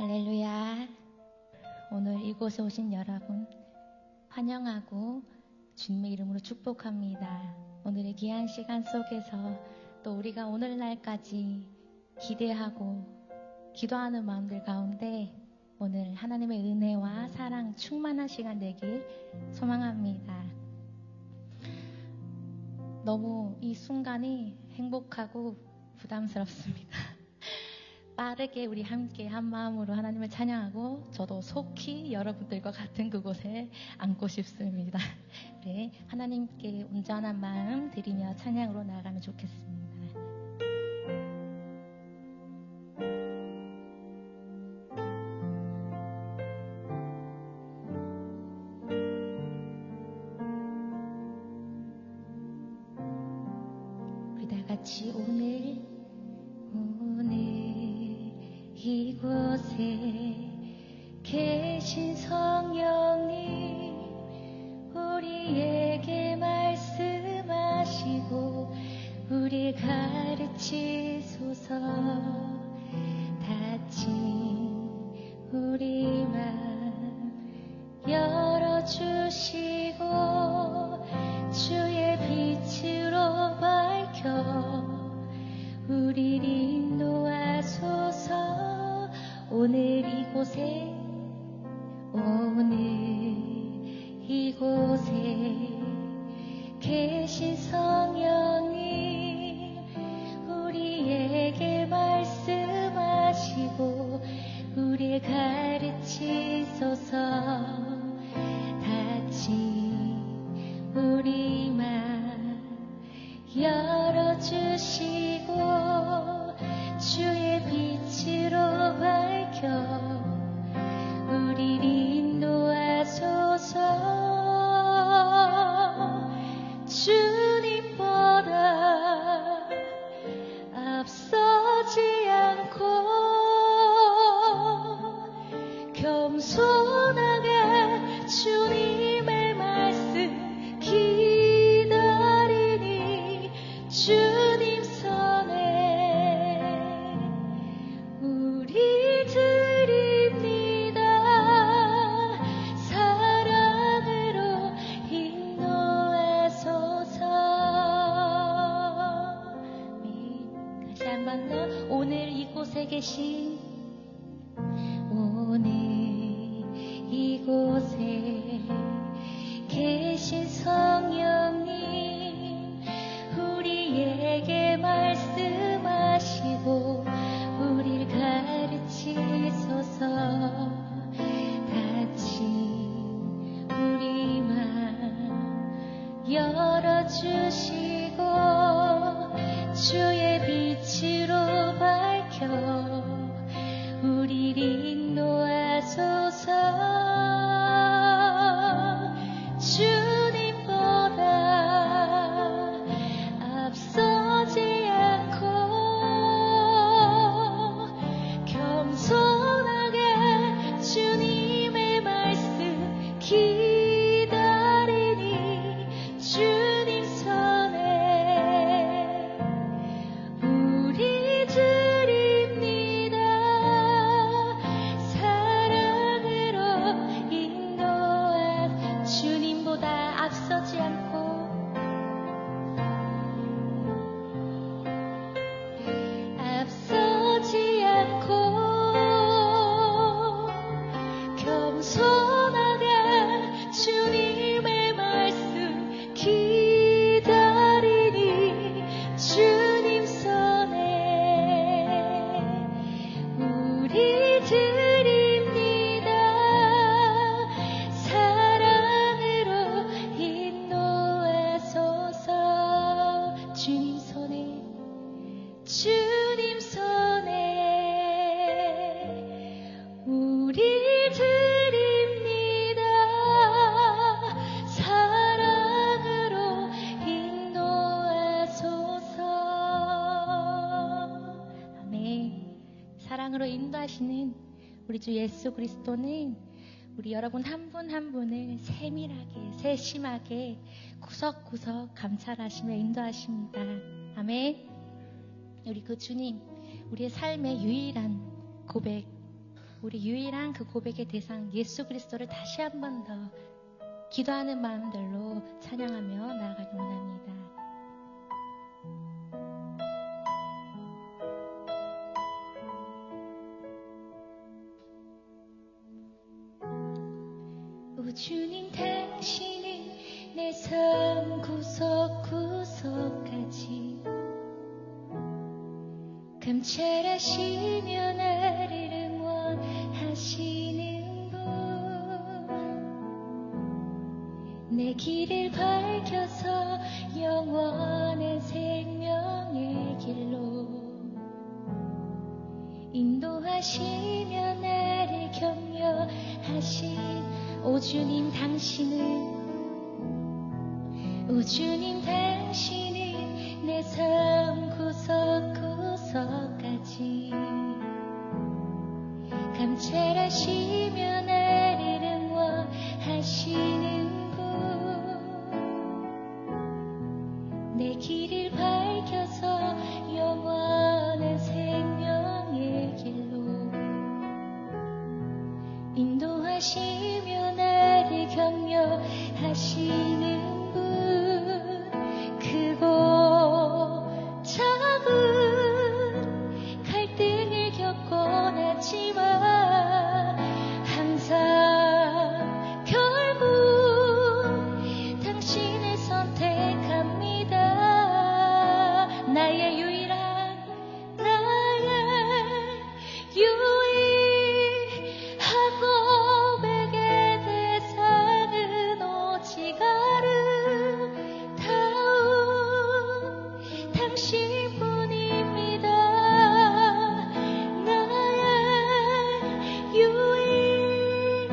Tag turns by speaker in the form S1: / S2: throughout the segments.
S1: 할렐루야. 오늘 이곳에 오신 여러분 환영하고 주님의 이름으로 축복합니다. 오늘의 귀한 시간 속에서 또 우리가 오늘날까지 기대하고 기도하는 마음들 가운데 오늘 하나님의 은혜와 사랑 충만한 시간 되길 소망합니다. 너무 이 순간이 행복하고 부담스럽습니다. 빠르게 우리 함께 한 마음으로 하나님을 찬양하고 저도 속히 여러분들과 같은 그곳에 앉고 싶습니다. 네, 하나님께 온전한 마음 드리며 찬양으로 나아가면 좋겠습니다. 우리 다 같이 오늘 이곳에 계신 성령님 우리에게 말씀하시고 우리 가르치소서. 닫힌 우리 맘 열어주시고 주의 빛으로 밝혀 우리를 인도하소서. 오늘 이곳에 계신 성령님 우리에게 말씀하시고 우리 가르치소서. 닫힌 우리 맘 열어주시고 주의 빛으로 밝혀 우리를 인도하소서. 주님보다 앞서지 않고 겸손하게 주님의 말씀 기다리니 주님 손에 우리 드립니다. 사랑으로 인도하소서. 다시 한 번 더. 오늘 이곳에 계신 성령님 우리에게 말씀하시고 우리를 가르치소서. 닫힌 우리 맘 열어주시고 주의 빛으로 밝혀 우리를 인도하소서. 주님보다 앞서지 않고 겸손하게 주님의 말씀 기다리니 주님 손에 우리 드립니다. 사랑으로 인도한 주님보다 앞서지 않고 겸손하게 주님의 말씀 기다리니 주님 손에 우리 드립니다. 사랑으로 인도하소서. 주님 손에 우리 드립니다. 사랑으로 인도하소서. 아멘. 사랑으로 인도하시는 우리 주 예수 그리스도는 우리 여러분 한 분 한 분을 세밀하게 세심하게 구석구석 감찰하시며 인도하십니다. 아멘. 우리 그 주님 우리의 삶의 유일한 고백 우리 유일한 그 고백의 대상 예수 그리스도를 다시 한 번 더 기도하는 마음들로 찬양하며 나아가기 원합니다. 오 주님, 당신은 내 삶 구석구석까지 감찰하시며 나를 응원하시는 분, 내 길을 밝혀서 영원한 생명의 길로 인도하시며 나를 격려하신 오 주님, 당신은 내 삶 구석구석까지 감찰하시며 나를 응원하시는 분, 내 길을 밝혀서 영원한 생명의 길로 인도하시며 나를 격려하시는 분, 크고 작은 갈등을 겪곤 하지만 항상 결국 당신을 선택합니다. 나의 유일한 고백의 대상은 오직 아름다운 당신뿐입니다. 나의 유일한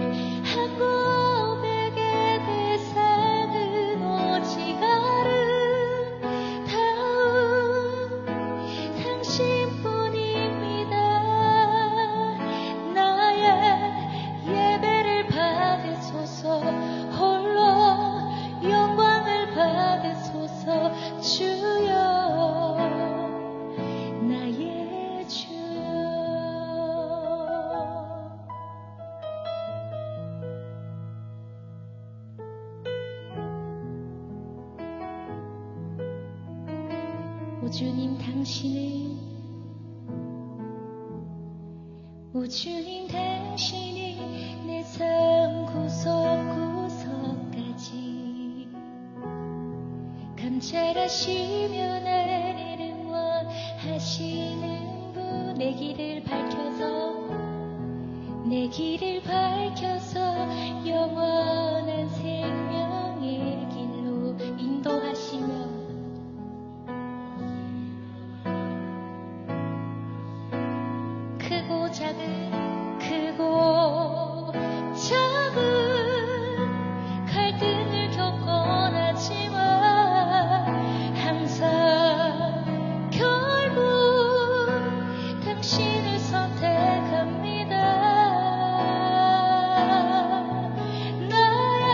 S1: 고백의 대상은 오직 아름다운 당신뿐입니다. 나의 예배를 받으소서, 홀로 영광을 받으소서. 주여, 나의 주여. 오 주님, 당신은 내 삶 구석구석까지 감찰하시며 나를 응원하시는 분, 내 길을 밝혀서 영원한 생명의 길로 인도하시며 크고 작은 갈등을 겪곤 하지만 항상 결국 당신을 선택합니다. 나의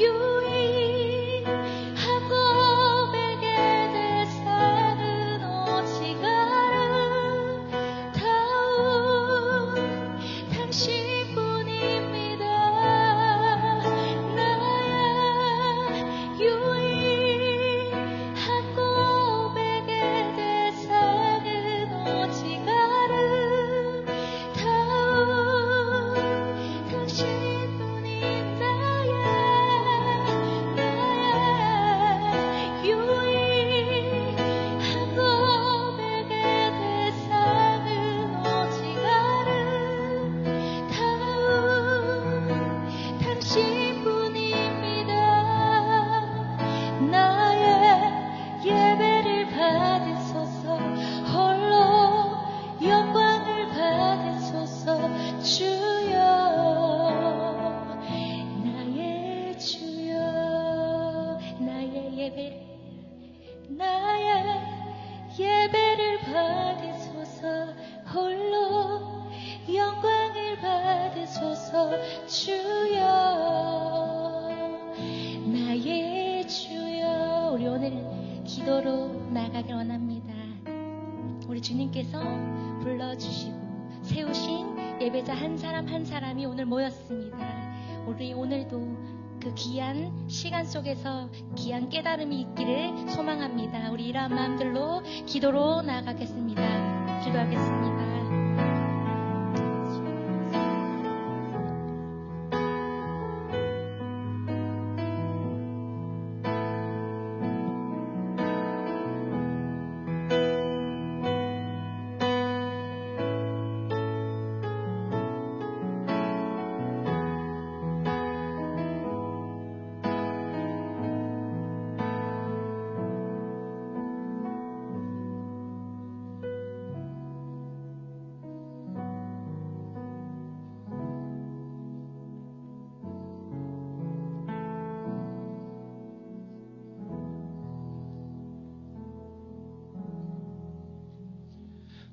S1: 유일한 고백의 대상은 오직 아름다운 당신뿐입니다. 나의 유일한 고백의 대상은 오직 아름다운 당신뿐인 나의 유일한 고백의 대상은 오직 아름다운 당신뿐입니다. 나의 예배를 받으소서, 홀로 영광을 받으소서. 주여, 나의 주여. 나의 예배를 받으소서, 홀로 영광을 받으소서. 주여, 나의 주여. 우리 오늘 기도로 나가길 원합니다. 우리 주님께서 불러주시고 세우신 예배자 한 사람 한 사람이 오늘 모였습니다. 우리 오늘도 그 귀한 시간 속에서 귀한 깨달음이 있기를 소망합니다. 우리 이러한 마음들로 기도로 나아가겠습니다. 기도하겠습니다.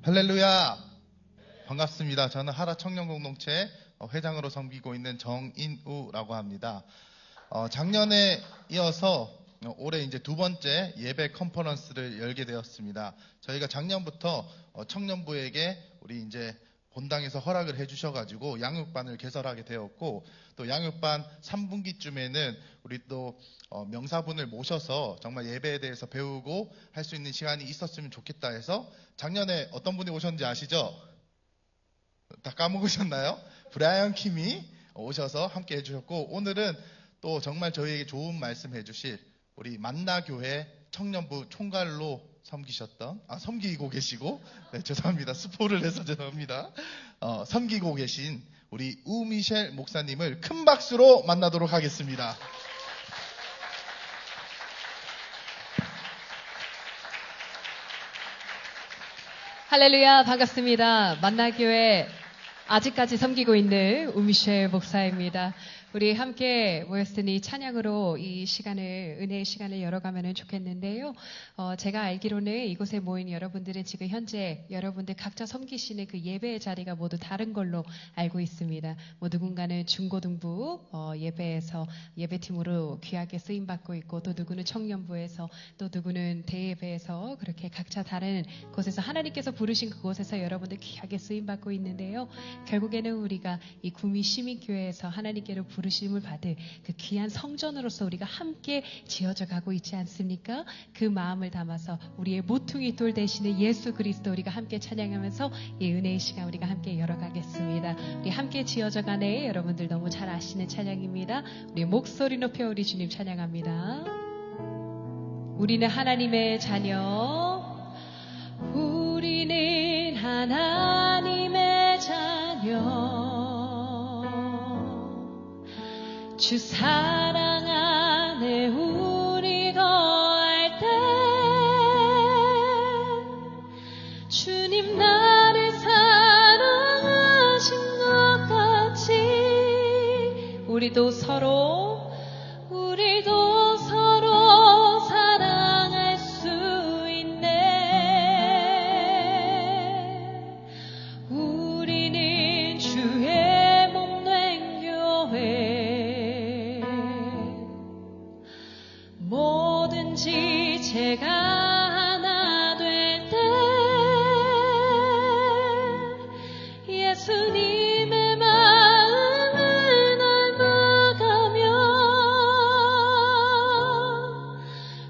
S2: 할렐루야! 반갑습니다. 저는 하라 청년공동체 회장으로 섬기고 있는 정인우라고 합니다. 작년에 이어서 올해 이제 두 번째 예배 컨퍼런스를 열게 되었습니다. 저희가 작년부터 청년부에게 우리 이제 본당에서 허락을 해주셔가지고 양육반을 개설하게 되었고, 또 양육반 3분기쯤에는 우리 또 명사분을 모셔서 정말 예배에 대해서 배우고 할 수 있는 시간이 있었으면 좋겠다 해서, 작년에 어떤 분이 오셨는지 아시죠? 다 까먹으셨나요? 브라이언 킴이 오셔서 함께 해주셨고, 오늘은 또 정말 저희에게 좋은 말씀 해주실 우리 만나교회 청년부 총괄로 섬기고 계시고, 네, 죄송합니다. 스포를 해서 죄송합니다. 섬기고 계신 우리 우미셸 목사님을 큰 박수로 만나도록 하겠습니다.
S3: 할렐루야, 반갑습니다. 만나교회 아직까지 섬기고 있는 우미셸 목사입니다. 우리 함께 모였으니 찬양으로 이 시간을, 은혜의 시간을 열어가면 좋겠는데요. 제가 알기로는 이곳에 모인 여러분들은 지금 현재 여러분들 각자 섬기시는 그 예배의 자리가 모두 다른 걸로 알고 있습니다. 뭐 누군가는 중고등부 예배에서 예배팀으로 귀하게 쓰임받고 있고, 또 누구는 청년부에서, 또 누구는 대예배에서, 그렇게 각자 다른 곳에서 하나님께서 부르신 그곳에서 여러분들 귀하게 쓰임받고 있는데요. 결국에는 우리가 이 구미 시민교회에서 하나님께로 부르심을 받을 그 귀한 성전으로서 우리가 함께 지어져 가고 있지 않습니까? 그 마음을 담아서 우리의 모퉁이 돌 되시는 예수 그리스도 우리가 함께 찬양하면서 이 은혜의 시간 우리가 함께 열어가겠습니다. 우리 함께 지어져 가네, 여러분들 너무 잘 아시는 찬양입니다. 우리 목소리 높여 우리 주님 찬양합니다. 우리는 하나님의 자녀, 우리는 하나님의 자녀, 주 사랑 안에 우리 거할 때 주님 나를 사랑하신 것 같이 우리도 서로 사랑할 수 있네. 우리는 주의 몸된 교회, 뭐든지 제가 하나 될 때 예수님의 마음을 닮아가며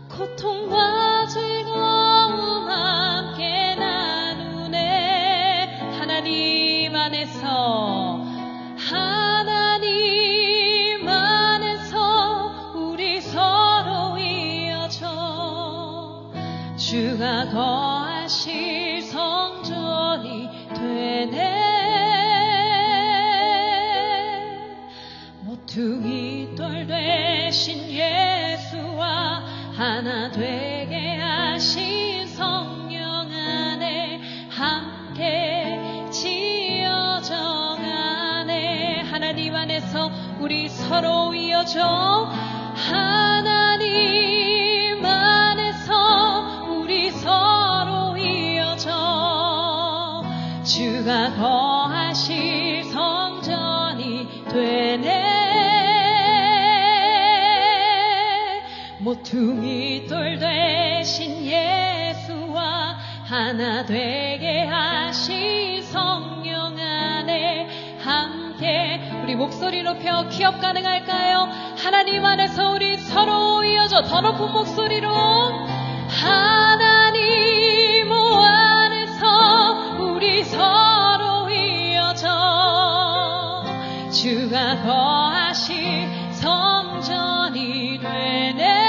S3: 고통과 즐거움 함께 나누네. 하나님 안에서 우리 서로 이어져 주가 거하실 성전이 되네. 모퉁이 돌 되신 예수와 하나 되게 하신 성령 안에 함께 지어져 가네. 하나님 안에서 우리 서로 이어져, 하나님 안에서 우리 서로 이어져 주가 거하실 성전이 되네. 모퉁이 돌 되신 예수와 하나 되게 하신 성령 안에 목소리 높여 기업 가능할까요? 하나님 안에서 우리 서로 이어져 더 높은 목소리로 하나님 안에서 우리 서로 이어져 주가 거하신 성전이 되네.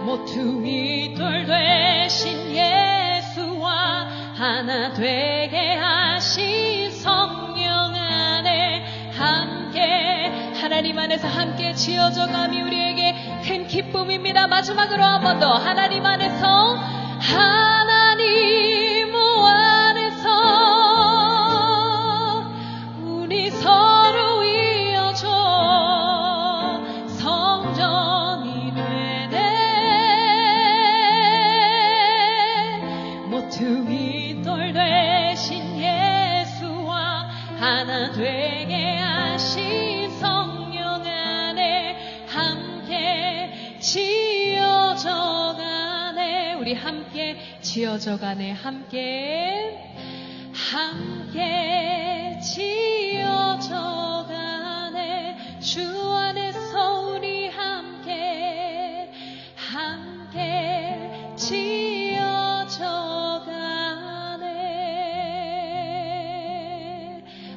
S3: 모퉁이 돌 되신 예수와 하나 되게 하신 성령 안에 함께 하나님 안에서 함께 지어져감이 우리에게 큰 기쁨입니다. 마지막으로 한 번 더 하나님 안에서 하나님 안에서 우리 서로 이어져 성전이 되네. 모퉁이 돌 되신 예수와 하나 되게 하신 성령 안에 함께 지어져가네. 우리 함께 지어져가네. 함께 지어져가네. 주 안에서 우리 함께 지어져가네.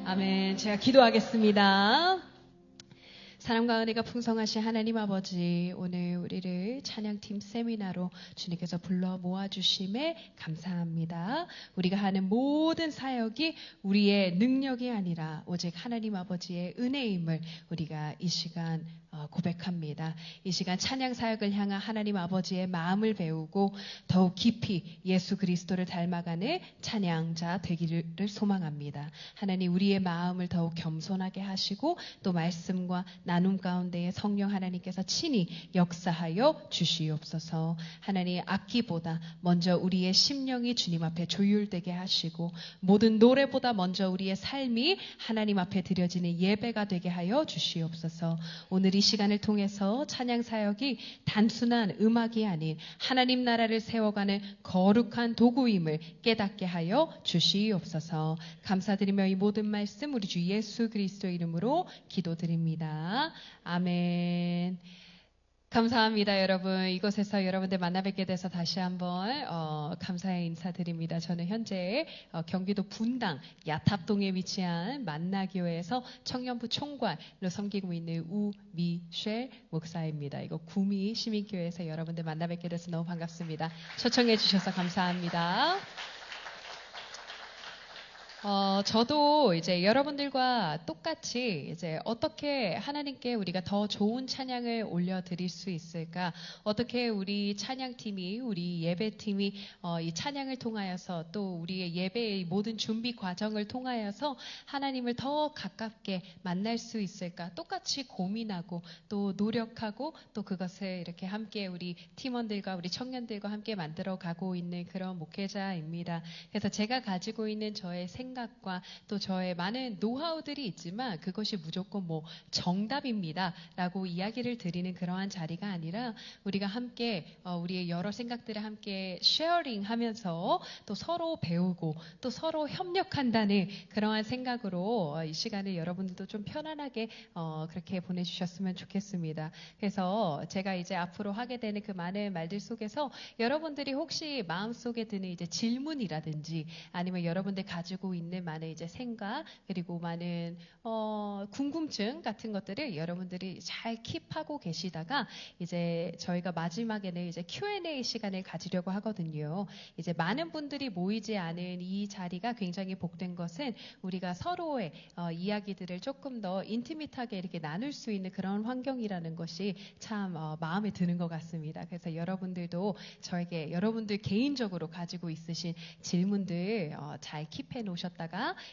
S3: 아멘. 제가 기도하겠습니다. 사랑과 은혜가 풍성하신 하나님 아버지, 오늘 우리를 찬양팀 세미나로 주님께서 불러 모아주심에 감사합니다. 우리가 하는 모든 사역이 우리의 능력이 아니라 오직 하나님 아버지의 은혜임을 우리가 이 시간 고백합니다. 이 시간 찬양 사역을 향한 하나님 아버지의 마음을 배우고 더욱 깊이 예수 그리스도를 닮아가는 찬양자 되기를 소망합니다. 하나님, 우리의 마음을 더욱 겸손하게 하시고 또 말씀과 나눔 가운데에 성령 하나님께서 친히 역사하여 주시옵소서. 하나님, 악기보다 먼저 우리의 심령이 주님 앞에 조율되게 하시고 모든 노래보다 먼저 우리의 삶이 하나님 앞에 드려지는 예배가 되게 하여 주시옵소서. 오늘 이 시간을 통해서 찬양 사역이 단순한 음악이 아닌 하나님 나라를 세워가는 거룩한 도구임을 깨닫게 하여 주시옵소서. 감사드리며 이 모든 말씀 우리 주 예수 그리스도 이름으로 기도드립니다. 아멘. 감사합니다, 여러분. 이곳에서 여러분들 만나 뵙게 돼서 다시 한번 감사의 인사드립니다. 저는 현재 경기도 분당 야탑동에 위치한 만나교회에서 청년부 총괄로 섬기고 있는 우미쉘 목사입니다. 이거 구미 시민교회에서 여러분들 만나 뵙게 돼서 너무 반갑습니다. 초청해 주셔서 감사합니다. 저도 이제 여러분들과 똑같이 이제 어떻게 하나님께 우리가 더 좋은 찬양을 올려드릴 수 있을까? 어떻게 우리 찬양팀이, 우리 예배팀이 이 찬양을 통하여서 또 우리의 예배의 모든 준비 과정을 통하여서 하나님을 더 가깝게 만날 수 있을까? 똑같이 고민하고 또 노력하고 또 그것을 이렇게 함께 우리 팀원들과 우리 청년들과 함께 만들어 가고 있는 그런 목회자입니다. 그래서 제가 가지고 있는 저의 생각과 또 저의 많은 노하우들이 있지만 그것이 무조건 뭐 정답입니다 라고 이야기를 드리는 그러한 자리가 아니라 우리가 함께 우리의 여러 생각들을 함께 쉐어링 하면서 또 서로 배우고 또 서로 협력한다는 그러한 생각으로 이 시간을 여러분들도 좀 편안하게 그렇게 보내주셨으면 좋겠습니다. 그래서 제가 이제 앞으로 하게 되는 그 많은 말들 속에서 여러분들이 혹시 마음속에 드는 이제 질문이라든지 아니면 여러분들 가지고 있는 많은 이제 생각 그리고 많은 궁금증 같은 것들을 여러분들이 잘 킵하고 계시다가 이제 저희가 마지막에는 이제 Q&A 시간을 가지려고 하거든요. 이제 많은 분들이 모이지 않은 이 자리가 굉장히 복된 것은 우리가 서로의 이야기들을 조금 더 인티밋하게 이렇게 나눌 수 있는 그런 환경이라는 것이 참 마음에 드는 것 같습니다. 그래서 여러분들도 저에게 여러분들 개인적으로 가지고 있으신 질문들 잘 킵해 놓으셨다가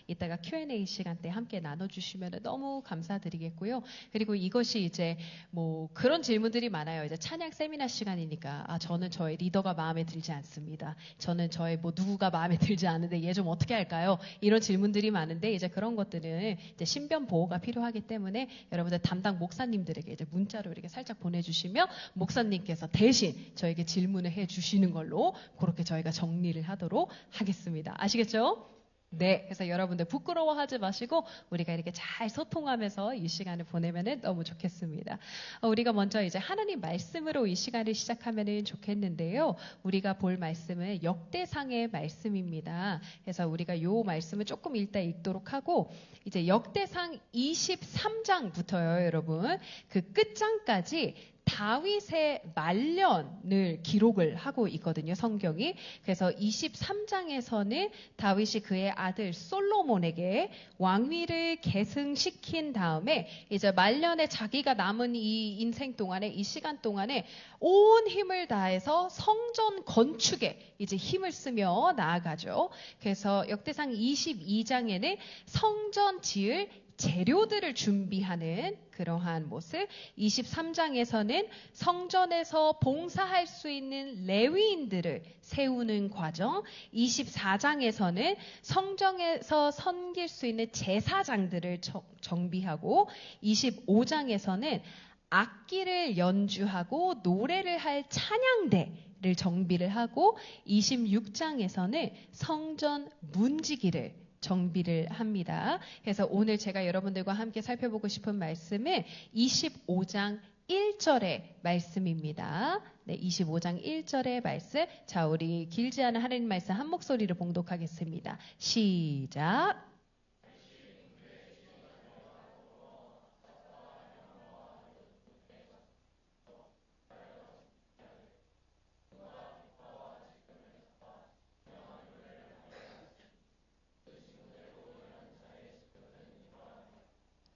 S3: 이따가 Q&A 시간 때 함께 나눠주시면 너무 감사드리겠고요. 그리고 이것이 이제 뭐 그런 질문들이 많아요. 이제 찬양 세미나 시간이니까 저는 저의 리더가 마음에 들지 않습니다. 저는 저의 뭐 누구가 마음에 들지 않은데 얘 좀 어떻게 할까요? 이런 질문들이 많은데 이제 그런 것들은 이제 신변 보호가 필요하기 때문에 여러분들 담당 목사님들에게 이제 문자로 이렇게 살짝 보내주시면 목사님께서 대신 저에게 질문을 해주시는 걸로 그렇게 저희가 정리를 하도록 하겠습니다. 아시겠죠? 네, 그래서 여러분들 부끄러워하지 마시고 우리가 이렇게 잘 소통하면서 이 시간을 보내면 너무 좋겠습니다. 우리가 먼저 이제 하나님 말씀으로 이 시간을 시작하면 좋겠는데요. 우리가 볼 말씀은 역대상의 말씀입니다. 그래서 우리가 이 말씀을 조금 읽도록 하고 이제 역대상 23장부터요, 여러분. 그 끝장까지 다윗의 말년을 기록을 하고 있거든요, 성경이. 그래서 23장에서는 다윗이 그의 아들 솔로몬에게 왕위를 계승시킨 다음에 이제 말년에 자기가 남은 이 인생 동안에, 이 시간 동안에 온 힘을 다해서 성전 건축에 이제 힘을 쓰며 나아가죠. 그래서 역대상 22장에는 성전 지을 재료들을 준비하는 그러한 모습, 23장에서는 성전에서 봉사할 수 있는 레위인들을 세우는 과정, 24장에서는 성전에서 섬길 수 있는 제사장들을 정비하고, 25장에서는 악기를 연주하고 노래를 할 찬양대를 정비를 하고, 26장에서는 성전 문지기를 정비를 합니다. 그래서 오늘 제가 여러분들과 함께 살펴보고 싶은 말씀은 25장 1절의 말씀입니다. 네, 25장 1절의 말씀. 자, 우리 길지 않은 하나님 말씀 한 목소리로 봉독하겠습니다. 시작.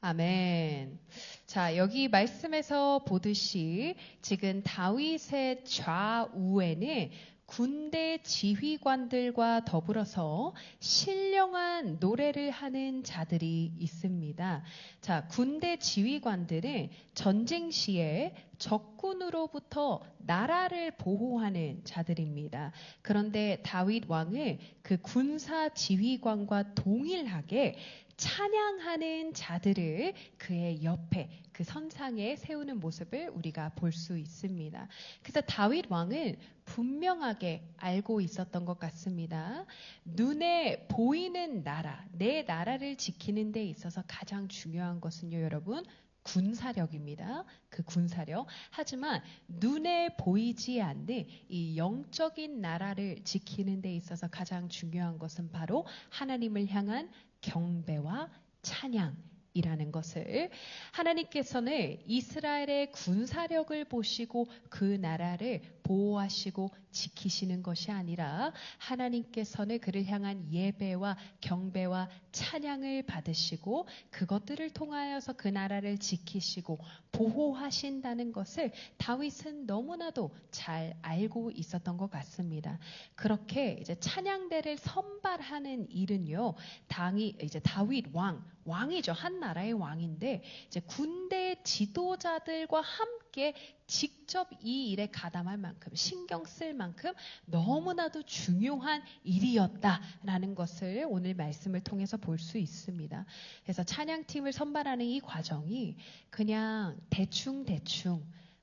S3: 아멘. 자, 여기 말씀에서 보듯이 지금 다윗의 좌우에는 군대 지휘관들과 더불어서 신령한 노래를 하는 자들이 있습니다. 자, 군대 지휘관들은 전쟁 시에 적군으로부터 나라를 보호하는 자들입니다. 그런데 다윗 왕은 그 군사 지휘관과 동일하게 찬양하는 자들을 그의 옆에, 그 선상에 세우는 모습을 우리가 볼 수 있습니다. 그래서 다윗 왕은 분명하게 알고 있었던 것 같습니다. 눈에 보이는 나라, 내 나라를 지키는 데 있어서 가장 중요한 것은요, 여러분, 군사력입니다. 그 군사력. 하지만 눈에 보이지 않는 이 영적인 나라를 지키는 데 있어서 가장 중요한 것은 바로 하나님을 향한 경배와 찬양이라는 것을, 하나님께서는 이스라엘의 군사력을 보시고 그 나라를 보호하시고 지키시는 것이 아니라 하나님께서는 그를 향한 예배와 경배와 찬양을 받으시고 그것들을 통하여서 그 나라를 지키시고 보호하신다는 것을 다윗은 너무나도 잘 알고 있었던 것 같습니다. 그렇게 이제 찬양대를 선발하는 일은요, 이제 다윗 왕이죠. 한 나라의 왕인데 이제 군대 지도자들과 함께 직접 이 일에 가담할 만큼, 신경 쓸 만큼 너무나도 중요한 일이었다라는 것을 오늘 말씀을 통해서 볼 수 있습니다. 그래서 찬양팀을 선발하는 이 과정이 그냥 대충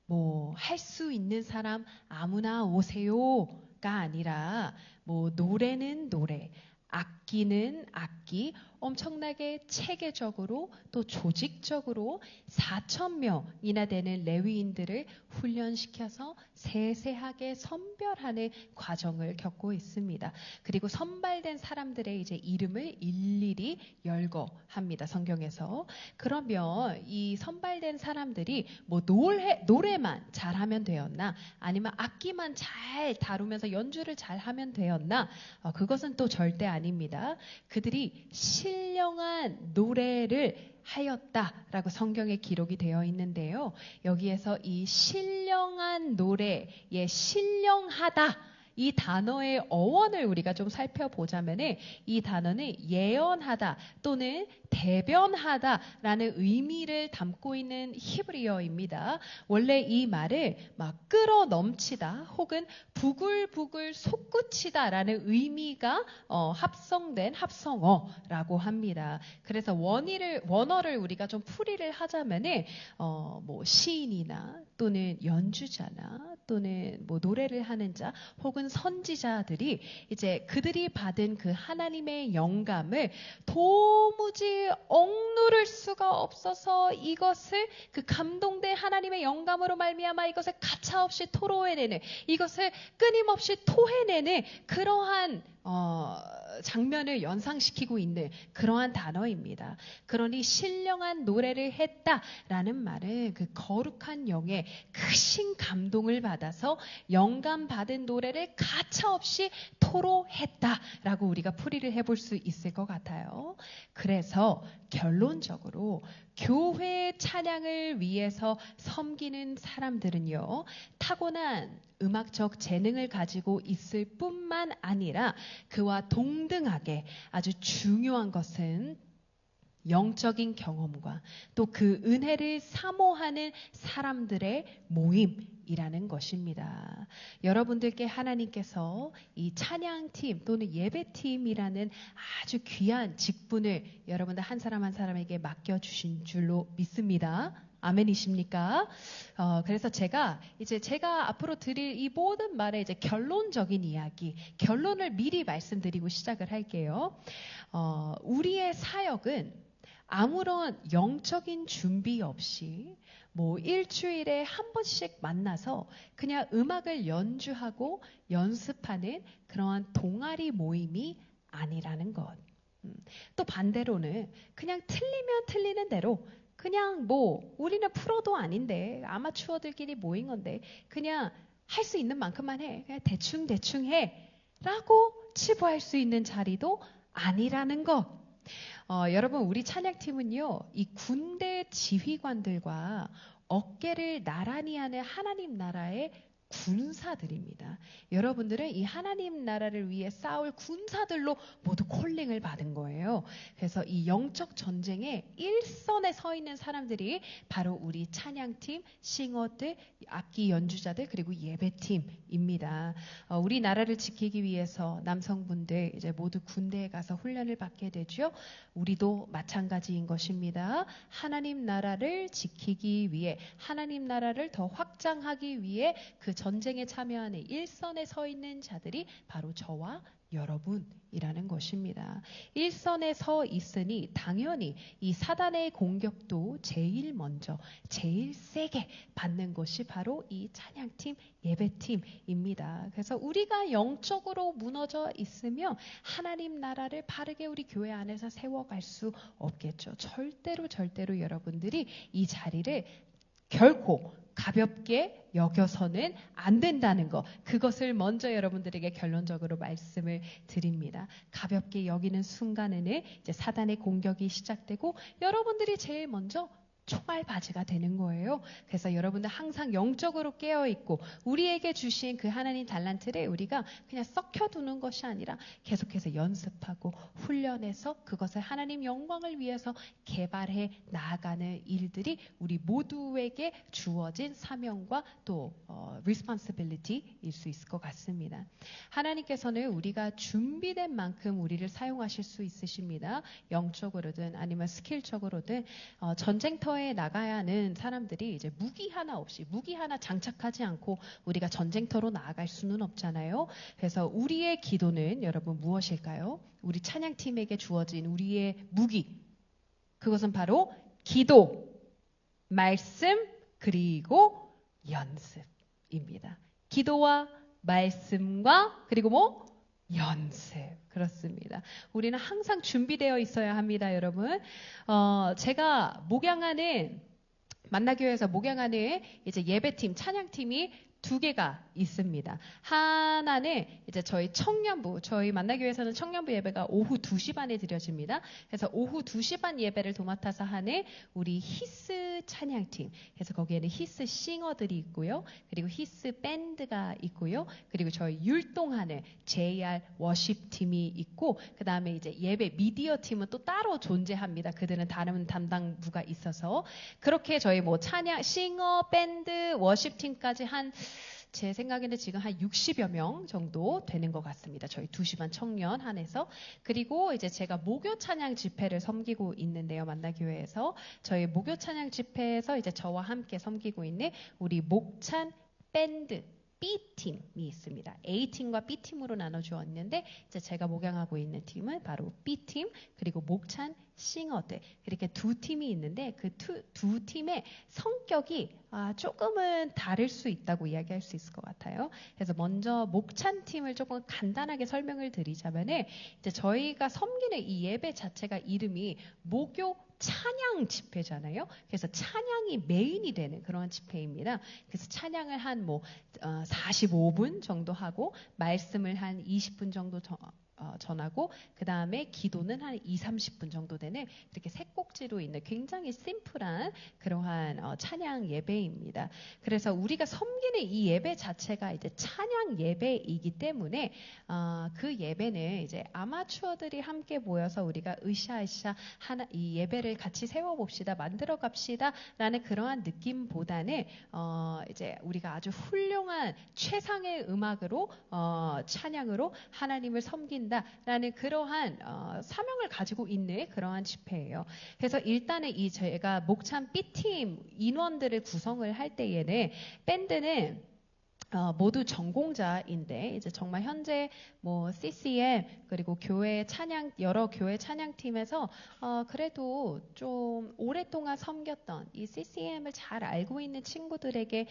S3: 뭐 할 수 있는 사람 아무나 오세요가 아니라, 뭐 노래는 노래, 악기는 악기, 엄청나게 체계적으로 또 조직적으로 4,000명이나 되는 레위인들을 훈련시켜서 세세하게 선별하는 과정을 겪고 있습니다. 그리고 선발된 사람들의 이제 이름을 일일이 열거합니다, 성경에서. 그러면 이 선발된 사람들이 뭐 노래만 잘하면 되었나, 아니면 악기만 잘 다루면서 연주를 잘하면 되었나? 그것은 또 절대 아닙니다. 그들이 신령한 노래를 하였다라고 성경에 기록이 되어 있는데요. 여기에서 이 신령한 노래의 신령하다, 이 단어의 어원을 우리가 좀 살펴보자면은, 이 단어는 예언하다 또는 대변하다라는 의미를 담고 있는 히브리어입니다. 원래 이 말을 막 끌어 넘치다 혹은 부글부글 솟구치다라는 의미가 합성된 합성어라고 합니다. 그래서 원어를 우리가 좀 풀이를 하자면은 뭐 시인이나 또는 연주자나 또는 뭐 노래를 하는 자 혹은 혹은 선지자들이 이제 그들이 받은 그 하나님의 영감을 도무지 억누를 수가 없어서 이것을 그 감동된 하나님의 영감으로 말미암아 이것을 가차없이 토로해내는, 이것을 끊임없이 토해내는 그러한 장면을 연상시키고 있는 그러한 단어입니다. 그러니 신령한 노래를 했다라는 말은 그 거룩한 영의 크신 감동을 받아서 영감 받은 노래를 가차없이 토로했다라고 우리가 풀이를 해볼 수 있을 것 같아요. 그래서 결론적으로 교회의 찬양을 위해서 섬기는 사람들은요, 타고난 음악적 재능을 가지고 있을 뿐만 아니라 그와 동등하게 아주 중요한 것은 영적인 경험과 또 그 은혜를 사모하는 사람들의 모임이라는 것입니다. 여러분들께 하나님께서 이 찬양팀 또는 예배팀이라는 아주 귀한 직분을 여러분들 한 사람 한 사람에게 맡겨주신 줄로 믿습니다. 아멘이십니까? 그래서 제가 앞으로 드릴 이 모든 말의 이제 결론적인 이야기, 결론을 미리 말씀드리고 시작을 할게요. 우리의 사역은 아무런 영적인 준비 없이 뭐 일주일에 한 번씩 만나서 그냥 음악을 연주하고 연습하는 그러한 동아리 모임이 아니라는 것. 또 반대로는 그냥 틀리면 틀리는 대로 그냥 뭐 우리는 프로도 아닌데 아마추어들끼리 모인 건데 그냥 할 수 있는 만큼만 해. 그냥 대충 해. 라고 치부할 수 있는 자리도 아니라는 것. 여러분, 우리 찬양팀은요, 이 군대 지휘관들과 어깨를 나란히 하는 하나님 나라의 군사들입니다. 여러분들은 이 하나님 나라를 위해 싸울 군사들로 모두 콜링을 받은 거예요. 그래서 이 영적 전쟁에 일선에 서 있는 사람들이 바로 우리 찬양팀, 싱어들, 악기 연주자들, 그리고 예배팀입니다. 우리나라를 지키기 위해서 남성분들 이제 모두 군대에 가서 훈련을 받게 되죠. 우리도 마찬가지인 것입니다. 하나님 나라를 지키기 위해, 하나님 나라를 더 확장하기 위해 그 전쟁에 참여하는 일선에 서 있는 자들이 바로 저와 여러분이라는 것입니다. 일선에 서 있으니 당연히 이 사단의 공격도 제일 먼저, 제일 세게 받는 것이 바로 이 찬양팀, 예배팀입니다. 그래서 우리가 영적으로 무너져 있으면 하나님 나라를 바르게 우리 교회 안에서 세워갈 수 없겠죠. 절대로 여러분들이 이 자리를 결코 가볍게 여겨서는 안 된다는 것, 그것을 먼저 여러분들에게 결론적으로 말씀을 드립니다. 가볍게 여기는 순간에는 이제 사단의 공격이 시작되고 여러분들이 제일 먼저 총알바지가 되는 거예요. 그래서 여러분들 항상 영적으로 깨어있고 우리에게 주신 그 하나님 달란트를 우리가 그냥 썩혀두는 것이 아니라 계속해서 연습하고 훈련해서 그것을 하나님 영광을 위해서 개발해 나아가는 일들이 우리 모두에게 주어진 사명과 또 responsibility일 수 있을 것 같습니다. 하나님께서는 우리가 준비된 만큼 우리를 사용하실 수 있으십니다. 영적으로든 아니면 스킬적으로든 전쟁터에 나가야 하는 사람들이 이제 무기 하나 없이, 무기 하나 장착하지 않고 우리가 전쟁터로 나아갈 수는 없잖아요. 그래서 우리의 기도는 여러분 무엇일까요? 우리 찬양팀에게 주어진 우리의 무기, 그것은 바로 기도, 말씀, 그리고 연습입니다. 기도와 말씀과 그리고 뭐? 연습. 그렇습니다. 우리는 항상 준비되어 있어야 합니다, 여러분. 제가 만나교회에서 목양하는 이제 예배팀, 찬양팀이 2개가 있습니다. 하나는 이제 저희 만나교회에서는 청년부 예배가 오후 2시 반에 드려집니다. 그래서 오후 2시 반 예배를 도맡아서 하는 우리 히스 찬양팀. 그래서 거기에는 히스 싱어들이 있고요. 그리고 히스 밴드가 있고요. 그리고 저희 율동하는 JR 워십팀이 있고, 그 다음에 이제 예배 미디어 팀은 또 따로 존재합니다. 그들은 다른 담당부가 있어서. 그렇게 저희 뭐 찬양, 싱어, 밴드, 워십팀까지 제 생각에는 지금 한 60여 명 정도 되는 것 같습니다. 저희 2시 반 청년 한해서. 그리고 이제 제가 목요 찬양 집회를 섬기고 있는데요. 만나교회에서. 저희 목요 찬양 집회에서 이제 저와 함께 섬기고 있는 우리 목찬 밴드 B팀이 있습니다. A팀과 B팀으로 나눠주었는데 이제 제가 목양하고 있는 팀은 바로 B팀 그리고 목찬 싱어들 이렇게 두 팀이 있는데 그 두 팀의 성격이 조금은 다를 수 있다고 이야기할 수 있을 것 같아요. 그래서 먼저 목찬 팀을 조금 간단하게 설명을 드리자면은 이제 저희가 섬기는 이 예배 자체가 이름이 목요 찬양 집회잖아요. 그래서 찬양이 메인이 되는 그런 집회입니다. 그래서 찬양을 한 45분 정도 하고 말씀을 한 20분 정도 전하고 그 다음에 기도는 한 30분 정도 되는 이렇게 세 꼭지로 있는 굉장히 심플한 그러한 찬양 예배입니다. 그래서 우리가 섬기는 이 예배 자체가 이제 찬양 예배이기 때문에 그 예배는 이제 아마추어들이 함께 모여서 우리가 으쌰으쌰 하나 이 예배를 같이 세워봅시다, 만들어 갑시다라는 그러한 느낌보다는 이제 우리가 아주 훌륭한 최상의 음악으로 찬양으로 하나님을 섬긴다. 라는 그러한 사명을 가지고 있는 그러한 집회예요. 그래서 일단은 이 제가 목찬 B팀 인원들을 구성을 할 때에는 밴드는 모두 전공자인데 이제 정말 현재 CCM 그리고 교회 찬양 여러 교회 찬양팀에서 그래도 좀 오랫동안 섬겼던 이 CCM을 잘 알고 있는 친구들에게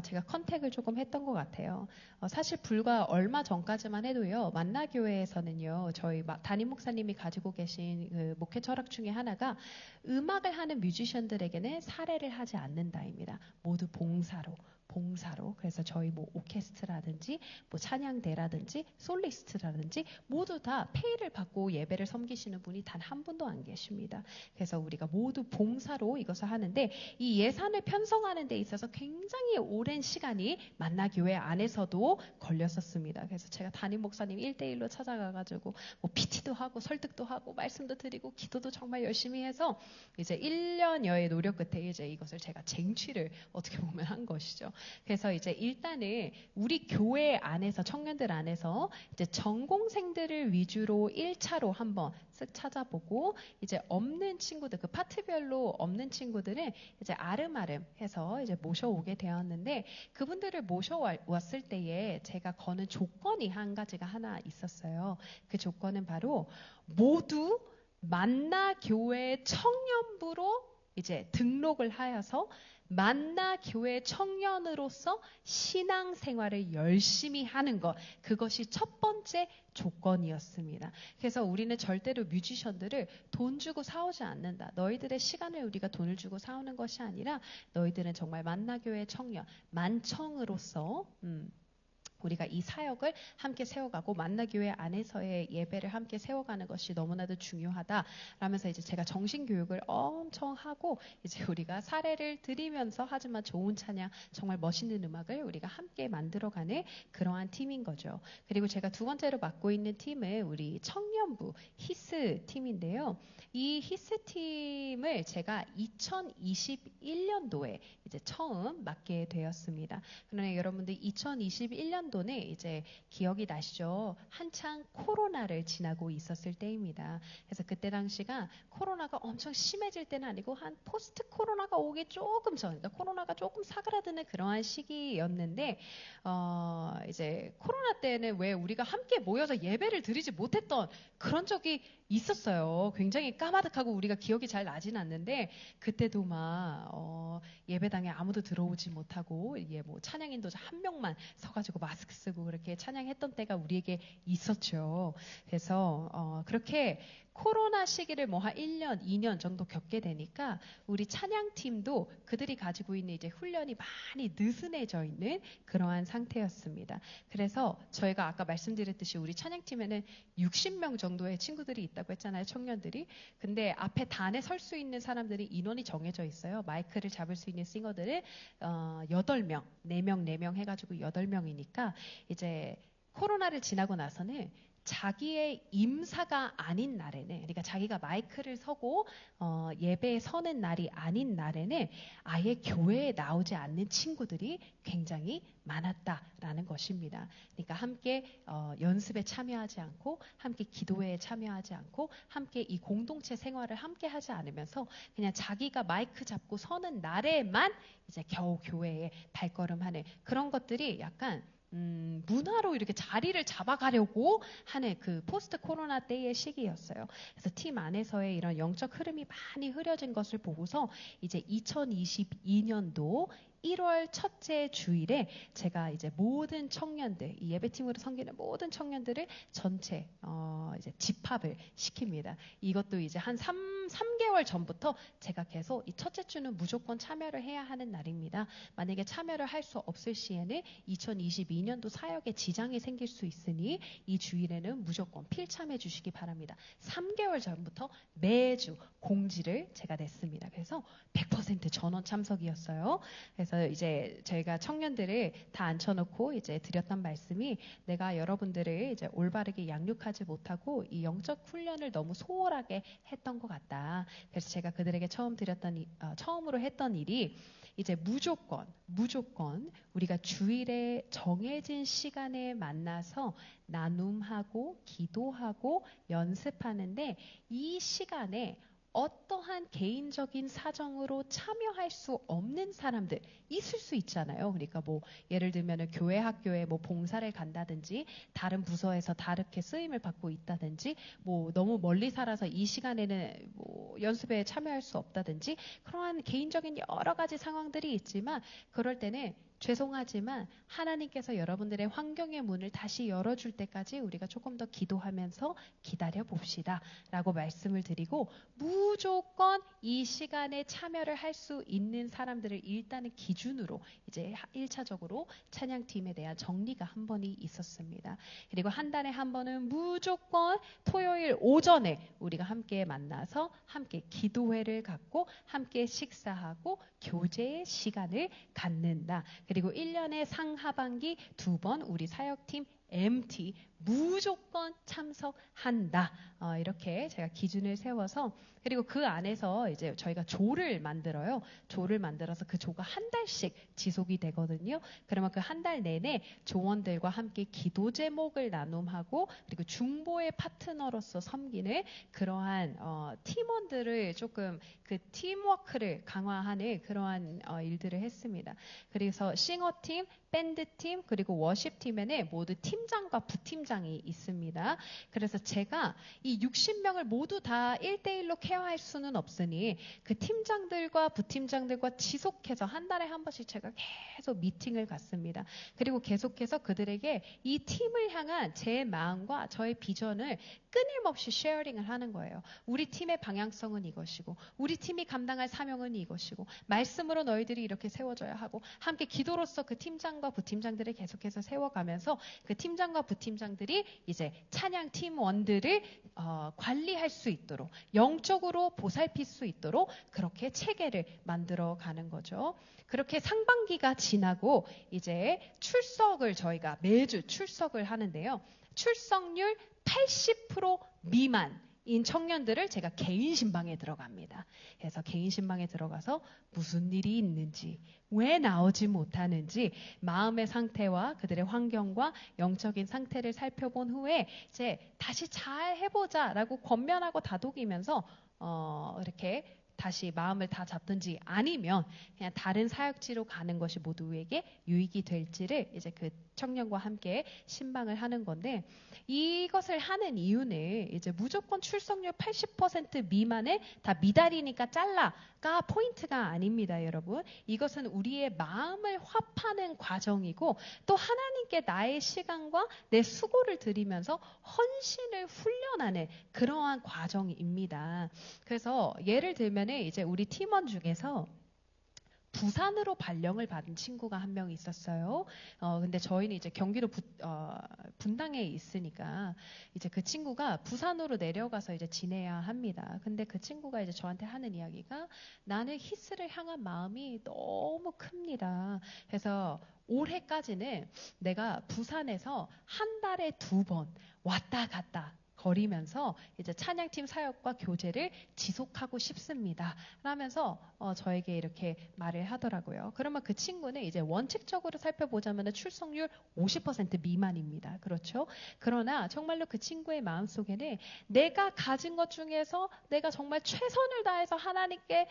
S3: 제가 컨택을 조금 했던 것 같아요. 사실 불과 얼마 전까지만 해도요 만나교회에서는요 저희 담임 목사님이 가지고 계신 그 목회 철학 중에 하나가 음악을 하는 뮤지션들에게는 사례를 하지 않는다입니다. 모두 봉사로. 그래서 저희 오케스트라든지 찬양대라든지 솔리스트라든지 모두 다 페이를 받고 예배를 섬기시는 분이 단 한 분도 안 계십니다. 그래서 우리가 모두 봉사로 이것을 하는데 이 예산을 편성하는 데 있어서 굉장히 오랜 시간이 만나교회 안에서도 걸렸었습니다. 그래서 제가 담임 목사님 1대1로 찾아가가지고 PT도 하고 설득도 하고 말씀도 드리고 기도도 정말 열심히 해서 이제 1년여의 노력 끝에 이제 이것을 제가 쟁취를 어떻게 보면 한 것이죠. 그래서 이제 일단은 우리 교회 안에서 청년들 안에서 이제 전공생들을 위주로 1차로 한번 쓱 찾아보고 이제 없는 친구들 그 파트별로 없는 친구들은 이제 아름아름 해서 이제 모셔오게 되었는데 그분들을 모셔왔을 때에 제가 거는 조건이 한 가지가 하나 있었어요. 그 조건은 바로 모두 만나교회 청년부로 이제 등록을 하여서 만나교회 청년으로서 신앙생활을 열심히 하는 것 그것이 첫 번째 조건이었습니다. 그래서 우리는 절대로 뮤지션들을 돈 주고 사오지 않는다. 너희들의 시간을 우리가 돈을 주고 사오는 것이 아니라 너희들은 정말 만나교회 청년 만청으로서 우리가 이 사역을 함께 세워가고 만나교회 안에서의 예배를 함께 세워가는 것이 너무나도 중요하다라면서 이제 제가 정신교육을 엄청 하고 이제 우리가 사례를 드리면서 하지만 좋은 찬양 정말 멋있는 음악을 우리가 함께 만들어가는 그러한 팀인 거죠. 그리고 제가 두 번째로 맡고 있는 팀은 우리 청년부 히스 팀인데요. 이 히스 팀을 제가 2021년도에 이제 처음 맡게 되었습니다. 그러나 여러분들 2021년도는 이제 기억이 나시죠? 한창 코로나를 지나고 있었을 때입니다. 그래서 그때 당시가 코로나가 엄청 심해질 때는 아니고 한 포스트 코로나가 오기 조금 전, 그러니까 코로나가 조금 사그라드는 그러한 시기였는데 이제 코로나 때는 왜 우리가 함께 모여서 예배를 드리지 못했던 그런 적이 있었어요. 굉장히 까마득하고 우리가 기억이 잘 나진 않는데 그때도 막 예배당에 아무도 들어오지 못하고 찬양인도 한 명만 서가지고 마스크 쓰고 그렇게 찬양했던 때가 우리에게 있었죠. 그래서 그렇게 코로나 시기를 한 1년, 2년 정도 겪게 되니까 우리 찬양팀도 그들이 가지고 있는 이제 훈련이 많이 느슨해져 있는 그러한 상태였습니다. 그래서 저희가 아까 말씀드렸듯이 우리 찬양팀에는 60명 정도의 친구들이 있다고 했잖아요. 청년들이. 근데 앞에 단에 설 수 있는 사람들이 인원이 정해져 있어요. 마이크를 잡을 수 있는 싱어들은 8명, 4명 해가지고 8명이니까 이제 코로나를 지나고 나서는 자기의 임사가 아닌 날에는, 그러니까 자기가 마이크를 서고 예배에 서는 날이 아닌 날에는 아예 교회에 나오지 않는 친구들이 굉장히 많았다라는 것입니다. 그러니까 함께 연습에 참여하지 않고, 함께 기도회에 참여하지 않고, 함께 이 공동체 생활을 함께 하지 않으면서 그냥 자기가 마이크 잡고 서는 날에만 이제 겨우 교회에 발걸음하는 그런 것들이 약간 문화로 이렇게 자리를 잡아가려고 하는 그 포스트 코로나 때의 시기였어요. 그래서 팀 안에서의 이런 영적 흐름이 많이 흐려진 것을 보고서 이제 2022년도 1월 첫째 주일에 제가 이제 모든 청년들, 이 예배팀으로 섬기는 모든 청년들을 전체 이제 집합을 시킵니다. 이것도 이제 한 3개월 전부터 제가 계속 이 첫째 주는 무조건 참여를 해야 하는 날입니다. 만약에 참여를 할 수 없을 시에는 2022년도 사역에 지장이 생길 수 있으니 이 주일에는 무조건 필참해 주시기 바랍니다. 3개월 전부터 매주 공지를 제가 냈습니다. 그래서 100% 전원 참석이었어요. 그래서 이제 저희가 청년들을 다 앉혀놓고 이제 드렸던 말씀이, 내가 여러분들을 이제 올바르게 양육하지 못하고 이 영적 훈련을 너무 소홀하게 했던 것 같다. 그래서 제가 그들에게 처음으로 했던 일이 이제 무조건 우리가 주일에 정해진 시간에 만나서 나눔하고 기도하고 연습하는데, 이 시간에 어떠한 개인적인 사정으로 참여할 수 없는 사람들 있을 수 있잖아요. 그러니까 뭐 예를 들면 교회 학교에 뭐 봉사를 간다든지, 다른 부서에서 다르게 쓰임을 받고 있다든지, 뭐 너무 멀리 살아서 이 시간에는 뭐 연습에 참여할 수 없다든지, 그러한 개인적인 여러 가지 상황들이 있지만, 그럴 때는 죄송하지만 하나님께서 여러분들의 환경의 문을 다시 열어줄 때까지 우리가 조금 더 기도하면서 기다려 봅시다 라고 말씀을 드리고, 무조건 이 시간에 참여를 할 수 있는 사람들을 일단은 기준으로 이제 1차적으로 찬양팀에 대한 정리가 한 번이 있었습니다. 그리고 한 달에 한 번은 무조건 토요일 오전에 우리가 함께 만나서 함께 기도회를 갖고 함께 식사하고 교제의 시간을 갖는다. 그리고 1년에 상하반기 2번 우리 사역팀 MT 무조건 참석한다. 이렇게 제가 기준을 세워서, 그리고 그 안에서 이제 저희가 조를 만들어요. 조를 만들어서 그 조가 한 달씩 지속이 되거든요. 그러면 그 한 달 내내 조원들과 함께 기도 제목을 나눔하고, 그리고 중보의 파트너로서 섬기는 그러한 팀원들을 조금 그 팀워크를 강화하는 그러한 일들을 했습니다. 그래서 싱어팀, 밴드팀, 그리고 워십팀에는 모두 팀장과 부팀장이 있습니다. 그래서 제가 이 60명을 모두 다 1대1로 케어할 수는 없으니 그 팀장들과 부팀장들과 지속해서 한 달에 한 번씩 제가 계속 미팅을 갖습니다. 그리고 계속해서 그들에게 이 팀을 향한 제 마음과 저의 비전을 끊임없이 쉐어링을 하는 거예요. 우리 팀의 방향성은 이것이고, 우리 팀이 감당할 사명은 이것이고, 말씀으로 너희들이 이렇게 세워져야 하고, 함께 기도로서 그 팀장과 부팀장들을 계속해서 세워가면서 그 팀장과 부팀장들이 이제 찬양 팀원들을 관리할 수 있도록, 영적으로 보살필 수 있도록 그렇게 체계를 만들어 가는 거죠. 그렇게 상반기가 지나고 이제 출석을 저희가 매주 출석을 하는데요. 출석률 80% 미만인 청년들을 제가 개인 신방에 들어갑니다. 그래서 개인 신방에 들어가서 무슨 일이 있는지, 왜 나오지 못하는지, 마음의 상태와 그들의 환경과 영적인 상태를 살펴본 후에 이제 다시 잘 해보자라고 권면하고 다독이면서 이렇게 다시 마음을 다 잡든지, 아니면 그냥 다른 사역지로 가는 것이 모두에게 유익이 될지를 이제 그 청년과 함께 신방을 하는 건데, 이것을 하는 이유는 이제 무조건 출석률 80% 미만을 다 미달이니까 잘라가 포인트가 아닙니다, 여러분. 이것은 우리의 마음을 화파는 과정이고, 또 하나님께 나의 시간과 내 수고를 드리면서 헌신을 훈련하는 그러한 과정입니다. 그래서 예를 들면 이제 우리 팀원 중에서 부산으로 발령을 받은 친구가 한 명 있었어요. 근데 저희는 이제 경기도 분당에 있으니까 이제 그 친구가 부산으로 내려가서 이제 지내야 합니다. 근데 그 친구가 이제 저한테 하는 이야기가 나는 히스를 향한 마음이 너무 큽니다. 그래서 올해까지는 내가 부산에서 한 달에 2번 왔다 갔다 거리면서 이제 찬양팀 사역과 교제를 지속하고 싶습니다. 라면서 저에게 이렇게 말을 하더라고요. 그러면 그 친구는 이제 원칙적으로 살펴보자면 출석률 50% 미만입니다. 그렇죠? 그러나 정말로 그 친구의 마음속에는 내가 가진 것 중에서 내가 정말 최선을 다해서 하나님께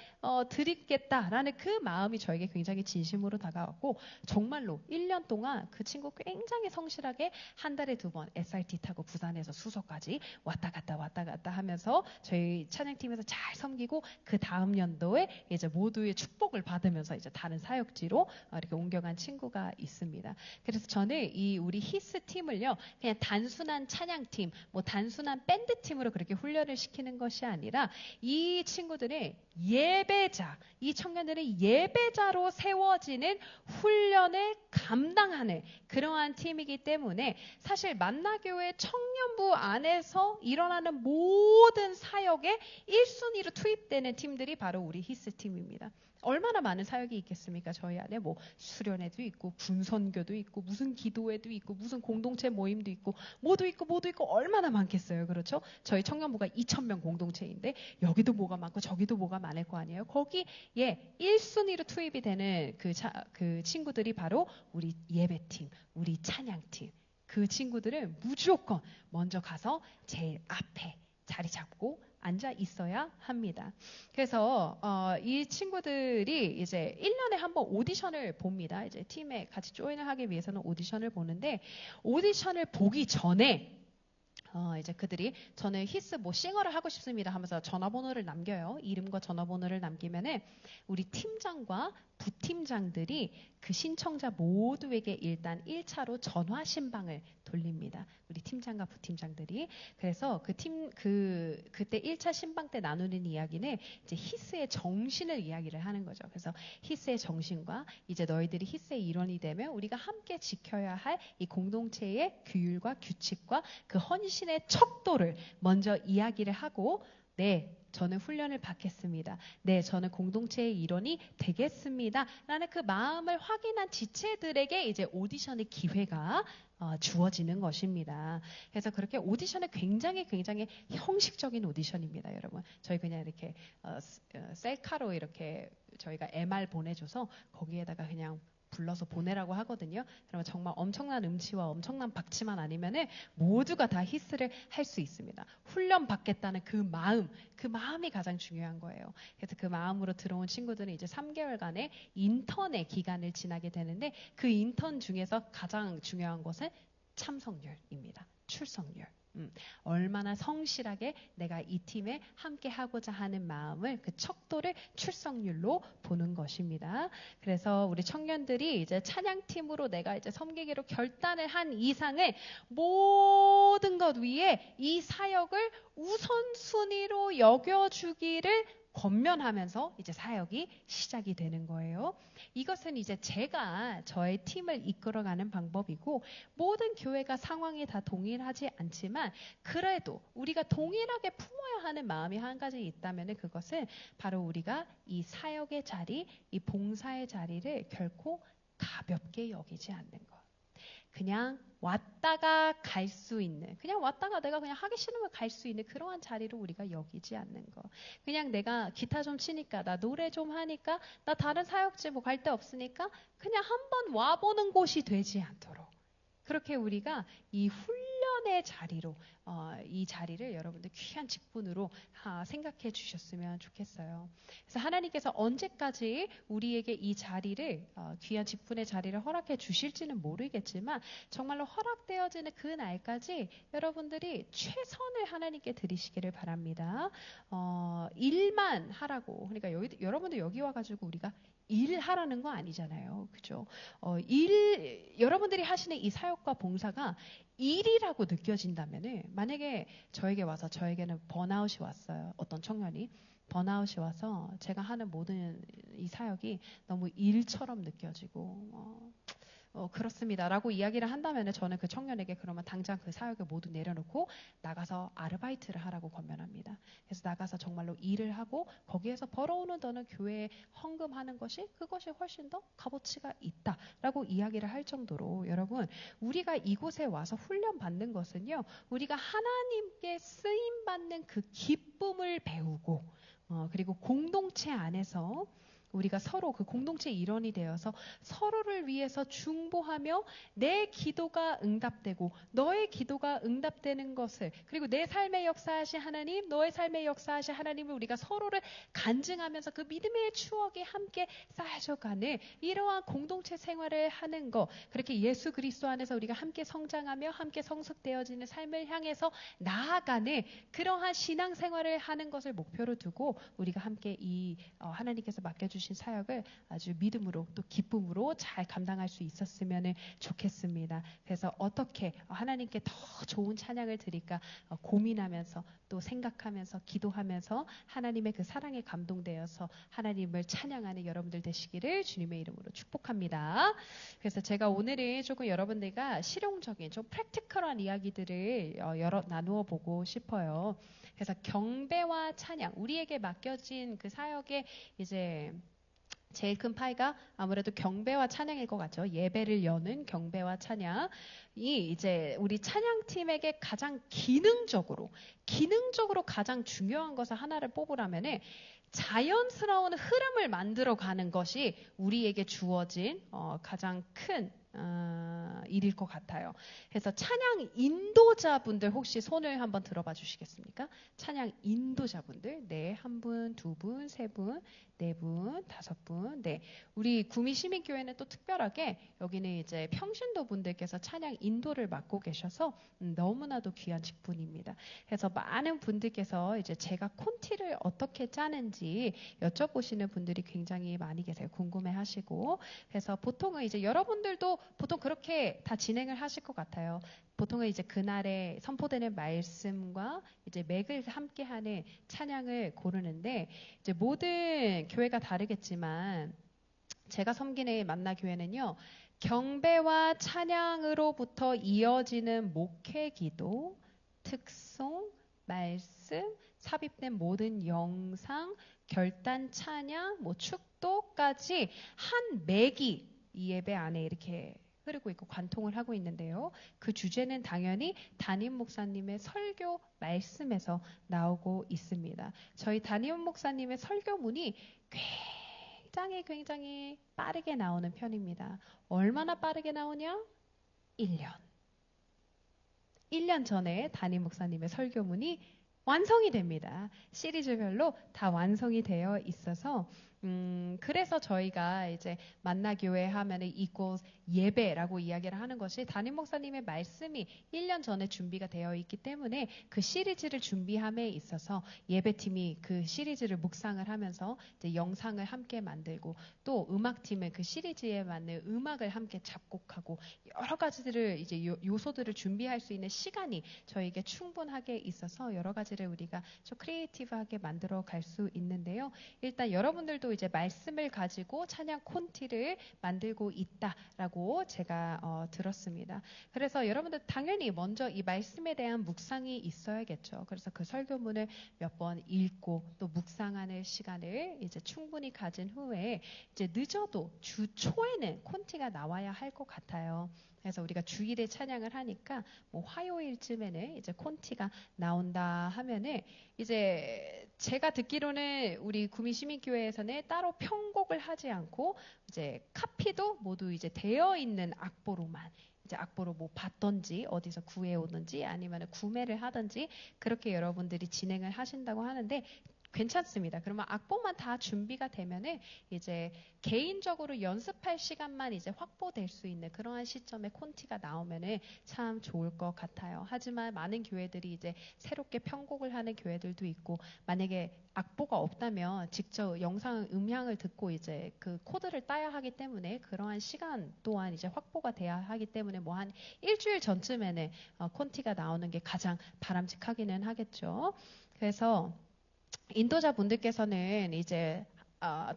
S3: 드리겠다라는 그 마음이 저에게 굉장히 진심으로 다가왔고 정말로 1년 동안 그 친구 굉장히 성실하게 한 달에 2번 SRT 타고 부산에서 수서까지 왔다 갔다 하면서 저희 찬양팀에서 잘 섬기고 그 다음 연도에 이제 모두의 축복을 받으면서 이제 다른 사역지로 이렇게 옮겨간 친구가 있습니다. 그래서 저는 이 우리 히스 팀을요 그냥 단순한 찬양팀, 뭐 단순한 밴드 팀으로 그렇게 훈련을 시키는 것이 아니라 이 친구들의 예배자, 이 청년들의 예배자로 세워지는 훈련을 감당하는 그러한 팀이기 때문에 사실 만나교회 청년부 안에서 일어나는 모든 사역에 1순위로 투입되는 팀들이 바로 우리 히스 팀입니다. 얼마나 많은 사역이 있겠습니까? 저희 안에 뭐 수련회도 있고 군선교도 있고 무슨 기도회도 있고 무슨 공동체 모임도 있고 모두 있고 얼마나 많겠어요. 그렇죠? 저희 청년부가 2,000명 공동체인데 여기도 뭐가 많고 저기도 뭐가 많을 거 아니에요. 거기에 1순위로 투입이 되는 그 친구들이 바로 우리 예배팀, 우리 찬양팀. 그 친구들은 무조건 먼저 가서 제일 앞에 자리 잡고 앉아 있어야 합니다. 그래서 이 친구들이 이제 1년에 한 번 오디션을 봅니다. 이제 팀에 같이 조인을 하기 위해서는 오디션을 보는데 오디션을 보기 전에 이제 그들이 저는 히스 뭐 싱어를 하고 싶습니다 하면서 전화번호를 남겨요. 이름과 전화번호를 남기면은 우리 팀장과 부팀장들이 그 신청자 모두에게 일단 1차로 전화 신방을 돌립니다. 우리 팀장과 부팀장들이. 그래서 그때 1차 신방 때 나누는 이야기는 이제 히스의 정신을 이야기를 하는 거죠. 그래서 히스의 정신과 이제 너희들이 히스의 일원이 되면 우리가 함께 지켜야 할 이 공동체의 규율과 규칙과 그 헌신의 척도를 먼저 이야기를 하고 네, 저는 훈련을 받겠습니다. 네, 저는 공동체의 일원이 되겠습니다. 라는 그 마음을 확인한 지체들에게 이제 오디션의 기회가 주어지는 것입니다. 그래서 그렇게 오디션은 굉장히 형식적인 오디션입니다, 여러분. 저희 그냥 이렇게 셀카로 이렇게 저희가 MR 보내줘서 거기에다가 그냥 불러서 보내라고 하거든요. 그러면 정말 엄청난 음치와 엄청난 박치만 아니면은 모두가 다 히스를 할 수 있습니다. 훈련 받겠다는 그 마음이 가장 중요한 거예요. 그래서 그 마음으로 들어온 친구들은 이제 3개월간의 인턴의 기간을 지나게 되는데 그 인턴 중에서 가장 중요한 것은 참석률입니다. 출석률. 얼마나 성실하게 내가 이 팀에 함께 하고자 하는 마음을 그 척도를 출석률로 보는 것입니다. 그래서 우리 청년들이 이제 찬양팀으로 내가 이제 섬기기로 결단을 한 이상은 모든 것 위에 이 사역을 우선순위로 여겨주기를 권면하면서 이제 사역이 시작이 되는 거예요. 이것은 이제 제가 저의 팀을 이끌어가는 방법이고 모든 교회가 상황이 다 동일하지 않지만 그래도 우리가 동일하게 품어야 하는 마음이 한 가지 있다면 그것은 바로 우리가 이 사역의 자리, 이 봉사의 자리를 결코 가볍게 여기지 않는 것. 그냥 왔다가 갈 수 있는, 그냥 왔다가 내가 그냥 하기 싫으면 갈 수 있는 그러한 자리로 우리가 여기지 않는 거. 그냥 내가 기타 좀 치니까, 나 노래 좀 하니까, 나 다른 사역지 뭐 갈 데 없으니까 그냥 한번 와보는 곳이 되지 않도록. 그렇게 우리가 이 훈련의 자리로 이 자리를 여러분들 귀한 직분으로 생각해 주셨으면 좋겠어요. 그래서 하나님께서 언제까지 우리에게 이 자리를 귀한 직분의 자리를 허락해 주실지는 모르겠지만 정말로 허락되어지는 그 날까지 여러분들이 최선을 하나님께 드리시기를 바랍니다. 일만 하라고. 그러니까 여러분들 여기 와가지고 우리가 일하라는 거 아니잖아요. 그죠? 여러분들이 하시는 이 사역과 봉사가 일이라고 느껴진다면은, 만약에 저에게 와서 저에게는 번아웃이 왔어요. 어떤 청년이. 번아웃이 와서 제가 하는 모든 이 사역이 너무 일처럼 느껴지고 그렇습니다. 라고 이야기를 한다면 저는 그 청년에게 그러면 당장 그 사역을 모두 내려놓고 나가서 아르바이트를 하라고 권면합니다. 그래서 나가서 정말로 일을 하고 거기에서 벌어오는 돈은 교회에 헌금하는 그것이 훨씬 더 값어치가 있다라고 이야기를 할 정도로 여러분 우리가 이곳에 와서 훈련받는 것은요. 우리가 하나님께 쓰임받는 그 기쁨을 배우고 그리고 공동체 안에서 우리가 서로 그 공동체의 일원이 되어서 서로를 위해서 중보하며 내 기도가 응답되고 너의 기도가 응답되는 것을 그리고 내 삶의 역사하신 하나님, 너의 삶의 역사하신 하나님을 우리가 서로를 간증하면서 그 믿음의 추억이 함께 쌓여져가는 이러한 공동체 생활을 하는 것 그렇게 예수 그리스도 안에서 우리가 함께 성장하며 함께 성숙되어지는 삶을 향해서 나아가는 그러한 신앙생활을 하는 것을 목표로 두고 우리가 함께 이 하나님께서 맡겨주신 사역을 아주 믿음으로 또 기쁨으로 잘 감당할 수 있었으면 좋겠습니다. 그래서 어떻게 하나님께 더 좋은 찬양을 드릴까 고민하면서 또 생각하면서 기도하면서 하나님의 그 사랑에 감동되어서 하나님을 찬양하는 여러분들 되시기를 주님의 이름으로 축복합니다. 그래서 제가 오늘은 조금 여러분들과 실용적인 좀 프랙티컬한 이야기들을 나누어 보고 싶어요. 그래서 경배와 찬양, 우리에게 맡겨진 그 사역의 이제 제일 큰 파이가 아무래도 경배와 찬양일 것 같죠. 예배를 여는 경배와 찬양이 이제 우리 찬양팀에게 가장 기능적으로 가장 중요한 것을 하나를 뽑으라면은 자연스러운 흐름을 만들어가는 것이 우리에게 주어진 가장 큰 일일 것 같아요. 그래서 찬양 인도자분들 혹시 손을 한번 들어봐 주시겠습니까? 찬양 인도자분들, 네, 한 분, 두 분, 세 분, 네 분, 다섯 분, 네. 우리 구미 시민교회는 또 특별하게 여기는 이제 평신도 분들께서 찬양 인도를 맡고 계셔서 너무나도 귀한 직분입니다. 그래서 많은 분들께서 이제 제가 콘티를 어떻게 짜는지 여쭤보시는 분들이 굉장히 많이 계세요. 궁금해하시고. 그래서 보통은 이제 여러분들도 보통 그렇게 다 진행을 하실 것 같아요. 보통은 이제 그날에 선포되는 말씀과 이제 맥을 함께하는 찬양을 고르는데 이제 모든 교회가 다르겠지만 제가 섬기는 만나교회는요. 경배와 찬양으로부터 이어지는 목회기도, 특송, 말씀, 삽입된 모든 영상, 결단 찬양, 축도까지 한 맥이 이 예배 안에 이렇게 흐르고 있고 관통을 하고 있는데요. 그 주제는 당연히 담임 목사님의 설교 말씀에서 나오고 있습니다. 저희 담임 목사님의 설교문이 굉장히 빠르게 나오는 편입니다. 얼마나 빠르게 나오냐? 1년. 1년 전에 담임 목사님의 설교문이 완성이 됩니다. 시리즈별로 다 완성이 되어 있어서 그래서 저희가 이제 만나교회 하면은 equals 예배라고 이야기를 하는 것이 담임 목사님의 말씀이 1년 전에 준비가 되어 있기 때문에 그 시리즈를 준비함에 있어서 예배팀이 그 시리즈를 묵상을 하면서 이제 영상을 함께 만들고 또 음악팀은 그 시리즈에 맞는 음악을 함께 작곡하고 여러 가지들을 이제 요소들을 준비할 수 있는 시간이 저에게 충분하게 있어서 여러 가지를 우리가 좀 크리에이티브하게 만들어 갈 수 있는데요. 일단 여러분들도 이제 말씀을 가지고 찬양 콘티를 만들고 있다라고 제가 들었습니다. 그래서 여러분들 당연히 먼저 이 말씀에 대한 묵상이 있어야겠죠. 그래서 그 설교문을 몇 번 읽고 또 묵상하는 시간을 이제 충분히 가진 후에 이제 늦어도 주 초에는 콘티가 나와야 할 것 같아요. 그래서 우리가 주일에 찬양을 하니까 화요일쯤에는 이제 콘티가 나온다 하면은 이제 제가 듣기로는 우리 구미 시민교회에서는 따로 편곡을 하지 않고 이제 카피도 모두 이제 되어 있는 악보로만 이제 악보로 봤던지 어디서 구해 오든지 아니면 구매를 하든지 그렇게 여러분들이 진행을 하신다고 하는데 괜찮습니다. 그러면 악보만 다 준비가 되면은 이제 개인적으로 연습할 시간만 이제 확보될 수 있는 그러한 시점에 콘티가 나오면은 참 좋을 것 같아요. 하지만 많은 교회들이 이제 새롭게 편곡을 하는 교회들도 있고 만약에 악보가 없다면 직접 영상 음향을 듣고 이제 그 코드를 따야 하기 때문에 그러한 시간 또한 이제 확보가 돼야 하기 때문에 한 일주일 전쯤에는 콘티가 나오는 게 가장 바람직하기는 하겠죠. 그래서 인도자 분들께서는 이제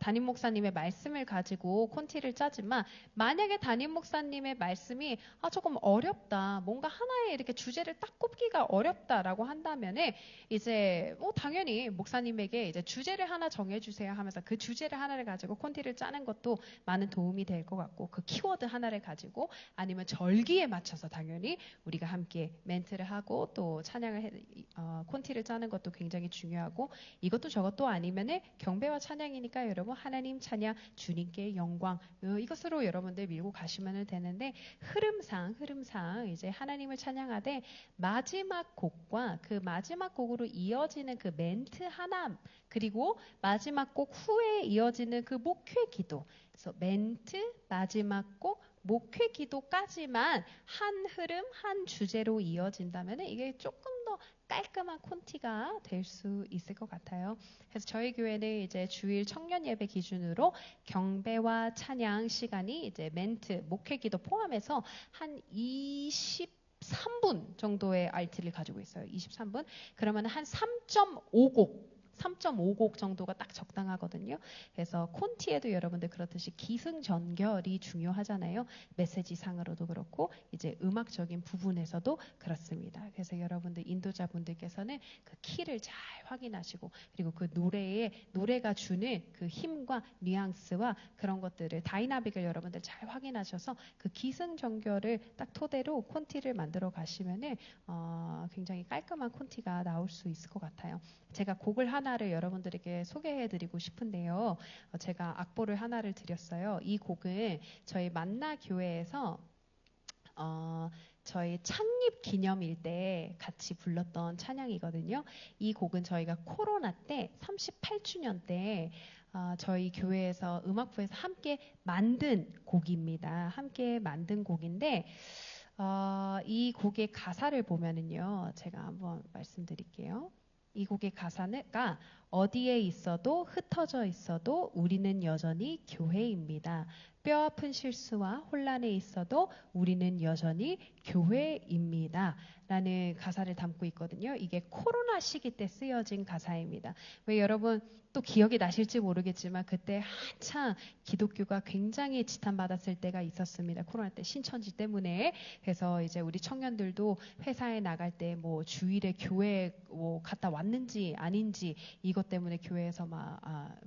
S3: 담임 목사님의 말씀을 가지고 콘티를 짜지만 만약에 담임 목사님의 말씀이 조금 어렵다, 뭔가 하나의 이렇게 주제를 딱 꼽기가 어렵다라고 한다면은 이제 당연히 목사님에게 이제 주제를 하나 정해주세요 하면서 그 주제를 하나를 가지고 콘티를 짜는 것도 많은 도움이 될 것 같고, 그 키워드 하나를 가지고 아니면 절기에 맞춰서 당연히 우리가 함께 멘트를 하고 또 찬양을 콘티를 짜는 것도 굉장히 중요하고, 이것도 저것도 아니면은 경배와 찬양이니까 여러분 하나님 찬양, 주님께 영광, 이것으로 여러분들 밀고 가시면 되는데, 흐름상 이제 하나님을 찬양하되 마지막 곡과 그 마지막 곡으로 이어지는 그 멘트 하나, 그리고 마지막 곡 후에 이어지는 그 목회 기도, 그래서 멘트, 마지막 곡, 목회 기도까지만 한 흐름, 한 주제로 이어진다면 이게 조금 더 깔끔한 콘티가 될 수 있을 것 같아요. 그래서 저희 교회는 이제 주일 청년 예배 기준으로 경배와 찬양 시간이 이제 멘트, 목회 기도 포함해서 한 23분 정도의 RT를 가지고 있어요. 23분. 그러면 한 3.5곡 정도가 딱 적당하거든요. 그래서 콘티에도 여러분들 그렇듯이 기승전결이 중요하잖아요. 메시지 상으로도 그렇고 이제 음악적인 부분에서도 그렇습니다. 그래서 여러분들 인도자분들께서는 그 키를 잘 확인하시고, 그리고 그 노래가 주는 그 힘과 뉘앙스와 그런 것들을, 다이나믹을 여러분들 잘 확인하셔서 그 기승전결을 딱 토대로 콘티를 만들어 가시면은 굉장히 깔끔한 콘티가 나올 수 있을 것 같아요. 제가 곡을 하나를 여러분들에게 소개해드리고 싶은데요. 제가 악보를 하나를 드렸어요. 이 곡은 저희 만나교회에서 저희 창립 기념일 때 같이 불렀던 찬양이거든요. 이 곡은 저희가 코로나 때 38주년 때 저희 교회에서 음악부에서 함께 만든 곡입니다. 함께 만든 곡인데 이 곡의 가사를 보면은요, 제가 한번 말씀드릴게요. 이 곡의 가사가 어디에 있어도 흩어져 있어도 우리는 여전히 교회입니다. 뼈아픈 실수와 혼란에 있어도 우리는 여전히 교회입니다. 라는 가사를 담고 있거든요. 이게 코로나 시기 때 쓰여진 가사입니다. 왜 여러분 또 기억이 나실지 모르겠지만 그때 한창 기독교가 굉장히 지탄받았을 때가 있었습니다. 코로나 때 신천지 때문에. 그래서 이제 우리 청년들도 회사에 나갈 때 뭐 주일에 교회 갔다 왔는지 아닌지 이것 때문에 교회에서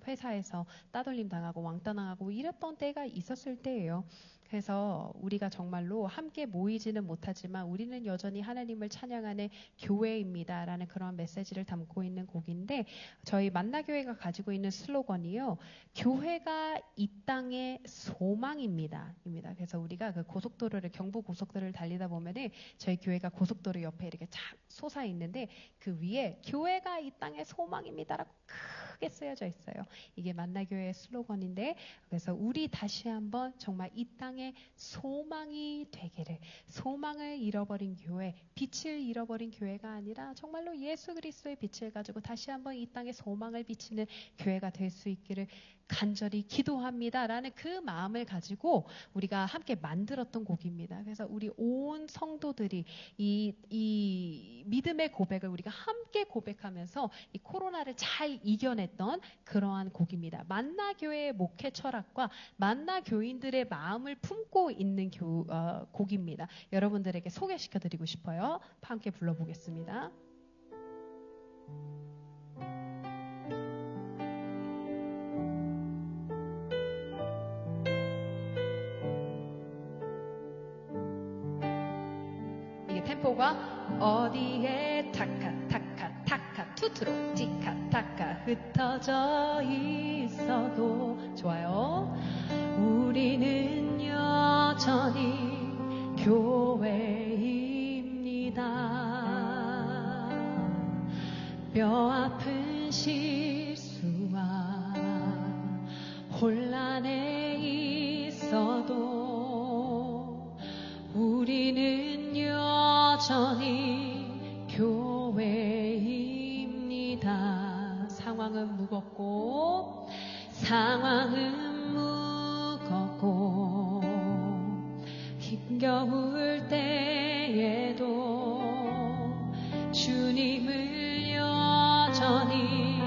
S3: 회사에서 따돌림 당하고 왕따 당하고 이랬던 때가 있었을 때예요. 그래서 우리가 정말로 함께 모이지는 못하지만 우리는 여전히 하나님을 찬양하는 교회입니다 라는 그런 메시지를 담고 있는 곡인데, 저희 만나교회가 가지고 있는 슬로건이요, 교회가 이 땅의 소망입니다 입니다. 그래서 우리가 그 고속도로를, 경부 고속도로를 달리다 보면은 저희 교회가 고속도로 옆에 이렇게 쫙 솟아 있는데 그 위에 교회가 이 땅의 소망입니다라고 크게 쓰여져 있어요. 이게 만나교회의 슬로건인데, 그래서 우리 다시 한번 정말 이 땅에 소망이 되기를, 소망을 잃어버린 교회, 빛을 잃어버린 교회가 아니라 정말로 예수 그리스도의 빛을 가지고 다시 한번 이 땅에 소망을 비치는 교회가 될 수 있기를 간절히 기도합니다 라는 그 마음을 가지고 우리가 함께 만들었던 곡입니다. 그래서 우리 온 성도들이 이 믿음의 고백을 우리가 함께 고백하면서 이 코로나를 잘 이겨냈던 그러한 곡입니다. 만나교회의 목회 철학과 만나교인들의 마음을 품고 있는 곡입니다. 여러분들에게 소개시켜드리고 싶어요. 함께 불러보겠습니다. 템포가 어디에 타카 타카 타카 투트로 티카 타카 흩어져 있어도 좋아요. 우리는 여전히 교회입니다. 뼈아픈 실수와 혼란에 있어도 우리는 여전히 교회입니다. 상황은 무겁고 힘겨울 때에도 주님을 여전히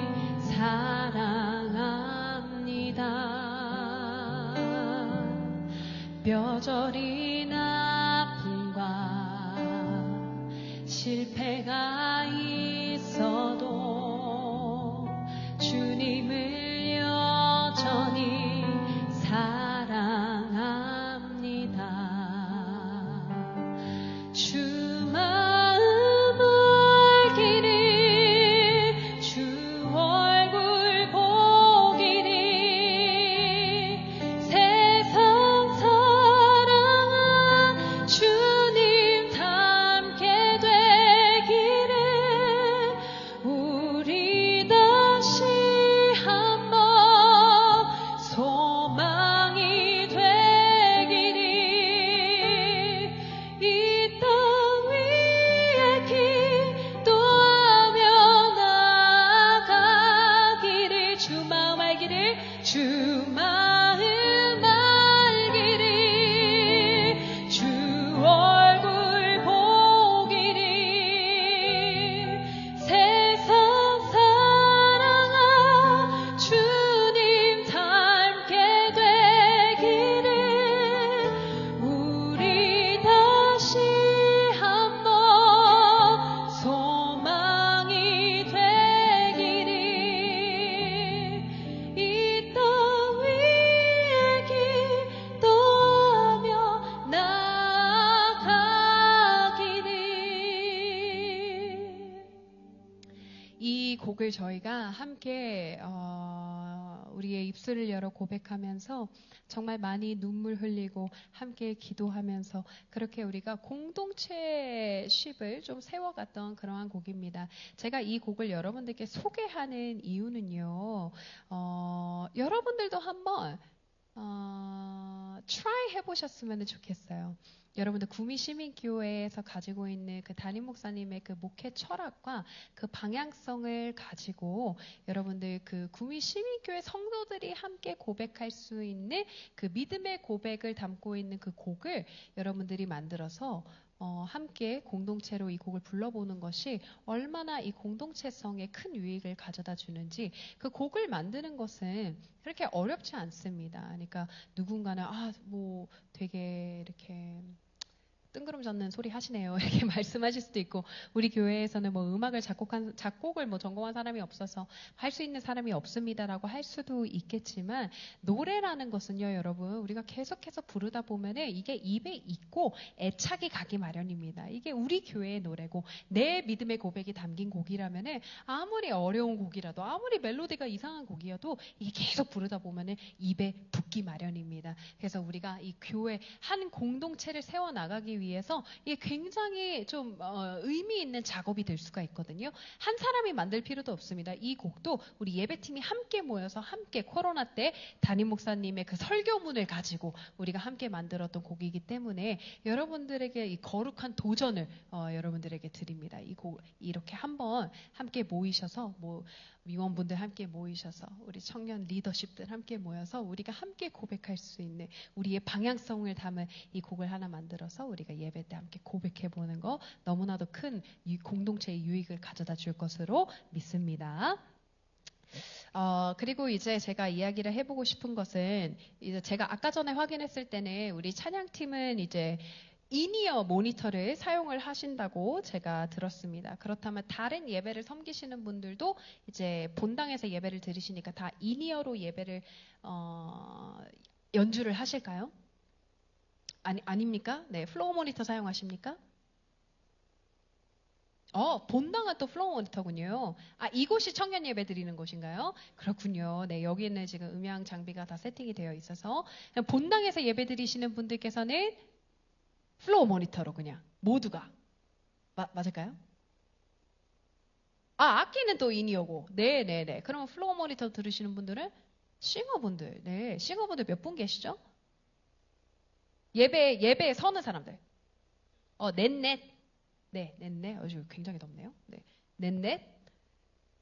S3: 뼈저린 아픔과 실패가 있어도 주님을 여전히 사랑합니다. 주 마음 알기를 주 얼굴 보기를 세상 사랑한 주님 닮게 되기를 우리 다시 한번 소망이 되기를 이 땅 위에 기도하며 나아가기를 주 마음 알기를 주 마음 알기를 주 얼굴 보기를 세상 사랑한 주님 닮게 되기를 우리 다시 한번 소망이 되기를 이 땅 위에 기도하며 나아가기를. 이 곡을 저희가 함께 우리의 입술을 열어 고백하면서 정말 많이 눈물 흘리고 함께 기도하면서 그렇게 우리가 공동체십을 좀 세워갔던 그러한 곡입니다. 제가 이 곡을 여러분들께 소개하는 이유는요. 여러분들도 한번 try 해보셨으면 좋겠어요. 여러분들 구미시민교회에서 가지고 있는 그 담임 목사님의 그 목회 철학과 그 방향성을 가지고 여러분들 그 구미시민교회 성도들이 함께 고백할 수 있는 그 믿음의 고백을 담고 있는 그 곡을 여러분들이 만들어서 함께 공동체로 이 곡을 불러보는 것이 얼마나 이 공동체성에 큰 유익을 가져다 주는지 그 곡을 만드는 것은 그렇게 어렵지 않습니다. 그러니까 누군가는 뭐 되게 이렇게 뜬구름 잡는 소리 하시네요. 이렇게 말씀하실 수도 있고 우리 교회에서는 뭐 음악을 작곡을 뭐 전공한 사람이 없어서 할 수 있는 사람이 없습니다라고 할 수도 있겠지만 노래라는 것은요, 여러분 우리가 계속해서 부르다 보면은 이게 입에 있고 애착이 가기 마련입니다. 이게 우리 교회의 노래고 내 믿음의 고백이 담긴 곡이라면은 아무리 어려운 곡이라도 아무리 멜로디가 이상한 곡이어도 이게 계속 부르다 보면은 입에 붙기 마련입니다. 그래서 우리가 이 교회 한 공동체를 세워 나가기 위해서 이게 굉장히 좀 의미 있는 작업이 될 수가 있거든요. 한 사람이 만들 필요도 없습니다. 이 곡도 우리 예배팀이 함께 모여서 함께 코로나 때 담임 목사님의 그 설교문을 가지고 우리가 함께 만들었던 곡이기 때문에 여러분들에게 이 거룩한 도전을 여러분들에게 드립니다. 이 곡 이렇게 한번 함께 모이셔서 위원분들 함께 모이셔서 우리 청년 리더십들 함께 모여서 우리가 함께 고백할 수 있는 우리의 방향성을 담은 이 곡을 하나 만들어서 우리가 예배 때 함께 고백해보는 거 너무나도 큰 공동체의 유익을 가져다 줄 것으로 믿습니다. 그리고 이제 제가 이야기를 해보고 싶은 것은 이제 제가 아까 전에 확인했을 때는 우리 찬양팀은 이제 인이어 모니터를 사용을 하신다고 제가 들었습니다. 그렇다면 다른 예배를 섬기시는 분들도 이제 본당에서 예배를 들으시니까 다 인이어로 예배를 연주를 하실까요? 아닙니까? 네, 플로우 모니터 사용하십니까? 본당은 또 플로우 모니터군요. 이곳이 청년 예배 드리는 곳인가요? 그렇군요. 네, 여기는 지금 음향 장비가 다 세팅이 되어 있어서 본당에서 예배 드리시는 분들께서는 플로우 모니터로 그냥 모두가 맞을까요? 악기는 또 인이어고. 네네네. 그러면 플로우 모니터 들으시는 분들은 싱어분들. 네, 싱어분들 몇 분 계시죠? 예배에 서는 사람들. 넷. 네, 넷. 아주 굉장히 덥네요. 네, 넷.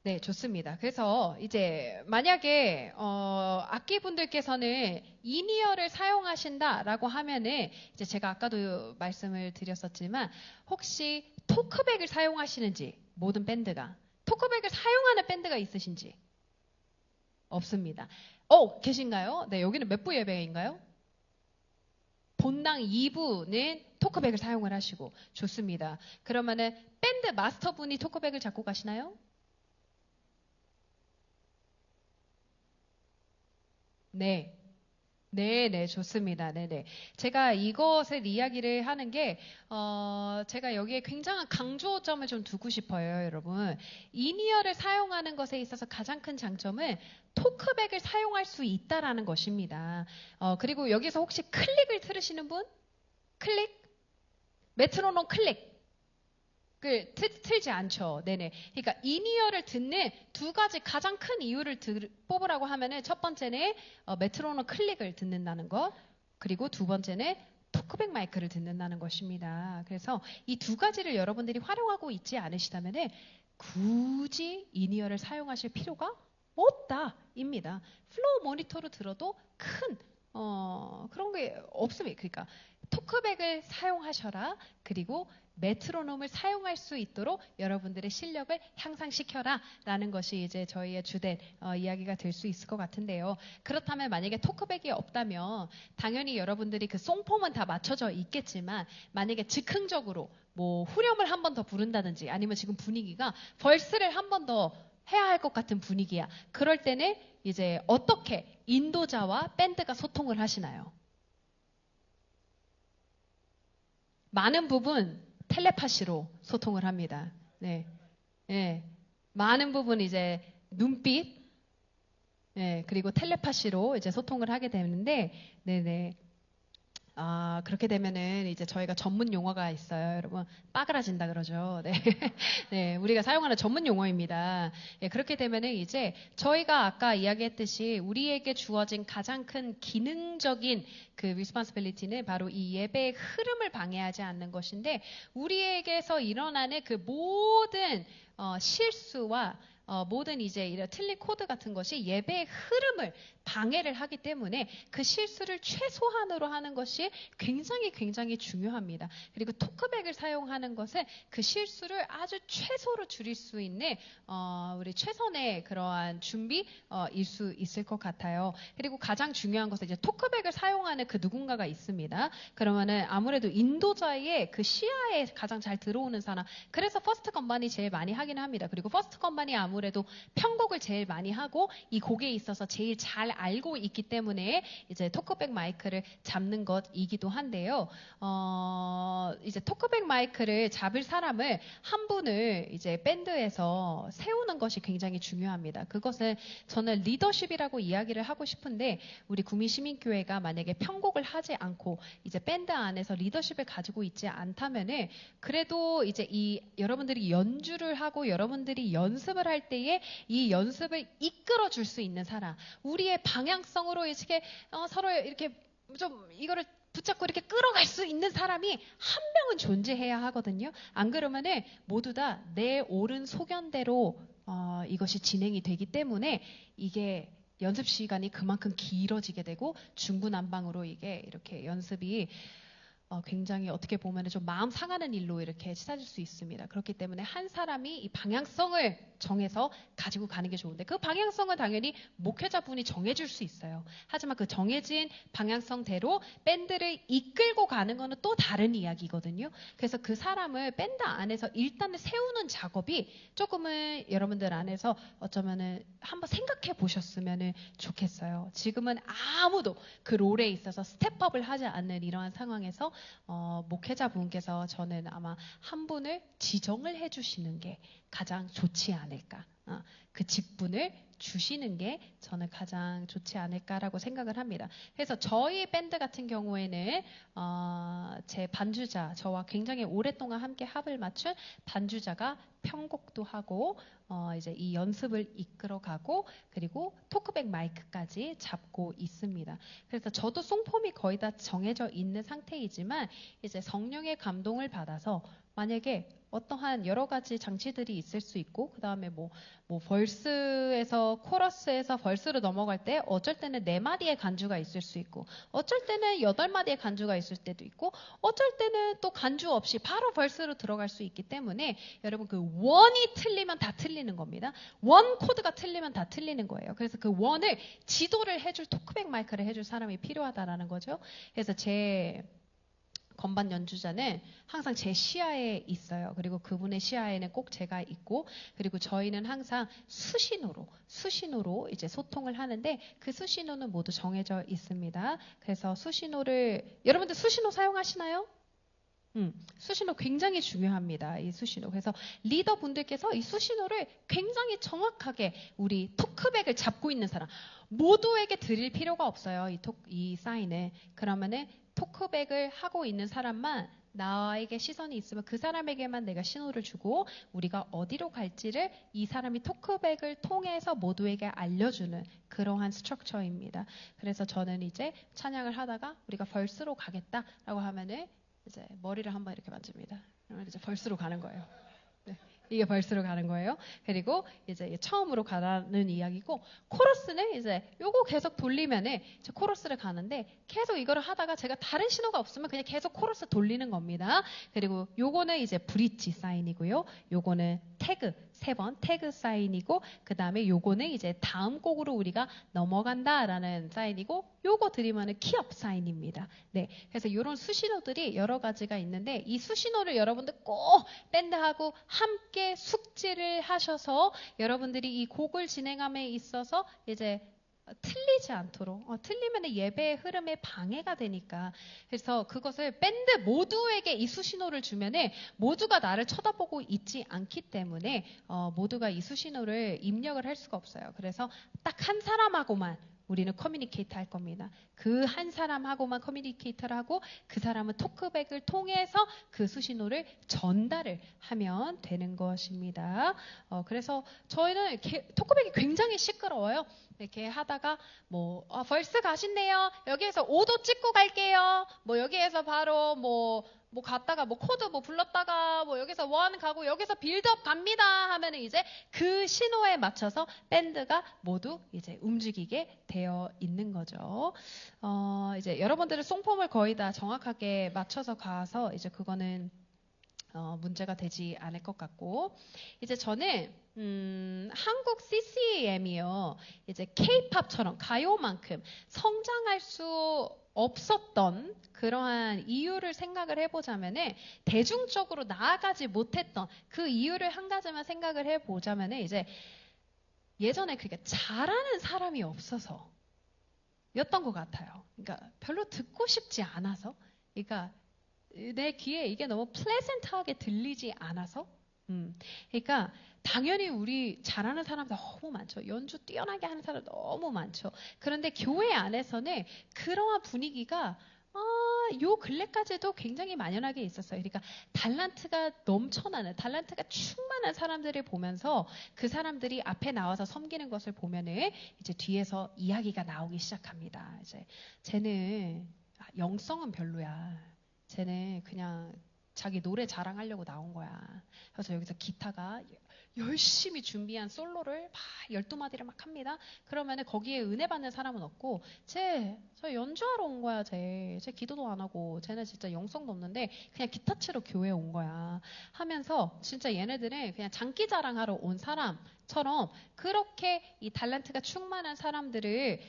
S3: 네, 좋습니다. 그래서 이제 만약에 악기분들께서는 인이어를 사용하신다라고 하면은 이제 제가 아까도 말씀을 드렸었지만 혹시 토크백을 사용하시는지 모든 밴드가 토크백을 사용하는 밴드가 있으신지 없습니다. 계신가요? 네, 여기는 몇 부 예배인가요? 본당 2부는 토크백을 사용을 하시고 좋습니다. 그러면은 밴드 마스터분이 토크백을 잡고 가시나요? 네. 네, 좋습니다. 네네. 제가 이것을 이야기를 하는 게, 제가 여기에 굉장한 강조점을 좀 두고 싶어요, 여러분. 이니어를 사용하는 것에 있어서 가장 큰 장점은 토크백을 사용할 수 있다라는 것입니다. 그리고 여기서 혹시 클릭을 들으시는 분? 클릭? 메트로놈 클릭. 틀지 않죠. 네네. 그러니까 이니어를 듣는 두 가지 가장 큰 이유를 뽑으라고 하면은 첫 번째는 메트로놈 클릭을 듣는다는 것, 그리고 두 번째는 토크백 마이크를 듣는다는 것입니다. 그래서 이 두 가지를 여러분들이 활용하고 있지 않으시다면은 굳이 이니어를 사용하실 필요가 없다입니다. 플로우 모니터로 들어도 큰 그런 게 없습니다. 그러니까 토크백을 사용하셔라. 그리고 메트로놈을 사용할 수 있도록 여러분들의 실력을 향상시켜라 라는 것이 이제 저희의 주된 이야기가 될 수 있을 것 같은데요. 그렇다면 만약에 토크백이 없다면 당연히 여러분들이 그 송폼은 다 맞춰져 있겠지만 만약에 즉흥적으로 뭐 후렴을 한 번 더 부른다든지 아니면 지금 분위기가 벌스를 한 번 더 해야 할 것 같은 분위기야. 그럴 때는 이제 어떻게 인도자와 밴드가 소통을 하시나요? 많은 부분 텔레파시로 소통을 합니다. 네. 네. 많은 부분 이제 눈빛, 네. 그리고 텔레파시로 이제 소통을 하게 되는데, 네네. 그렇게 되면은 이제 저희가 전문 용어가 있어요. 여러분, 빠그라진다 그러죠. 네. 네. 우리가 사용하는 전문 용어입니다. 네, 그렇게 되면은 이제 저희가 아까 이야기했듯이 우리에게 주어진 가장 큰 기능적인 그 responsibility는 바로 이 예배의 흐름을 방해하지 않는 것인데 우리에게서 일어나는 그 모든 실수와 모든 이제 이런 틀린 코드 같은 것이 예배의 흐름을 방해를 하기 때문에 그 실수를 최소한으로 하는 것이 굉장히 중요합니다. 그리고 토크백을 사용하는 것은 그 실수를 아주 최소로 줄일 수 있는 우리 최선의 그러한 준비일 수 있을 것 같아요. 그리고 가장 중요한 것은 이제 토크백을 사용하는 그 누군가가 있습니다. 그러면은 아무래도 인도자의 그 시야에 가장 잘 들어오는 사람. 그래서 퍼스트 건반이 제일 많이 하긴 합니다. 그리고 퍼스트 건반이 아무래도 편곡을 제일 많이 하고 이 곡에 있어서 제일 잘 알고 있기 때문에 이제 토크백 마이크를 잡는 것이기도 한데요. 이제 토크백 마이크를 잡을 사람을 한 분을 이제 밴드에서 세우는 것이 굉장히 중요합니다. 그것은 저는 리더십이라고 이야기를 하고 싶은데 우리 구미시민교회가 만약에 편곡을 하지 않고 이제 밴드 안에서 리더십을 가지고 있지 않다면은 그래도 이제 이 여러분들이 연주를 하고 여러분들이 연습을 할 때에 이 연습을 이끌어 줄 수 있는 사람, 우리의 방향성으로 이렇게 서로 이렇게 좀 이거를 붙잡고 이렇게 끌어갈 수 있는 사람이 한 명은 존재해야 하거든요. 안 그러면은 모두 다 내 옳은 소견대로 이것이 진행이 되기 때문에 이게 연습 시간이 그만큼 길어지게 되고 중구난방으로 이게 이렇게 연습이 굉장히 어떻게 보면 좀 마음 상하는 일로 이렇게 치닫을 수 있습니다. 그렇기 때문에 한 사람이 이 방향성을 정해서 가지고 가는 게 좋은데 그 방향성은 당연히 목회자분이 정해줄 수 있어요. 하지만 그 정해진 방향성대로 밴드를 이끌고 가는 거는 또 다른 이야기거든요. 그래서 그 사람을 밴드 안에서 일단은 세우는 작업이 조금은 여러분들 안에서 어쩌면은 한번 생각해 보셨으면 좋겠어요. 지금은 아무도 그 롤에 있어서 스텝업을 하지 않는 이러한 상황에서 목회자분께서 저는 아마 한 분을 지정을 해주시는 게 가장 좋지 않을까. 그 직분을 주시는 게 저는 가장 좋지 않을까라고 생각을 합니다. 그래서 저희 밴드 같은 경우에는 제 반주자, 저와 굉장히 오랫동안 함께 합을 맞춘 반주자가 편곡도 하고 이제 이 연습을 이끌어가고 그리고 토크백 마이크까지 잡고 있습니다. 그래서 저도 송폼이 거의 다 정해져 있는 상태이지만 이제 성령의 감동을 받아서 만약에 어떠한 여러 가지 장치들이 있을 수 있고, 그 다음에 뭐 벌스에서, 코러스에서 벌스로 넘어갈 때 어쩔 때는 4마디의 간주가 있을 수 있고, 어쩔 때는 8마디의 간주가 있을 때도 있고, 어쩔 때는 또 간주 없이 바로 벌스로 들어갈 수 있기 때문에 여러분 그 원이 틀리면 다 틀리는 겁니다. 원 코드가 틀리면 다 틀리는 거예요. 그래서 그 원을 지도를 해줄 토크백 마이크를 해줄 사람이 필요하다라는 거죠. 그래서 제 건반 연주자는 항상 제 시야에 있어요. 그리고 그분의 시야에는 꼭 제가 있고, 그리고 저희는 항상 수신호로 이제 소통을 하는데, 그 수신호는 모두 정해져 있습니다. 그래서 수신호를, 여러분들 수신호 사용하시나요? 수신호 굉장히 중요합니다. 이 수신호. 그래서 리더분들께서 이 수신호를 굉장히 정확하게 우리 토크백을 잡고 있는 사람, 모두에게 드릴 필요가 없어요. 이 사인을. 그러면은 토크백을 하고 있는 사람만, 나에게 시선이 있으면 그 사람에게만 내가 신호를 주고, 우리가 어디로 갈지를 이 사람이 토크백을 통해서 모두에게 알려주는 그러한 스트럭처입니다. 그래서 저는 이제 찬양을 하다가 우리가 벌스로 가겠다라고 하면은 이제 머리를 한번 이렇게 만집니다. 그러면 이제 벌스로 가는 거예요. 네, 이게 벌스로 가는 거예요. 그리고 이제 처음으로 가라는 이야기고, 코러스는 이제 요거 계속 돌리면은 이제 코러스를 가는데, 계속 이거를 하다가 제가 다른 신호가 없으면 그냥 계속 코러스 돌리는 겁니다. 그리고 요거는 이제 브릿지 사인이고요. 요거는 태그, 3번 태그 사인이고, 그 다음에 요거는 이제 다음 곡으로 우리가 넘어간다라는 사인이고, 요거 드리면은 키업 사인입니다. 네, 그래서 이런 수신호들이 여러 가지가 있는데, 이 수신호를 여러분들 꼭 밴드하고 함께 숙지를 하셔서 여러분들이 이 곡을 진행함에 있어서 이제 틀리지 않도록, 틀리면 예배의 흐름에 방해가 되니까. 그래서 그것을 밴드 모두에게 이 수신호를 주면은 모두가 나를 쳐다보고 있지 않기 때문에 모두가 이 수신호를 입력을 할 수가 없어요. 그래서 딱 한 사람하고만 우리는 커뮤니케이트 할 겁니다. 그 한 사람하고만 커뮤니케이트를 하고, 그 사람은 토크백을 통해서 그 수신호를 전달을 하면 되는 것입니다. 그래서 저희는 토크백이 굉장히 시끄러워요. 이렇게 하다가 벌스 가신대요. 여기에서 5도 찍고 갈게요. 여기에서 바로 갔다가 코드 불렀다가 여기서 원 가고 여기서 빌드업 갑니다 하면은 이제 그 신호에 맞춰서 밴드가 모두 이제 움직이게 되어 있는 거죠. 이제 여러분들은 송폼을 거의 다 정확하게 맞춰서 가서 이제 그거는 문제가 되지 않을 것 같고, 이제 저는 한국 CCM이요. 이제 K-팝처럼 가요만큼 성장할 수 없었던 그러한 이유를 생각을 해보자면은, 대중적으로 나아가지 못했던 그 이유를 한 가지만 생각을 해보자면은, 이제 예전에 그게 잘하는 사람이 없어서 였던 것 같아요. 그러니까 별로 듣고 싶지 않아서, 그러니까 내 귀에 이게 너무 플레센트하게 들리지 않아서. 그러니까 당연히 우리 잘하는 사람 너무 많죠. 연주 뛰어나게 하는 사람 너무 많죠. 그런데 교회 안에서는 그러한 분위기가 요 근래까지도 굉장히 만연하게 있었어요. 그러니까 달란트가 넘쳐나는, 달란트가 충만한 사람들을 보면서 그 사람들이 앞에 나와서 섬기는 것을 보면은 이제 뒤에서 이야기가 나오기 시작합니다. 이제 쟤는 영성은 별로야. 쟤는 그냥 자기 노래 자랑하려고 나온 거야. 그래서 여기서 기타가 열심히 준비한 솔로를 막 12마디를 막 합니다. 그러면은 거기에 은혜 받는 사람은 없고, 저 연주하러 온 거야. 쟤 기도도 안 하고, 쟤는 진짜 영성도 없는데 그냥 기타 치러 교회에 온 거야 하면서, 진짜 얘네들은 그냥 장기 자랑하러 온 사람처럼 그렇게 이 달란트가 충만한 사람들을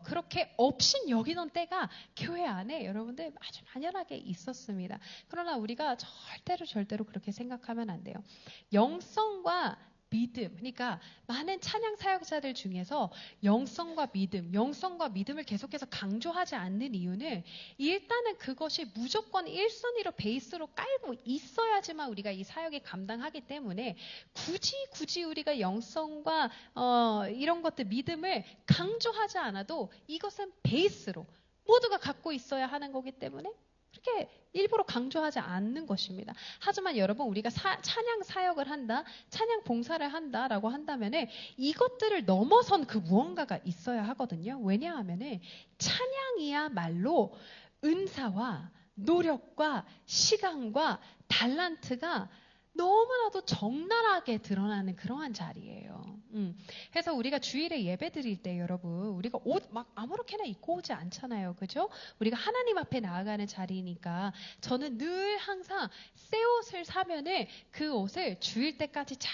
S3: 그렇게 업신 여기던 때가 교회 안에 여러분들 아주 만연하게 있었습니다. 그러나 우리가 절대로 그렇게 생각하면 안 돼요. 영성과 믿음, 그러니까 많은 찬양 사역자들 중에서 영성과 믿음을 계속해서 강조하지 않는 이유는, 일단은 그것이 무조건 1순위로 베이스로 깔고 있어야지만 우리가 이 사역에 감당하기 때문에, 굳이 우리가 영성과 이런 것들, 믿음을 강조하지 않아도 이것은 베이스로 모두가 갖고 있어야 하는 거기 때문에 그렇게 일부러 강조하지 않는 것입니다. 하지만 여러분, 우리가 찬양 사역을 한다, 찬양 봉사를 한다라고 한다면은 이것들을 넘어선 그 무언가가 있어야 하거든요. 왜냐하면은 찬양이야말로 은사와 노력과 시간과 달란트가 너무나도 적나라하게 드러나는 그러한 자리예요. 그래서 우리가 주일에 예배 드릴 때 여러분, 우리가 옷 막 아무렇게나 입고 오지 않잖아요. 그죠? 우리가 하나님 앞에 나아가는 자리니까 저는 늘 항상 새 옷을 사면은 그 옷을 주일 때까지 잘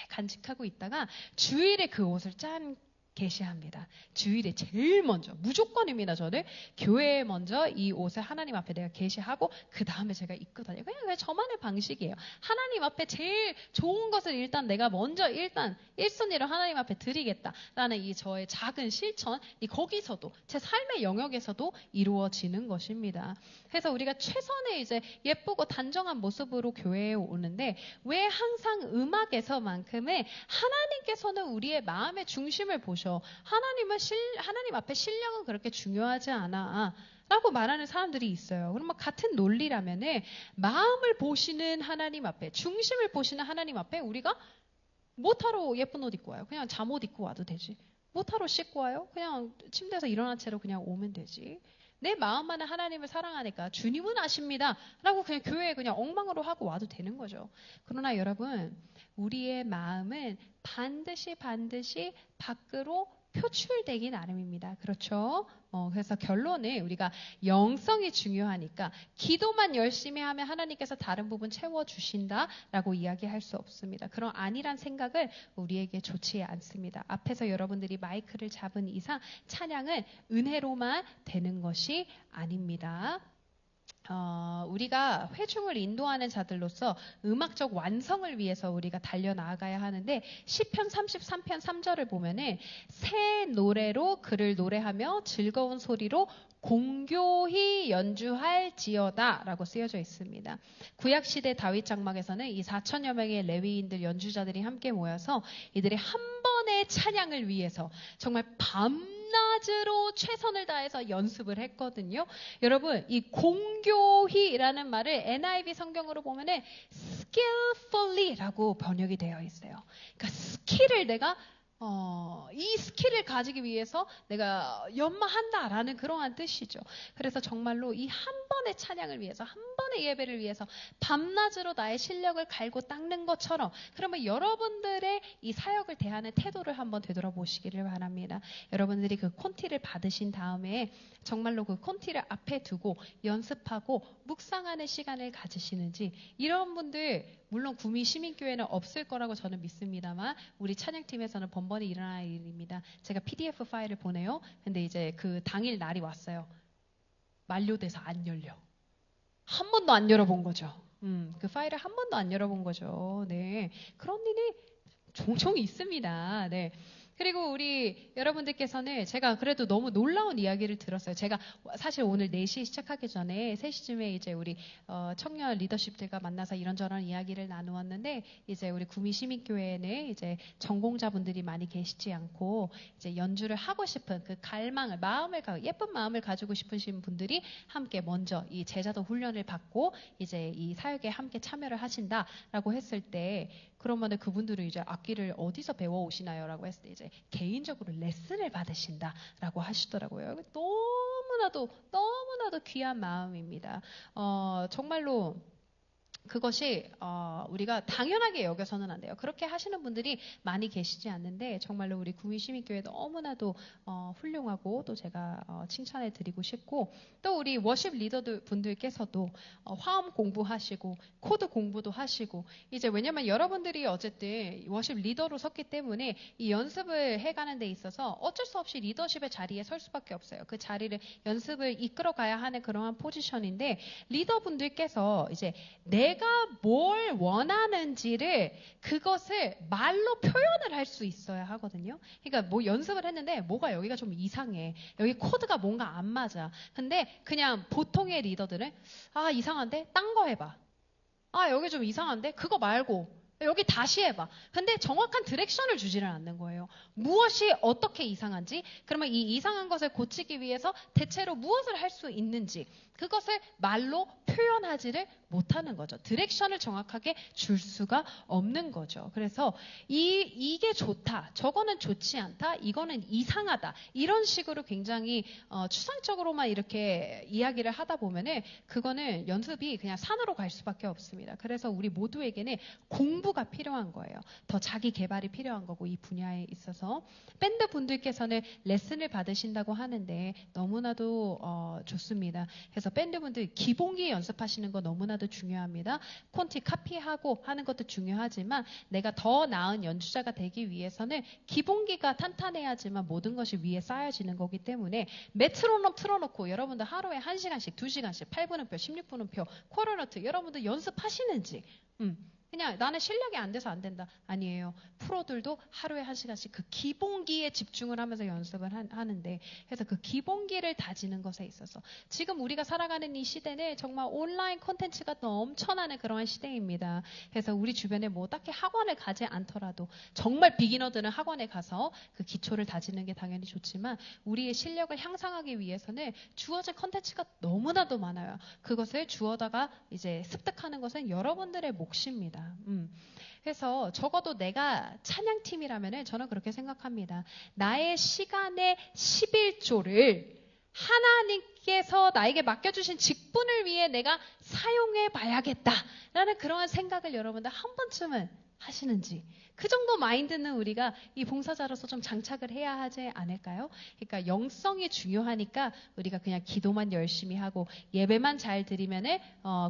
S3: 간직하고 있다가 주일에 그 옷을 게시합니다. 주일에 제일 먼저 무조건입니다. 저는 교회에 먼저 이 옷을 하나님 앞에 내가 게시하고 그 다음에 제가 입고 다녀요. 그냥 저만의 방식이에요. 하나님 앞에 제일 좋은 것을 일단 내가 먼저 일단 1순위로 하나님 앞에 드리겠다라는 이 저의 작은 실천이 거기서도 제 삶의 영역에서도 이루어지는 것입니다. 그래서 우리가 최선의 이제 예쁘고 단정한 모습으로 교회에 오는데 왜 항상 음악에서만큼은 하나님께서는 우리의 마음의 중심을 보셔. 하나님 앞에 신령은 그렇게 중요하지 않아. 라고 말하는 사람들이 있어요. 그럼 같은 논리라면은 마음을 보시는 하나님 앞에, 중심을 보시는 하나님 앞에 우리가 뭐하러 예쁜 옷 입고 와요? 그냥 잠옷 입고 와도 되지. 뭐하러 씻고 와요? 그냥 침대에서 일어난 채로 그냥 오면 되지. 내 마음만은 하나님을 사랑하니까 주님은 아십니다. 라고 그냥 교회에 그냥 엉망으로 하고 와도 되는 거죠. 그러나 여러분, 우리의 마음은 반드시 밖으로 표출되기 나름입니다. 그렇죠? 그래서 결론은 우리가 영성이 중요하니까 기도만 열심히 하면 하나님께서 다른 부분 채워주신다라고 이야기할 수 없습니다. 그런 아니란 생각을 우리에게 좋지 않습니다. 앞에서 여러분들이 마이크를 잡은 이상 찬양은 은혜로만 되는 것이 아닙니다. 우리가 회중을 인도하는 자들로서 음악적 완성을 위해서 우리가 달려나가야 하는데 시편 33편 3절을 보면은 새 노래로 그를 노래하며 즐거운 소리로 공교히 연주할지어다 라고 쓰여져 있습니다. 구약시대 다윗 장막에서는 이 4천여 명의 레위인들 연주자들이 함께 모여서 이들이 한 번의 찬양을 위해서 정말 밤낮으로 최선을 다해서 연습을 했거든요. 여러분, 이 공교히라는 말을 NIV 성경으로 보면은 skillfully라고 번역이 되어 있어요. 그러니까 스킬을 내가 이 스킬을 가지기 위해서 내가 연마한다라는 그러한 뜻이죠. 그래서 정말로 이 한 번의 찬양을 위해서, 한 번의 예배를 위해서 밤낮으로 나의 실력을 갈고 닦는 것처럼 그러면 여러분들의 이 사역을 대하는 태도를 한번 되돌아보시기를 바랍니다. 여러분들이 그 콘티를 받으신 다음에 정말로 그 콘티를 앞에 두고 연습하고 묵상하는 시간을 가지시는지 이런 분들 물론 구미 시민교회는 없을 거라고 저는 믿습니다만 우리 찬양팀에서는 번번이 일어날 일입니다. 제가 PDF 파일을 보내요. 근데 이제 그 당일 날이 왔어요. 만료돼서 안 열려. 한 번도 안 열어본 거죠. 그 파일을 한 번도 안 열어본 거죠. 네, 그런 일이 종종 있습니다. 네. 그리고 우리 여러분들께서는 제가 그래도 너무 놀라운 이야기를 들었어요. 제가 사실 오늘 4시 시작하기 전에 3시쯤에 이제 우리 청년 리더십들과 만나서 이런저런 이야기를 나누었는데 이제 우리 구미 시민교회에는 이제 전공자분들이 많이 계시지 않고 이제 연주를 하고 싶은 그 갈망을 예쁜 마음을 가지고 싶으신 분들이 함께 먼저 이 제자도 훈련을 받고 이제 이 사역에 함께 참여를 하신다라고 했을 때 그러면은 그분들은 이제 악기를 어디서 배워 오시나요? 라고 했을 때 이제 개인적으로 레슨을 받으신다라고 하시더라고요. 너무나도 귀한 마음입니다. 정말로 그것이 우리가 당연하게 여겨서는 안 돼요. 그렇게 하시는 분들이 많이 계시지 않는데 정말로 우리 구미시민교회 너무나도 훌륭하고 또 제가 칭찬해 드리고 싶고 또 우리 워십 리더들 분들께서도 화음 공부하시고 코드 공부도 하시고 이제 왜냐면 여러분들이 어쨌든 워십 리더로 섰기 때문에 이 연습을 해가는 데 있어서 어쩔 수 없이 리더십의 자리에 설 수밖에 없어요. 그 자리를 연습을 이끌어가야 하는 그러한 포지션인데 리더분들께서 이제 내가 뭘 원하는지를 그것을 말로 표현을 할 수 있어야 하거든요. 그러니까 뭐 연습을 했는데 뭐가 여기가 좀 이상해. 여기 코드가 뭔가 안 맞아. 근데 그냥 보통의 리더들은 이상한데? 딴 거 해봐. 여기 좀 이상한데? 그거 말고 여기 다시 해봐. 근데 정확한 디렉션을 주지를 않는 거예요. 무엇이 어떻게 이상한지, 그러면 이 이상한 것을 고치기 위해서 대체로 무엇을 할 수 있는지, 그것을 말로 표현하지를 못하는 거죠. 디렉션을 정확하게 줄 수가 없는 거죠. 그래서 이게 좋다, 저거는 좋지 않다, 이거는 이상하다, 이런 식으로 굉장히 추상적으로만 이렇게 이야기를 하다 보면은 그거는 연습이 그냥 산으로 갈 수밖에 없습니다. 그래서 우리 모두에게는 공부가 필요한 거예요. 더 자기 개발이 필요한 거고, 이 분야에 있어서 밴드 분들께서는 레슨을 받으신다고 하는데 너무나도 좋습니다. 그래서 밴드분들 기본기 연습하시는 거 너무나도 중요합니다. 콘티 카피하고 하는 것도 중요하지만 내가 더 나은 연주자가 되기 위해서는 기본기가 탄탄해야지만 모든 것이 위에 쌓여지는 거기 때문에 메트로놈 틀어놓고 여러분들 하루에 1시간씩, 2시간씩, 8분음표, 16분음표, 쿼러너트 여러분들 연습하시는지 그냥 나는 실력이 안 돼서 안 된다. 아니에요. 프로들도 하루에 1시간씩 그 기본기에 집중을 하면서 연습을 하는데, 그래서 그 기본기를 다지는 것에 있어서 지금 우리가 살아가는 이 시대는 정말 온라인 콘텐츠가 넘쳐나는 그러한 시대입니다. 그래서 우리 주변에 뭐 딱히 학원을 가지 않더라도 정말 비기너들은 학원에 가서 그 기초를 다지는 게 당연히 좋지만 우리의 실력을 향상하기 위해서는 주어진 콘텐츠가 너무나도 많아요. 그것을 주워다가 이제 습득하는 것은 여러분들의 몫입니다. 그래서 적어도 내가 찬양팀이라면 저는 그렇게 생각합니다. 나의 시간의 11조를 하나님께서 나에게 맡겨주신 직분을 위해 내가 사용해 봐야겠다라는 그러한 생각을 여러분들 한 번쯤은 하시는지, 그 정도 마인드는 우리가 이 봉사자로서 좀 장착을 해야 하지 않을까요? 그러니까 영성이 중요하니까 우리가 그냥 기도만 열심히 하고 예배만 잘 드리면은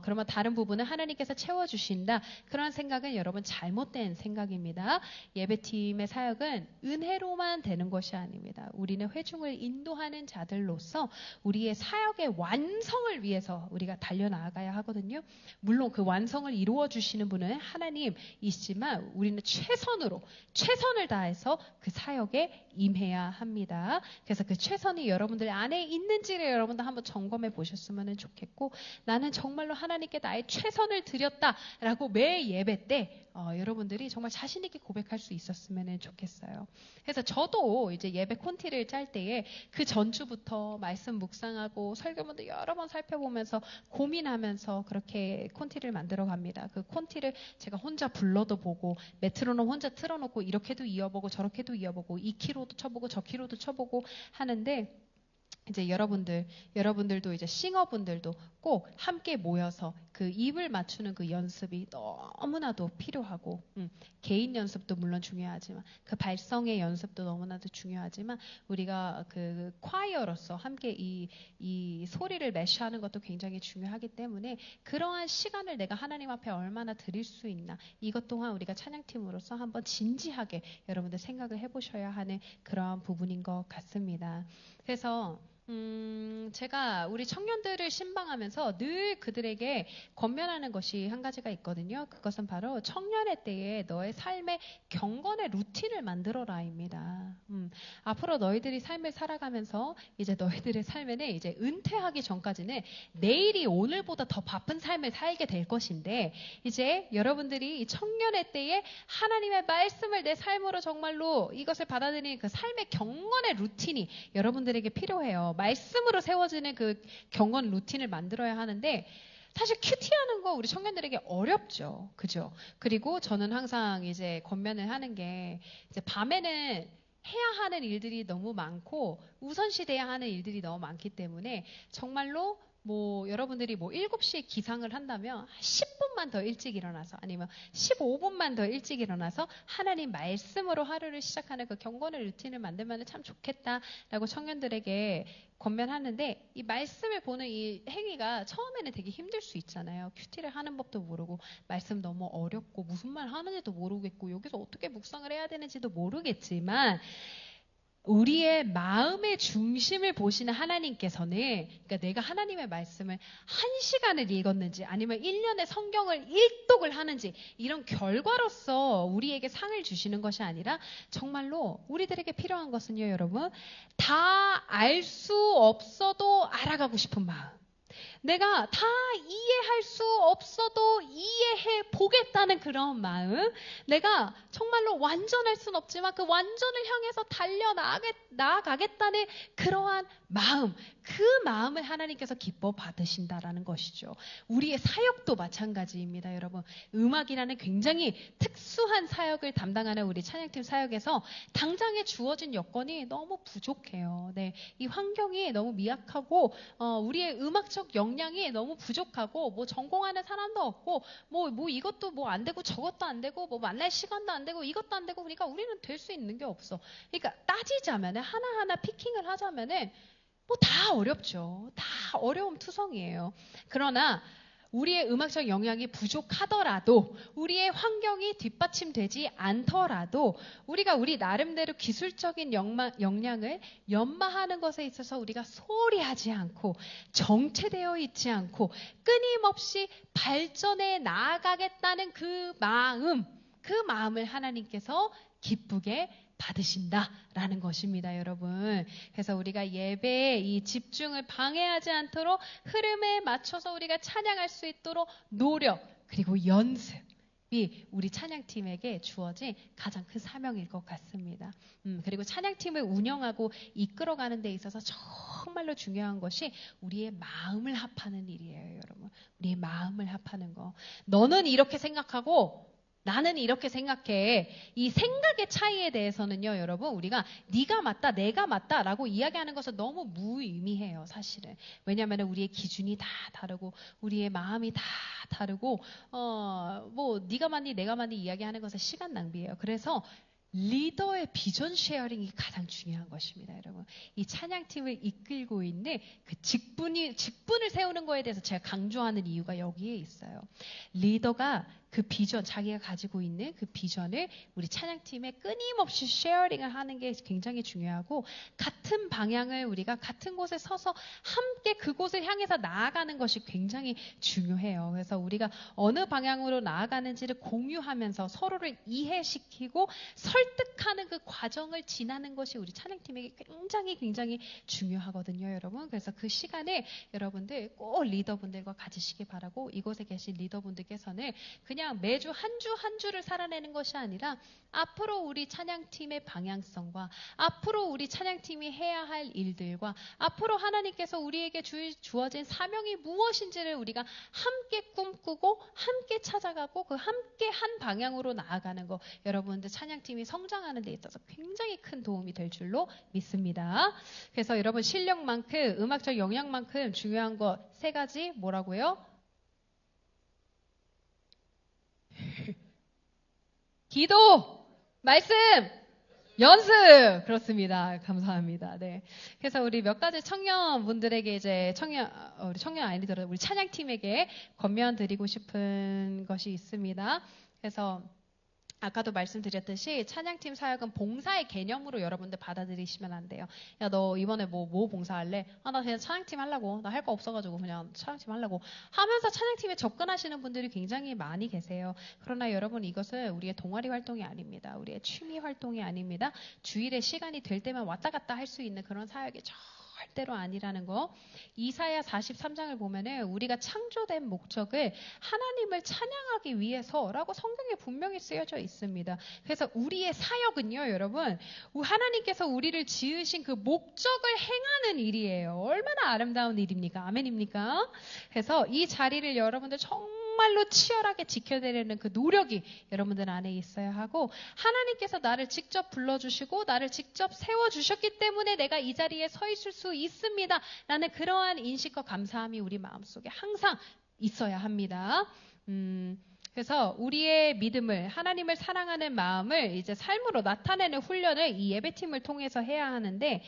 S3: 그러면 다른 부분은 하나님께서 채워주신다, 그런 생각은 여러분 잘못된 생각입니다. 예배팀의 사역은 은혜로만 되는 것이 아닙니다. 우리는 회중을 인도하는 자들로서 우리의 사역의 완성을 위해서 우리가 달려나가야 하거든요. 물론 그 완성을 이루어 주시는 분은 하나님이시지만 우리는 최선을 다해서 그 사역에 임해야 합니다. 그래서 그 최선이 여러분들 안에 있는지를 여러분들 한번 점검해 보셨으면 좋겠고, 나는 정말로 하나님께 나의 최선을 드렸다라고 매 예배 때 여러분들이 정말 자신 있게 고백할 수 있었으면 좋겠어요. 그래서 저도 이제 예배 콘티를 짤 때에 그 전주부터 말씀 묵상하고 설교문도 여러 번 살펴보면서 고민하면서 그렇게 콘티를 만들어 갑니다. 그 콘티를 제가 혼자 불러도 보고 메트로놈 혼자 틀어놓고 이렇게도 이어보고 저렇게도 이어보고 이 키로도 쳐보고 저 키로도 쳐보고 하는데, 이제 여러분들도 이제 싱어분들도 꼭 함께 모여서 그 입을 맞추는 그 연습이 너무나도 필요하고, 개인 연습도 물론 중요하지만 그 발성의 연습도 너무나도 중요하지만 우리가 그 콰이어로서 함께 이 소리를 매시하는 것도 굉장히 중요하기 때문에 그러한 시간을 내가 하나님 앞에 얼마나 드릴 수 있나, 이것 또한 우리가 찬양팀으로서 한번 진지하게 여러분들 생각을 해보셔야 하는 그러한 부분인 것 같습니다. 그래서 제가 우리 청년들을 신방하면서 늘 그들에게 권면하는 것이 한 가지가 있거든요. 그것은 바로 청년의 때에 너의 삶의 경건의 루틴을 만들어라입니다. 앞으로 너희들이 삶을 살아가면서 이제 너희들의 삶에는 이제 은퇴하기 전까지는 내일이 오늘보다 더 바쁜 삶을 살게 될 것인데, 이제 여러분들이 이 청년의 때에 하나님의 말씀을 내 삶으로 정말로 이것을 받아들이는 그 삶의 경건의 루틴이 여러분들에게 필요해요. 말씀으로 세워지는 그 경건 루틴을 만들어야 하는데, 사실 큐티하는 거 우리 청년들에게 어렵죠. 그죠? 그리고 저는 항상 이제 권면을 하는 게, 이제 밤에는 해야 하는 일들이 너무 많고 우선시돼야 하는 일들이 너무 많기 때문에 정말로 뭐 여러분들이 뭐 7시에 기상을 한다면 10분만 더 일찍 일어나서, 아니면 15분만 더 일찍 일어나서 하나님 말씀으로 하루를 시작하는 그 경건의 루틴을 만들면 참 좋겠다라고 청년들에게 권면하는데, 이 말씀을 보는 이 행위가 처음에는 되게 힘들 수 있잖아요. 큐티를 하는 법도 모르고 말씀 너무 어렵고 무슨 말 하는지도 모르겠고 여기서 어떻게 묵상을 해야 되는지도 모르겠지만, 우리의 마음의 중심을 보시는 하나님께서는, 그러니까 내가 하나님의 말씀을 1시간을 읽었는지 아니면 1년에 성경을 일독을 하는지 이런 결과로서 우리에게 상을 주시는 것이 아니라, 정말로 우리들에게 필요한 것은요, 여러분, 다 알 수 없어도 알아가고 싶은 마음, 내가 다 이해할 수 없어도 이해해 보겠다는 그런 마음, 내가 정말로 완전할 순 없지만 그 완전을 향해서 나아가겠다는 그러한 마음, 그 마음을 하나님께서 기뻐 받으신다라는 것이죠. 우리의 사역도 마찬가지입니다, 여러분. 음악이라는 굉장히 특수한 사역을 담당하는 우리 찬양팀 사역에서 당장에 주어진 여건이 너무 부족해요. 네, 이 환경이 너무 미약하고 우리의 음악적 역량이 너무 부족하고 뭐 전공하는 사람도 없고 뭐 이것도 뭐 안 되고 저것도 안 되고 뭐 만날 시간도 안 되고 이것도 안 되고, 그러니까 우리는 될 수 있는 게 없어. 그러니까 따지자면은 하나하나 피킹을 하자면은 뭐 다 어렵죠. 다 어려움 투성이에요. 그러나 우리의 음악적 역량이 부족하더라도, 우리의 환경이 뒷받침되지 않더라도, 우리가 우리 나름대로 기술적인 역량을 연마하는 것에 있어서 우리가 소홀히 하지 않고 정체되어 있지 않고 끊임없이 발전해 나아가겠다는 그 마음을 하나님께서 기쁘게 받으신다라는 것입니다, 여러분. 그래서 우리가 예배에 이 집중을 방해하지 않도록 흐름에 맞춰서 우리가 찬양할 수 있도록 노력, 그리고 연습이 우리 찬양팀에게 주어진 가장 큰 사명일 것 같습니다. 그리고 찬양팀을 운영하고 이끌어가는 데 있어서 정말로 중요한 것이 우리의 마음을 합하는 일이에요, 여러분. 우리의 마음을 합하는 거. 너는 이렇게 생각하고 나는 이렇게 생각해. 이 생각의 차이에 대해서는요, 여러분, 우리가 네가 맞다, 내가 맞다라고 이야기하는 것은 너무 무의미해요, 사실은. 왜냐하면 우리의 기준이 다 다르고 우리의 마음이 다 다르고 뭐 네가 맞니, 내가 맞니 이야기하는 것은 시간 낭비예요. 그래서 리더의 비전 쉐어링이 가장 중요한 것입니다, 여러분. 이 찬양팀을 이끌고 있는 그 직분을 세우는 거에 대해서 제가 강조하는 이유가 여기에 있어요. 리더가 그 비전, 자기가 가지고 있는 그 비전을 우리 찬양팀에 끊임없이 쉐어링을 하는 게 굉장히 중요하고, 같은 방향을 우리가 같은 곳에 서서 함께 그곳을 향해서 나아가는 것이 굉장히 중요해요. 그래서 우리가 어느 방향으로 나아가는지를 공유하면서 서로를 이해시키고 설득하는 그 과정을 지나는 것이 우리 찬양팀에게 굉장히 중요하거든요, 여러분. 그래서 그 시간을 여러분들 꼭 리더분들과 가지시기 바라고, 이곳에 계신 리더분들께서는 그냥 매주 한 주를 살아내는 것이 아니라 앞으로 우리 찬양팀의 방향성과 앞으로 우리 찬양팀이 해야 할 일들과 앞으로 하나님께서 우리에게 주어진 사명이 무엇인지를 우리가 함께 꿈꾸고 함께 찾아가고 그 함께 한 방향으로 나아가는 거, 여러분들 찬양팀이 성장하는 데 있어서 굉장히 큰 도움이 될 줄로 믿습니다. 그래서 여러분 실력만큼, 음악적 역량만큼 중요한 거 3가지 뭐라고요? 기도, 말씀, 연습! 그렇습니다. 감사합니다. 네. 그래서 우리 몇 가지 청년분들에게 이제 우리 청년 아니더라도 우리 찬양팀에게 권면 드리고 싶은 것이 있습니다. 그래서 아까도 말씀드렸듯이 찬양팀 사역은 봉사의 개념으로 여러분들 받아들이시면 안 돼요. 야, 너 이번에 뭐 봉사할래? 나 그냥 찬양팀 하려고. 나 할 거 없어가지고 그냥 찬양팀 하려고 하면서 찬양팀에 접근하시는 분들이 굉장히 많이 계세요. 그러나 여러분, 이것은 우리의 동아리 활동이 아닙니다. 우리의 취미 활동이 아닙니다. 주일에 시간이 될 때만 왔다 갔다 할 수 있는 그런 사역이 절대로 아니라는 거. 이사야 43장을 보면은 우리가 창조된 목적을 하나님을 찬양하기 위해서라고 성경에 분명히 쓰여져 있습니다. 그래서 우리의 사역은요, 여러분, 하나님께서 우리를 지으신 그 목적을 행하는 일이에요. 얼마나 아름다운 일입니까? 아멘입니까? 그래서 이 자리를 여러분들 정말로 치열하게 지켜내려는 그 노력이 여러분들 안에 있어야 하고, 하나님께서 나를 직접 불러주시고 나를 직접 세워주셨기 때문에 내가 이 자리에 서 있을 수 있습니다 라는 그러한 인식과 감사함이 우리 마음속에 항상 있어야 합니다. 그래서 우리의 믿음을, 하나님을 사랑하는 마음을 이제 삶으로 나타내는 훈련을 이 예배팀을 통해서 해야 하는데,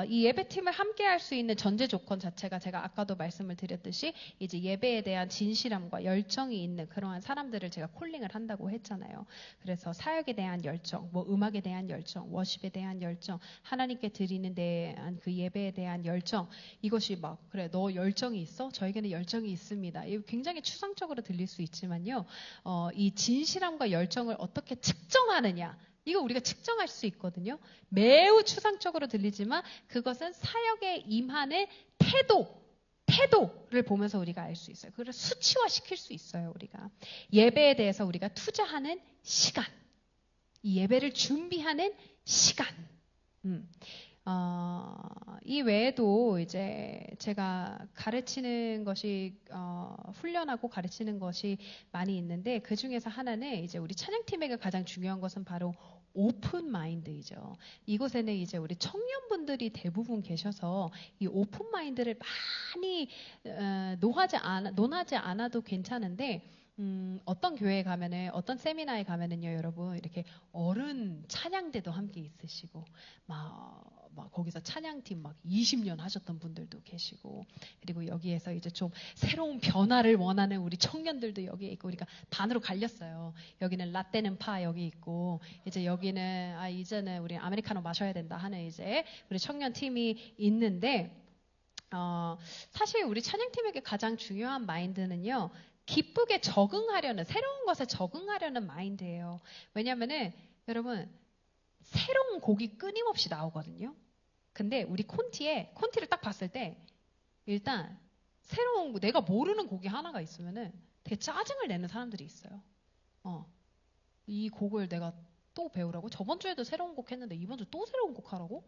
S3: 이 예배팀을 함께 할 수 있는 전제 조건 자체가 제가 아까도 말씀을 드렸듯이 이제 예배에 대한 진실함과 열정이 있는 그러한 사람들을 제가 콜링을 한다고 했잖아요. 그래서 사역에 대한 열정, 뭐 음악에 대한 열정, 워십에 대한 열정, 하나님께 드리는 대한 그 예배에 대한 열정, 이것이 막 그래 너 열정이 있어? 저에게는 열정이 있습니다. 이거 굉장히 추상적으로 들릴 수 있지만요. 이 진실함과 열정을 어떻게 측정하느냐, 이거 우리가 측정할 수 있거든요. 매우 추상적으로 들리지만 그것은 사역에 임하는 태도 태도를 보면서 우리가 알 수 있어요. 그걸 수치화시킬 수 있어요. 우리가 예배에 대해서 우리가 투자하는 시간, 이 예배를 준비하는 시간. 이 외에도 이제 제가 가르치는 것이 훈련하고 가르치는 것이 많이 있는데, 그 중에서 하나는 이제 우리 찬양팀에게 가장 중요한 것은 바로 오픈 마인드이죠. 이곳에는 이제 우리 청년분들이 대부분 계셔서 이 오픈 마인드를 많이 논하지 않아도 괜찮은데, 어떤 교회에 가면은, 어떤 세미나에 가면은요, 여러분, 이렇게 어른 찬양대도 함께 있으시고, 막 거기서 찬양팀 막 20년 하셨던 분들도 계시고, 그리고 여기에서 이제 좀 새로운 변화를 원하는 우리 청년들도 여기에 있고, 우리가 반으로 갈렸어요. 여기는 라떼는 파 여기 있고, 이제 여기는 이제는 우리 아메리카노 마셔야 된다 하는 이제 우리 청년팀이 있는데, 사실 우리 찬양팀에게 가장 중요한 마인드는요, 기쁘게 적응하려는, 새로운 것에 적응하려는 마인드예요. 왜냐면은 여러분, 새로운 곡이 끊임없이 나오거든요. 근데 우리 콘티를 딱 봤을 때 일단 새로운, 내가 모르는 곡이 하나가 있으면은 되게 짜증을 내는 사람들이 있어요. 이 곡을 내가 또 배우라고? 저번 주에도 새로운 곡 했는데 이번 주 또 새로운 곡 하라고?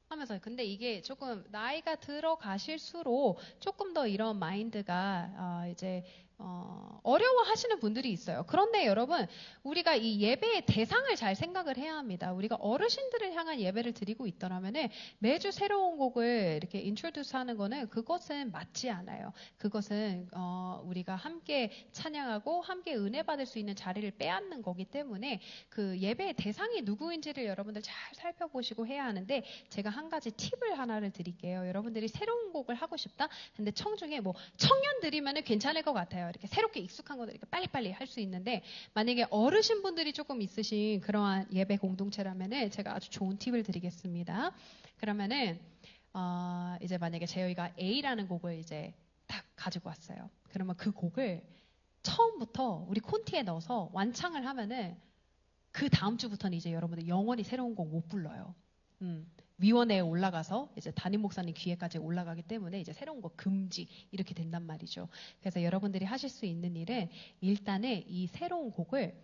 S3: 하면서. 근데 이게 조금 나이가 들어가실수록 조금 더 이런 마인드가 이제 어려워하시는 분들이 있어요. 그런데 여러분, 우리가 이 예배의 대상을 잘 생각을 해야 합니다. 우리가 어르신들을 향한 예배를 드리고 있더라면은 매주 새로운 곡을 이렇게 인트로듀스 하는 거는, 그것은 맞지 않아요. 그것은 우리가 함께 찬양하고 함께 은혜 받을 수 있는 자리를 빼앗는 거기 때문에 그 예배의 대상이 누구인지를 여러분들 잘 살펴보시고 해야 하는데, 제가 한 가지 팁을 하나를 드릴게요. 여러분들이 새로운 곡을 하고 싶다? 근데 청중에 뭐 청년들이면은 괜찮을 것 같아요. 이렇게 새롭게 익숙한 것들 이렇게 빨리빨리 할 수 있는데, 만약에 어르신분들이 조금 있으신 그러한 예배 공동체라면은 제가 아주 좋은 팁을 드리겠습니다. 그러면은 이제 만약에 저희가 A라는 곡을 이제 딱 가지고 왔어요. 그러면 그 곡을 처음부터 우리 콘티에 넣어서 완창을 하면은 그 다음 주부터는 이제 여러분들 영원히 새로운 곡 못 불러요. 위원회에 올라가서 이제 담임 목사님 귀에까지 올라가기 때문에 이제 새로운 거 금지 이렇게 된단 말이죠. 그래서 여러분들이 하실 수 있는 일은 일단은 이 새로운 곡을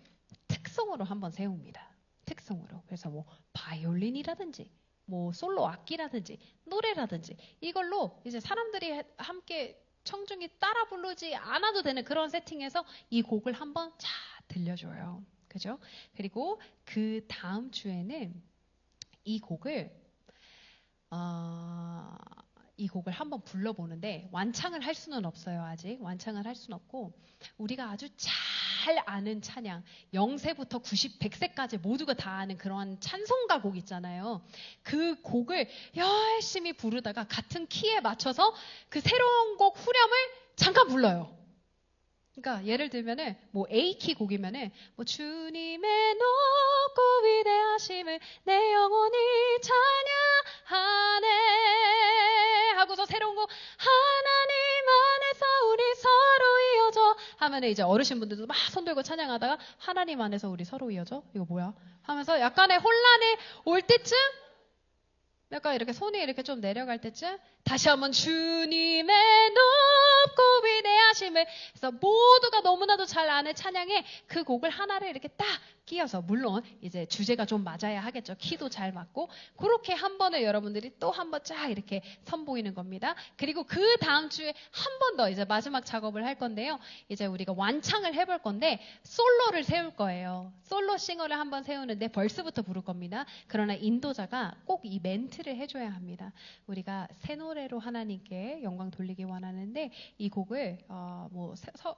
S3: 특성으로 한번 세웁니다. 특성으로. 그래서 뭐 바이올린이라든지 뭐 솔로 악기라든지 노래라든지 이걸로 이제 사람들이 함께 청중이 따라 부르지 않아도 되는 그런 세팅에서 이 곡을 한번 자 들려줘요. 그죠? 그리고 그 다음 주에는 이 곡을 한번 불러보는데, 완창을 할 수는 없어요. 아직 완창을 할 수는 없고, 우리가 아주 잘 아는 찬양, 0세부터 90, 100세까지 모두가 다 아는 그런 찬송가 곡 있잖아요. 그 곡을 열심히 부르다가 같은 키에 맞춰서 그 새로운 곡 후렴을 잠깐 불러요. 그러니까 예를 들면은 뭐 A키 곡이면은 뭐 주님의 높고 위대하심을 내 영혼이 찬양하네 하고서 새로운 곡 하나님 안에서 우리 서로 이어져 하면은 이제 어르신분들도 막 손 들고 찬양하다가 하나님 안에서 우리 서로 이어져? 이거 뭐야? 하면서 약간의 혼란이 올 때쯤, 약간 이렇게 손이 이렇게 좀 내려갈 때쯤 다시 한번 주님의 높고 위대하심을, 그래서 모두가 너무나도 잘 아는 찬양에 그 곡을 하나를 이렇게 딱 끼워서, 물론 이제 주제가 좀 맞아야 하겠죠. 키도 잘 맞고. 그렇게 한 번을 여러분들이 또 한 번 쫙 이렇게 선보이는 겁니다. 그리고 그 다음 주에 한 번 더 이제 마지막 작업을 할 건데요. 이제 우리가 완창을 해볼 건데 솔로를 세울 거예요. 솔로 싱어를 한번 세우는데 벌스부터 부를 겁니다. 그러나 인도자가 꼭 이 멘트를 해줘야 합니다. 우리가 새 노래로 하나님께 영광 돌리기 원하는데, 이 곡을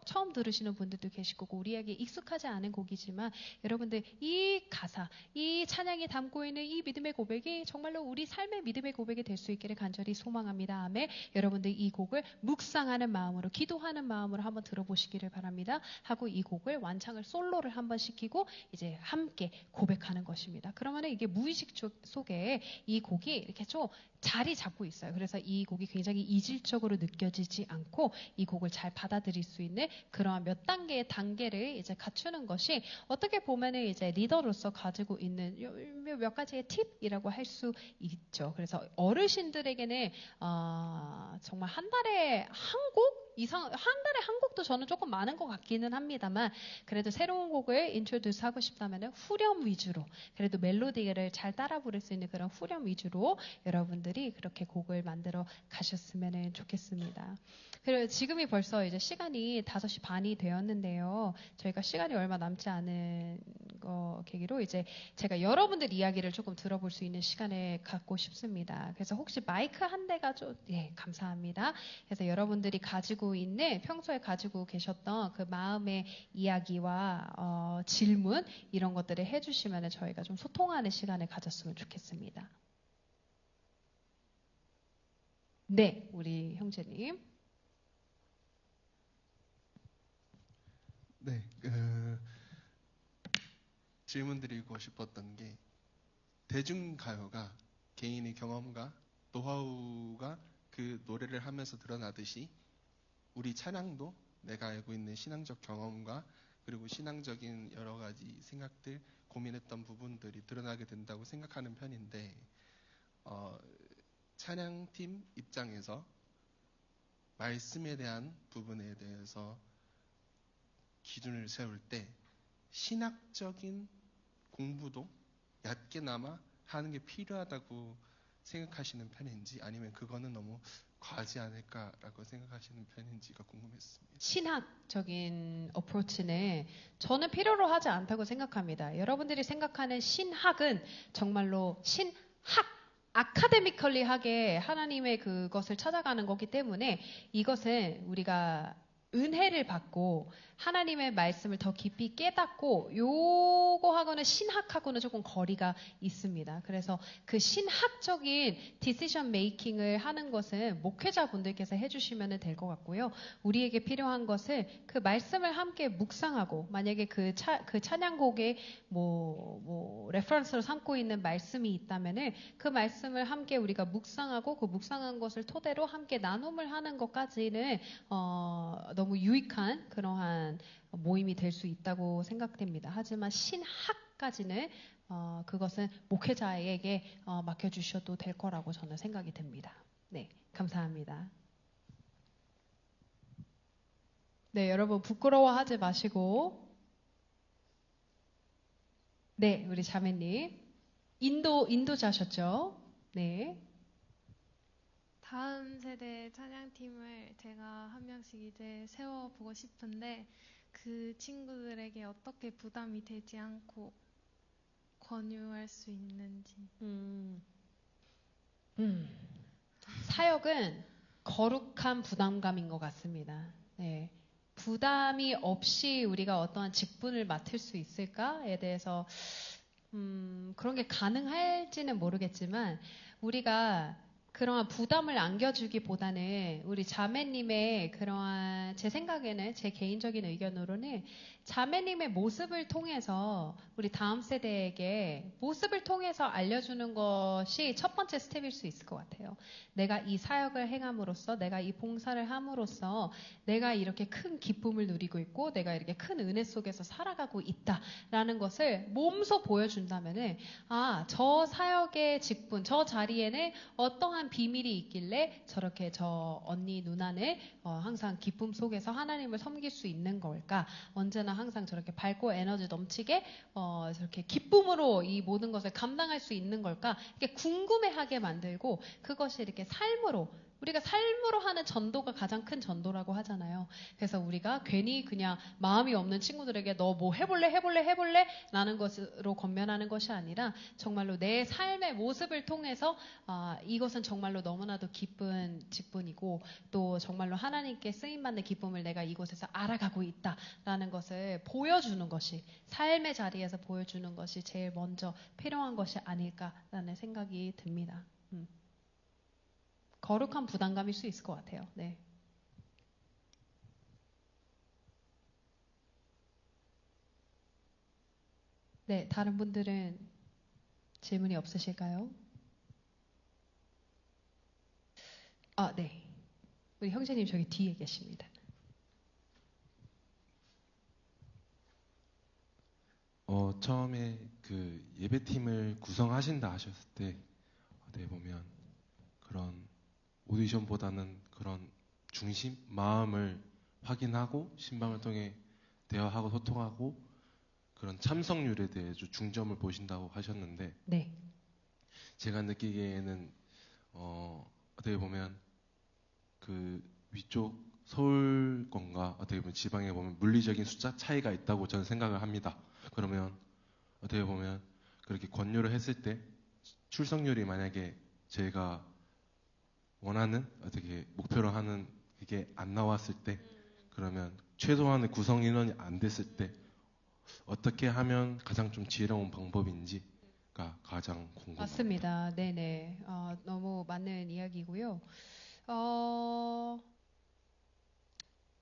S3: 처음 들으시는 분들도 계실 거고 우리에게 익숙하지 않은 곡이지만, 여러분들 이 가사, 이 찬양이 담고 있는 이 믿음의 고백이 정말로 우리 삶의 믿음의 고백이 될 수 있기를 간절히 소망합니다. 아멘. 여러분들 이 곡을 묵상하는 마음으로, 기도하는 마음으로 한번 들어보시기를 바랍니다. 하고 이 곡을 완창을 솔로를 한번 시키고 이제 함께 고백하는 것입니다. 그러면 이게 무의식 속에 이 곡이 이렇게 좀 자리 잡고 있어요. 그래서 이 곡이 굉장히 이질적으로 느껴지지 않고 이 곡을 잘 받아들일 수 있는 그러한 몇 단계의 단계를 이제 갖추는 것이 어떻게 보면은 이제 리더로서 가지고 있는 몇 가지의 팁이라고 할 수 있죠. 그래서 어르신들에게는 정말 한 달에 한 곡 이상, 한 달에 한 곡도 저는 조금 많은 것 같기는 합니다만 그래도 새로운 곡을 인트로듀스 하고 싶다면 후렴 위주로 그래도 멜로디를 잘 따라 부를 수 있는 그런 후렴 위주로 여러분들이 그렇게 곡을 만들어 가셨으면 좋겠습니다. 그리고 지금이 벌써 이제 시간이 5시 반이 되었는데요. 저희가 시간이 얼마 남지 않은 거 계기로 이제 제가 여러분들 이야기를 조금 들어볼 수 있는 시간을 갖고 싶습니다. 그래서 혹시 마이크 한 대가 감사합니다. 그래서 여러분들이 가지고 있는 평소에 가지고 계셨던 그 마음의 이야기와 질문 이런 것들을 해주시면 저희가 좀 소통하는 시간을 가졌으면 좋겠습니다. 네, 우리 형제님.
S4: 네, 질문 드리고 싶었던 게 대중가요가 개인의 경험과 노하우가 그 노래를 하면서 드러나듯이 우리 찬양도 내가 알고 있는 신앙적 경험과 그리고 신앙적인 여러 가지 생각들, 고민했던 부분들이 드러나게 된다고 생각하는 편인데 찬양팀 입장에서 말씀에 대한 부분에 대해서 기준을 세울 때 신학적인 공부도 얕게나마 하는 게 필요하다고 생각하시는 편인지 아니면 그거는 너무 과하지 않을까라고 생각하시는 편인지가 궁금했습니다.
S3: 신학적인 어프로치는 저는 필요로 하지 않다고 생각합니다. 여러분들이 생각하는 신학은 정말로 신학 아카데미컬리하게 하나님의 그것을 찾아가는 거기 때문에 이것은 우리가 은혜를 받고 하나님의 말씀을 더 깊이 깨닫고 요거하고는 신학하고는 조금 거리가 있습니다. 그래서 그 신학적인 디시전 메이킹을 하는 것은 목회자분들께서 해주시면 될 것 같고요. 우리에게 필요한 것은 그 말씀을 함께 묵상하고 만약에 그 찬양곡에 레퍼런스로 삼고 있는 말씀이 있다면은 그 말씀을 함께 우리가 묵상하고 그 묵상한 것을 토대로 함께 나눔을 하는 것까지는 너무 유익한 그러한 모임이 될 수 있다고 생각됩니다. 하지만 신학까지는 그것은 목회자에게 맡겨주셔도 될 거라고 저는 생각이 됩니다. 네, 감사합니다. 네, 여러분 부끄러워하지 마시고 네, 우리 자매님 인도자셨죠? 네.
S5: 다음 세대 찬양팀을 제가 한 명씩 이제 세워보고 싶은데 그 친구들에게 어떻게 부담이 되지 않고 권유할 수 있는지.
S3: 사역은 거룩한 부담감인 것 같습니다. 네. 부담이 없이 우리가 어떠한 직분을 맡을 수 있을까에 대해서 그런 게 가능할지는 모르겠지만 우리가 그러한 부담을 안겨주기보다는 우리 자매님의 그러한 제 생각에는 제 개인적인 의견으로는 자매님의 모습을 통해서 우리 다음 세대에게 모습을 통해서 알려주는 것이 첫 번째 스텝일 수 있을 것 같아요. 내가 이 사역을 행함으로써 내가 이 봉사를 함으로써 내가 이렇게 큰 기쁨을 누리고 있고 내가 이렇게 큰 은혜 속에서 살아가고 있다라는 것을 몸소 보여준다면은 저 사역의 직분, 저 자리에는 어떠한 비밀이 있길래 저렇게 저 언니 누나는 항상 기쁨 속에서 하나님을 섬길 수 있는 걸까? 언제나 항상 저렇게 밝고 에너지 넘치게 저렇게 기쁨으로 이 모든 것을 감당할 수 있는 걸까? 이렇게 궁금해하게 만들고 그것이 이렇게 삶으로 우리가 삶으로 하는 전도가 가장 큰 전도라고 하잖아요. 그래서 우리가 괜히 그냥 마음이 없는 친구들에게 너 뭐 해볼래? 라는 것으로 권면하는 것이 아니라 정말로 내 삶의 모습을 통해서 이것은 정말로 너무나도 기쁜 직분이고 또 정말로 하나님께 쓰임받는 기쁨을 내가 이곳에서 알아가고 있다라는 것을 보여주는 것이 삶의 자리에서 보여주는 것이 제일 먼저 필요한 것이 아닐까라는 생각이 듭니다. 거룩한 부담감일 수 있을 것 같아요. 네. 네, 다른 분들은 질문이 없으실까요? 아, 네. 우리 형제님 저기 뒤에 계십니다.
S6: 처음에 그 예배팀을 구성하신다 하셨을 때 어떻게 보면 그런 오디션보다는 그런 중심, 마음을 확인하고 신방을 통해 대화하고 소통하고 그런 참석률에 대해 중점을 보신다고 하셨는데
S3: 네.
S6: 제가 느끼기에는 어떻게 보면 그 위쪽 서울권과 어떻게 보면 지방에 보면 물리적인 숫자 차이가 있다고 저는 생각을 합니다. 그러면 어떻게 보면 그렇게 권유를 했을 때 출석률이 만약에 제가 원하는 어떻게 목표로 하는 그게 안 나왔을 때 그러면 최소한의 구성 인원이 안 됐을 때 어떻게 하면 가장 좀 지혜로운 방법인지가 가장 궁금합니다.
S3: 맞습니다. 네네. 너무 맞는 이야기고요.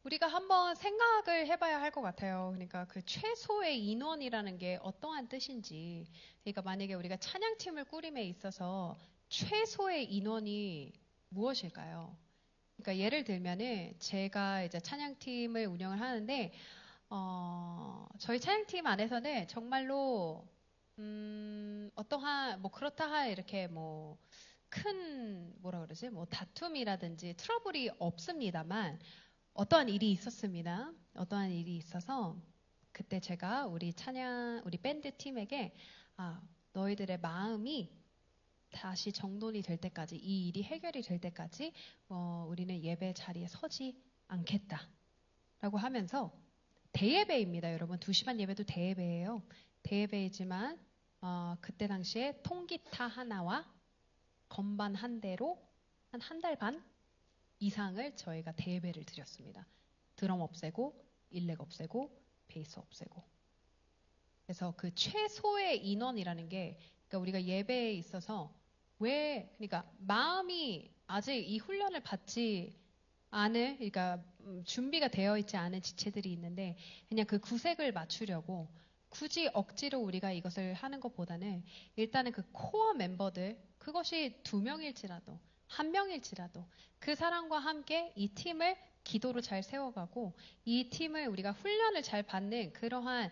S3: 우리가 한번 생각을 해봐야 할 것 같아요. 그러니까 그 최소의 인원이라는 게 어떠한 뜻인지. 그러니까 만약에 우리가 찬양팀을 꾸림에 있어서 최소의 인원이 무엇일까요? 그러니까 예를 들면은 제가 이제 찬양팀을 운영을 하는데, 저희 찬양팀 안에서는 정말로, 어떠한, 뭐 그렇다 할 이렇게 뭐 큰, 뭐라 그러지? 뭐 다툼이라든지 트러블이 없습니다만, 어떠한 일이 있었습니다. 어떠한 일이 있어서 그때 제가 우리 밴드 팀에게 너희들의 마음이 다시 정돈이 될 때까지 이 일이 해결이 될 때까지 우리는 예배 자리에 서지 않겠다라고 하면서 대예배입니다. 여러분 2시 반 예배도 대예배예요. 대예배이지만 그때 당시에 통기타 하나와 건반 한 대로 한 달 반 이상을 저희가 대예배를 드렸습니다. 드럼 없애고, 일렉 없애고, 베이스 없애고. 그래서 그 최소의 인원이라는 게, 그러니까 우리가 예배에 있어서 그러니까 마음이 아직 이 훈련을 받지 않을, 그러니까 준비가 되어 있지 않은 지체들이 있는데, 그냥 그 구색을 맞추려고 굳이 억지로 우리가 이것을 하는 것보다는 일단은 그 코어 멤버들, 그것이 2명일지라도, 1명일지라도 그 사람과 함께 이 팀을 기도로 잘 세워가고 이 팀을 우리가 훈련을 잘 받는 그러한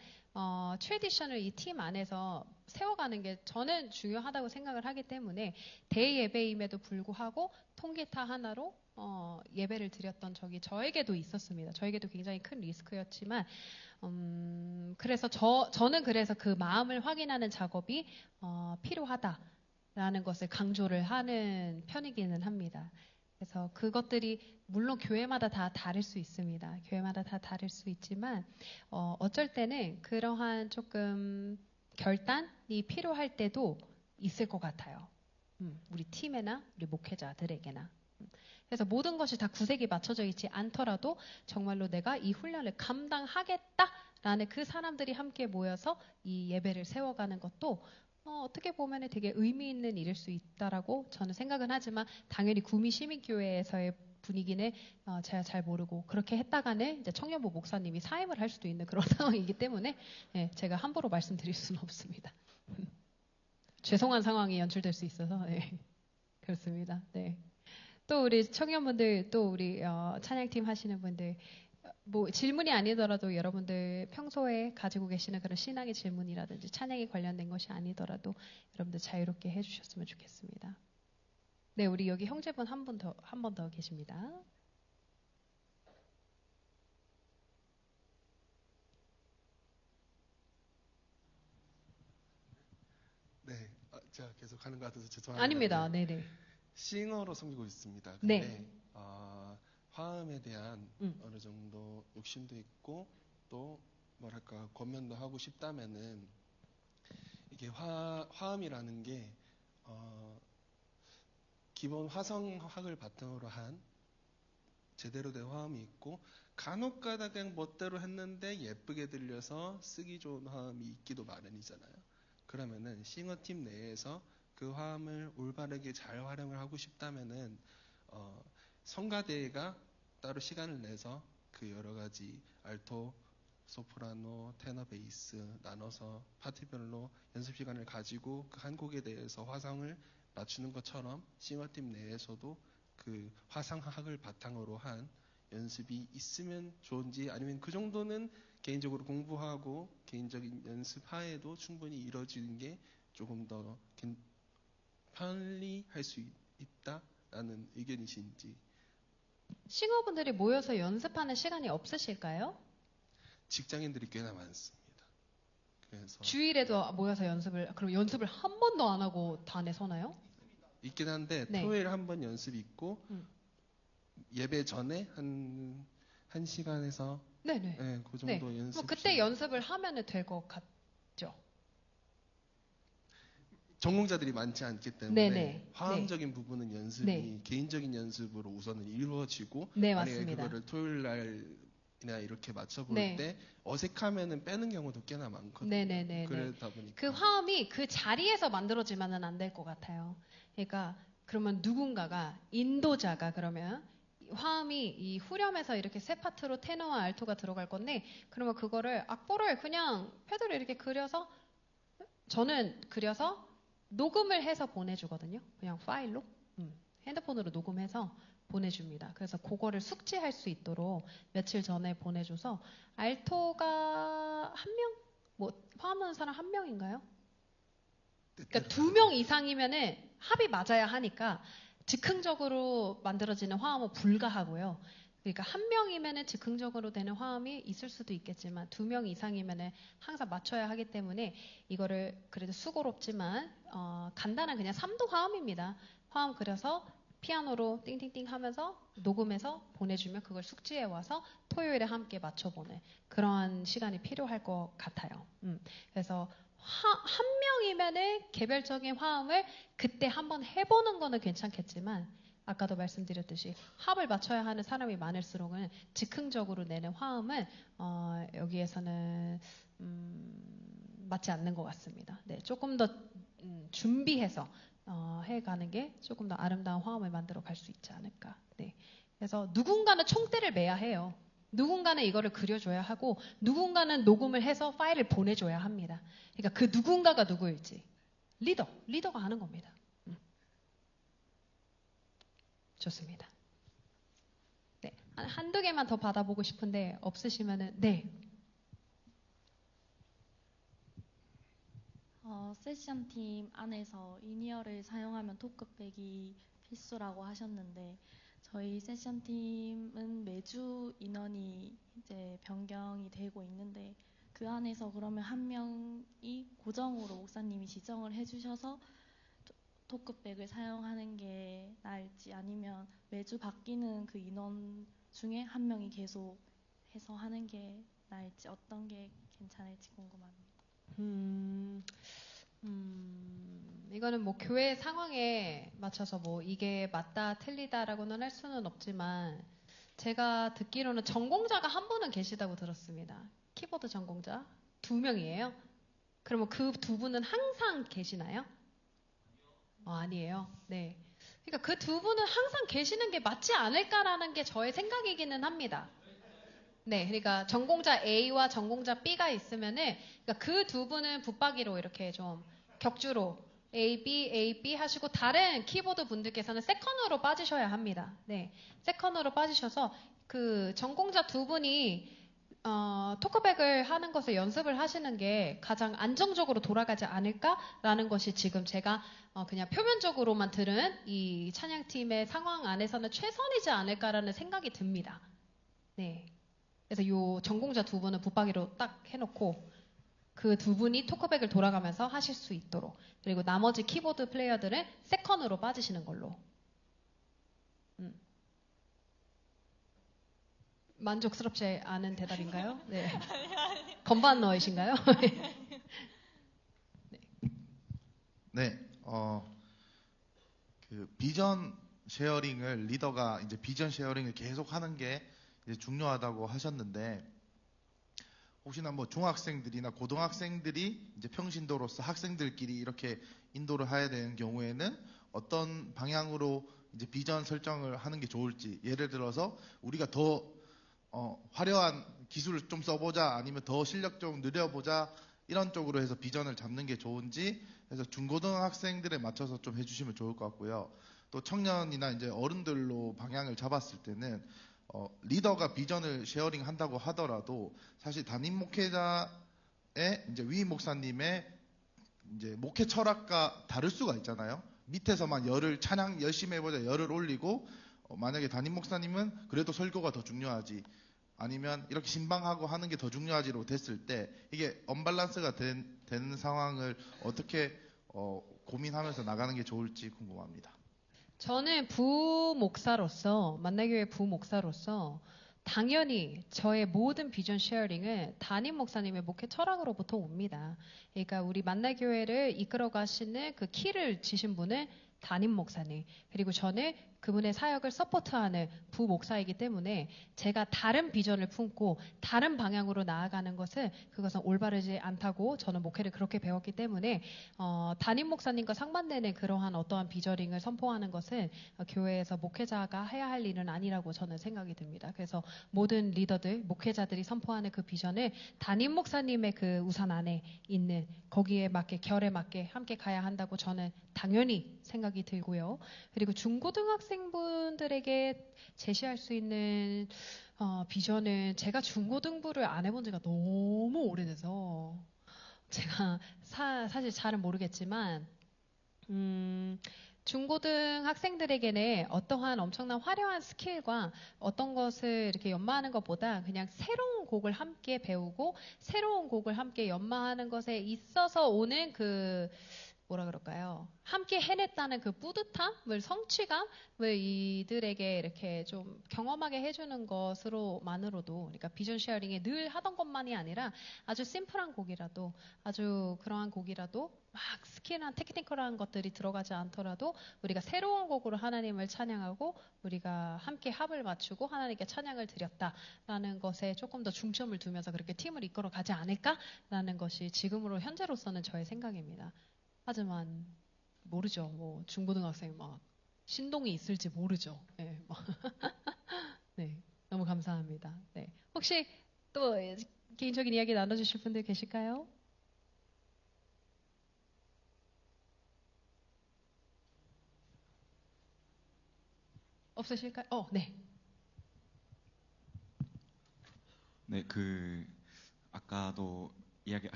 S3: 트래디션을 이 팀 안에서 세워가는 게 저는 중요하다고 생각을 하기 때문에 대예배임에도 불구하고 통기타 하나로 예배를 드렸던 적이 저에게도 있었습니다. 저에게도 굉장히 큰 리스크였지만 그래서 저는 그래서 그 마음을 확인하는 작업이 필요하다. 라는 것을 강조를 하는 편이기는 합니다. 그래서 그것들이 물론 교회마다 다 다를 수 있습니다. 교회마다 다 다를 수 있지만 어쩔 때는 그러한 조금 결단이 필요할 때도 있을 것 같아요. 우리 팀에나 우리 목회자들에게나. 그래서 모든 것이 다 구색이 맞춰져 있지 않더라도 정말로 내가 이 훈련을 감당하겠다라는 그 사람들이 함께 모여서 이 예배를 세워가는 것도 어떻게 보면 되게 의미 있는 일일 수 있다라고 저는 생각은 하지만 당연히 구미 시민교회에서의 분위기는 제가 잘 모르고 그렇게 했다가는 이제 청년부 목사님이 사임을 할 수도 있는 그런 상황이기 때문에 제가 함부로 말씀드릴 수는 없습니다. 죄송한 상황이 연출될 수 있어서 그렇습니다. 네. 또 우리 청년분들 또 우리 찬양팀 하시는 분들 뭐 질문이 아니더라도 여러분들 평소에 가지고 계시는 그런 신앙의 질문이라든지 찬양에 관련된 것이 아니더라도 여러분들 자유롭게 해주셨으면 좋겠습니다. 네, 우리 여기 형제분 한 분 더 계십니다.
S4: 네, 제가 계속 하는 것 같아서 죄송합니다.
S3: 아닙니다. 네네.
S4: 싱어로 섬기고 있습니다.
S3: 네.
S4: 근데 화음에 대한 어느 정도 욕심도 있고 또 뭐랄까 권면도 하고 싶다면은 이게 화음이라는 게 기본 화성학을 바탕으로 한 제대로 된 화음이 있고 간혹가다 그냥 멋대로 했는데 예쁘게 들려서 쓰기 좋은 화음이 있기도 마련이잖아요. 그러면은 싱어팀 내에서 그 화음을 올바르게 잘 활용을 하고 싶다면은 성가대회가 따로 시간을 내서 그 여러 가지 알토, 소프라노, 테너, 베이스 나눠서 파트별로 연습 시간을 가지고 그 한 곡에 대해서 화성을 맞추는 것처럼 싱어팀 내에서도 그 그 화상학을 바탕으로 한 연습이 있으면 좋은지, 아니면 그 정도는 개인적으로 공부하고 개인적인 연습 하에도 충분히 이루어지는 게 조금 더 편리할 수 있다라는 의견이신지.
S3: 싱어분들이 모여서 연습하는 시간이 없으실까요?
S4: 직장인들이 꽤나 많습니다. 그래서
S3: 주일에도 모여서 그럼 연습을 한 번도 안 하고 단에 서나요?
S4: 있긴 한데
S3: 네.
S4: 토요일에 한 번 연습이 있고
S3: 음.
S4: 예배 전에 한 시간에서
S3: 네네.
S4: 네, 그 정도 연습.
S3: 뭐 그때 연습을 하면 될 것 같죠.
S4: 전공자들이 많지 않기 때문에
S3: 네네.
S4: 화음적인 부분은 연습이
S3: 네.
S4: 개인적인 연습으로 우선은 이루어지고,
S3: 네,
S4: 만약에
S3: 맞습니다.
S4: 그거를 토요일 날이나 이렇게 맞춰볼
S3: 네.
S4: 때 어색하면은 빼는 경우도 꽤나 많거든요.
S3: 네네네.
S4: 그러다 보니까
S3: 그 화음이 그 자리에서 만들어지면은 안 될 것 같아요. 그러니까 그러면 누군가가 인도자가 그러면 화음이 이 후렴에서 이렇게 세 파트로 테너와 알토가 들어갈 건데, 그러면 그거를 악보를 그냥 패드로 이렇게 그려서, 저는 그려서 녹음을 해서 보내주거든요. 그냥 파일로 핸드폰으로 녹음해서 보내줍니다. 그래서 그거를 숙지할 수 있도록 며칠 전에 보내줘서, 알토가 한 명? 뭐 화음하는 사람 한 명인가요? 그러니까 2명 이상이면은 합이 맞아야 하니까 즉흥적으로 만들어지는 화음은 불가하고요. 그러니까 1명이면은 즉흥적으로 되는 화음이 있을 수도 있겠지만 2명 이상이면은 항상 맞춰야 하기 때문에 이거를 그래도 수고롭지만 간단한 그냥 3도 화음입니다. 화음 그려서 피아노로 띵띵띵 하면서 녹음해서 보내주면 그걸 숙지해 와서 토요일에 함께 맞춰보는 그러한 시간이 필요할 것 같아요. 그래서 한 명이면은 개별적인 화음을 그때 한번 해보는 거는 괜찮겠지만, 아까도 말씀드렸듯이 합을 맞춰야 하는 사람이 많을수록은 즉흥적으로 내는 화음은 여기에서는 맞지 않는 것 같습니다. 네, 조금 더 준비해서 해가는 게 조금 더 아름다운 화음을 만들어 갈 수 있지 않을까. 네, 그래서 누군가는 총대를 매야 해요. 누군가는 이거를 그려줘야 하고 누군가는 녹음을 해서 파일을 보내줘야 합니다. 그러니까 그 누군가가 누구일지 리더가 하는 겁니다. 좋습니다. 네, 한두 개만 더 받아보고 싶은데 없으시면은 네.
S7: 세션팀 안에서 인이어를 사용하면 토크백이 필수라고 하셨는데, 저희 세션팀은 매주 인원이 이제 변경이 되고 있는데, 그 안에서 그러면 한 명이 고정으로 목사님이 지정을 해주셔서 토크백을 사용하는 게 나을지, 아니면 매주 바뀌는 그 인원 중에 한 명이 계속 해서 하는 게 나을지, 어떤 게 괜찮을지 궁금합니다.
S3: 이거는 뭐 교회 상황에 맞춰서 뭐 이게 맞다 틀리다라고는 할 수는 없지만, 제가 듣기로는 전공자가 한 분은 계시다고 들었습니다. 키보드 전공자 2명이에요. 그러면 그 2분은 항상 계시나요? 아니에요. 네. 그러니까 그 2분은 항상 계시는 게 맞지 않을까라는 게 저의 생각이기는 합니다. 네, 그러니까 전공자 A와 전공자 B가 있으면은, 그러니까 그 2분은 붙박이로 이렇게 좀 격주로 A, B 하시고, 다른 키보드 분들께서는 세컨으로 빠지셔야 합니다. 네, 세컨으로 빠지셔서 그 전공자 2분이 토크백을 하는 것을 연습을 하시는 게 가장 안정적으로 돌아가지 않을까라는 것이 지금 제가 그냥 표면적으로만 들은 이 찬양팀의 상황 안에서는 최선이지 않을까라는 생각이 듭니다. 네. 그래서 요 전공자 2분은 붙박이로 딱 해놓고 그 2분이 토크백을 돌아가면서 하실 수 있도록, 그리고 나머지 키보드 플레이어들은 세컨으로 빠지시는 걸로. 만족스럽지 않은 대답인가요? 네. 건반너이신가요?
S2: 네, 그 비전 쉐어링을 리더가 이제 비전 쉐어링을 계속 하는 게 이제 중요하다고 하셨는데, 혹시나 뭐 중학생들이나 고등학생들이 이제 평신도로서 학생들끼리 이렇게 인도를 해야 되는 경우에는 어떤 방향으로 이제 비전 설정을 하는 게 좋을지, 예를 들어서 우리가 더 화려한 기술을 좀 써보자, 아니면 더 실력 좀 늘려보자, 이런 쪽으로 해서 비전을 잡는 게 좋은지, 그래서 중고등학생들에 맞춰서 좀 해주시면 좋을 것 같고요. 또 청년이나 이제 어른들로 방향을 잡았을 때는 리더가 비전을 쉐어링 한다고 하더라도 사실 담임 목회자의 이제 위임 목사님의 이제 목회 철학과 다를 수가 있잖아요. 밑에서만 찬양 열심히 해보자 열을 올리고 만약에 담임 목사님은 그래도 설교가 더 중요하지 아니면 이렇게 신방하고 하는 게 더 중요하지로 됐을 때 이게 언밸런스가 되는 상황을 어떻게 고민하면서 나가는 게 좋을지 궁금합니다.
S3: 저는 부목사로서, 만나교회 부목사로서 당연히 저의 모든 비전 쉐어링은 담임 목사님의 목회 철학으로부터 옵니다. 그러니까 우리 만나교회를 이끌어 가시는 그 키를 지신 분은 담임 목사님, 그리고 저는 그분의 사역을 서포트하는 부목사이기 때문에 제가 다른 비전을 품고 다른 방향으로 나아가는 그것은 올바르지 않다고 저는 목회를 그렇게 배웠기 때문에 담임 목사님과 상반되는 그러한 어떠한 비저링을 선포하는 것은 교회에서 목회자가 해야 할 일은 아니라고 저는 생각이 듭니다. 그래서 모든 리더들, 목회자들이 선포하는 그 비전을 담임 목사님의 그 우산 안에 있는 거기에 맞게 결에 맞게 함께 가야 한다고 저는 당연히 생각이 들고요. 그리고 중고등학생분들에게 제시할 수 있는 비전은 제가 중고등부를 안 해본 지가 너무 오래돼서 제가 사실 잘은 모르겠지만 중고등 학생들에게는 어떠한 엄청난 화려한 스킬과 어떤 것을 이렇게 연마하는 것보다 그냥 새로운 곡을 함께 배우고 새로운 곡을 함께 연마하는 것에 있어서 오는 뭐라 그럴까요? 함께 해냈다는 그 뿌듯함을, 성취감을 이들에게 이렇게 좀 경험하게 해주는 것으로만으로도, 그러니까 비전 쉐어링에 늘 하던 것만이 아니라 아주 심플한 곡이라도, 아주 그러한 곡이라도 막 스킬한 테크니컬한 것들이 들어가지 않더라도 우리가 새로운 곡으로 하나님을 찬양하고 우리가 함께 합을 맞추고 하나님께 찬양을 드렸다라는 것에 조금 더 중점을 두면서 그렇게 팀을 이끌어 가지 않을까라는 것이 지금으로 현재로서는 저의 생각입니다. 하지만 모르죠. 뭐 중고등학생 막 신동이 있을지 모르죠. 네, 네, 너무 감사합니다. 네, 혹시 또 개인적인 이야기 나눠주실 분들 계실까요? 없으실까요? 네.
S8: 네, 아까도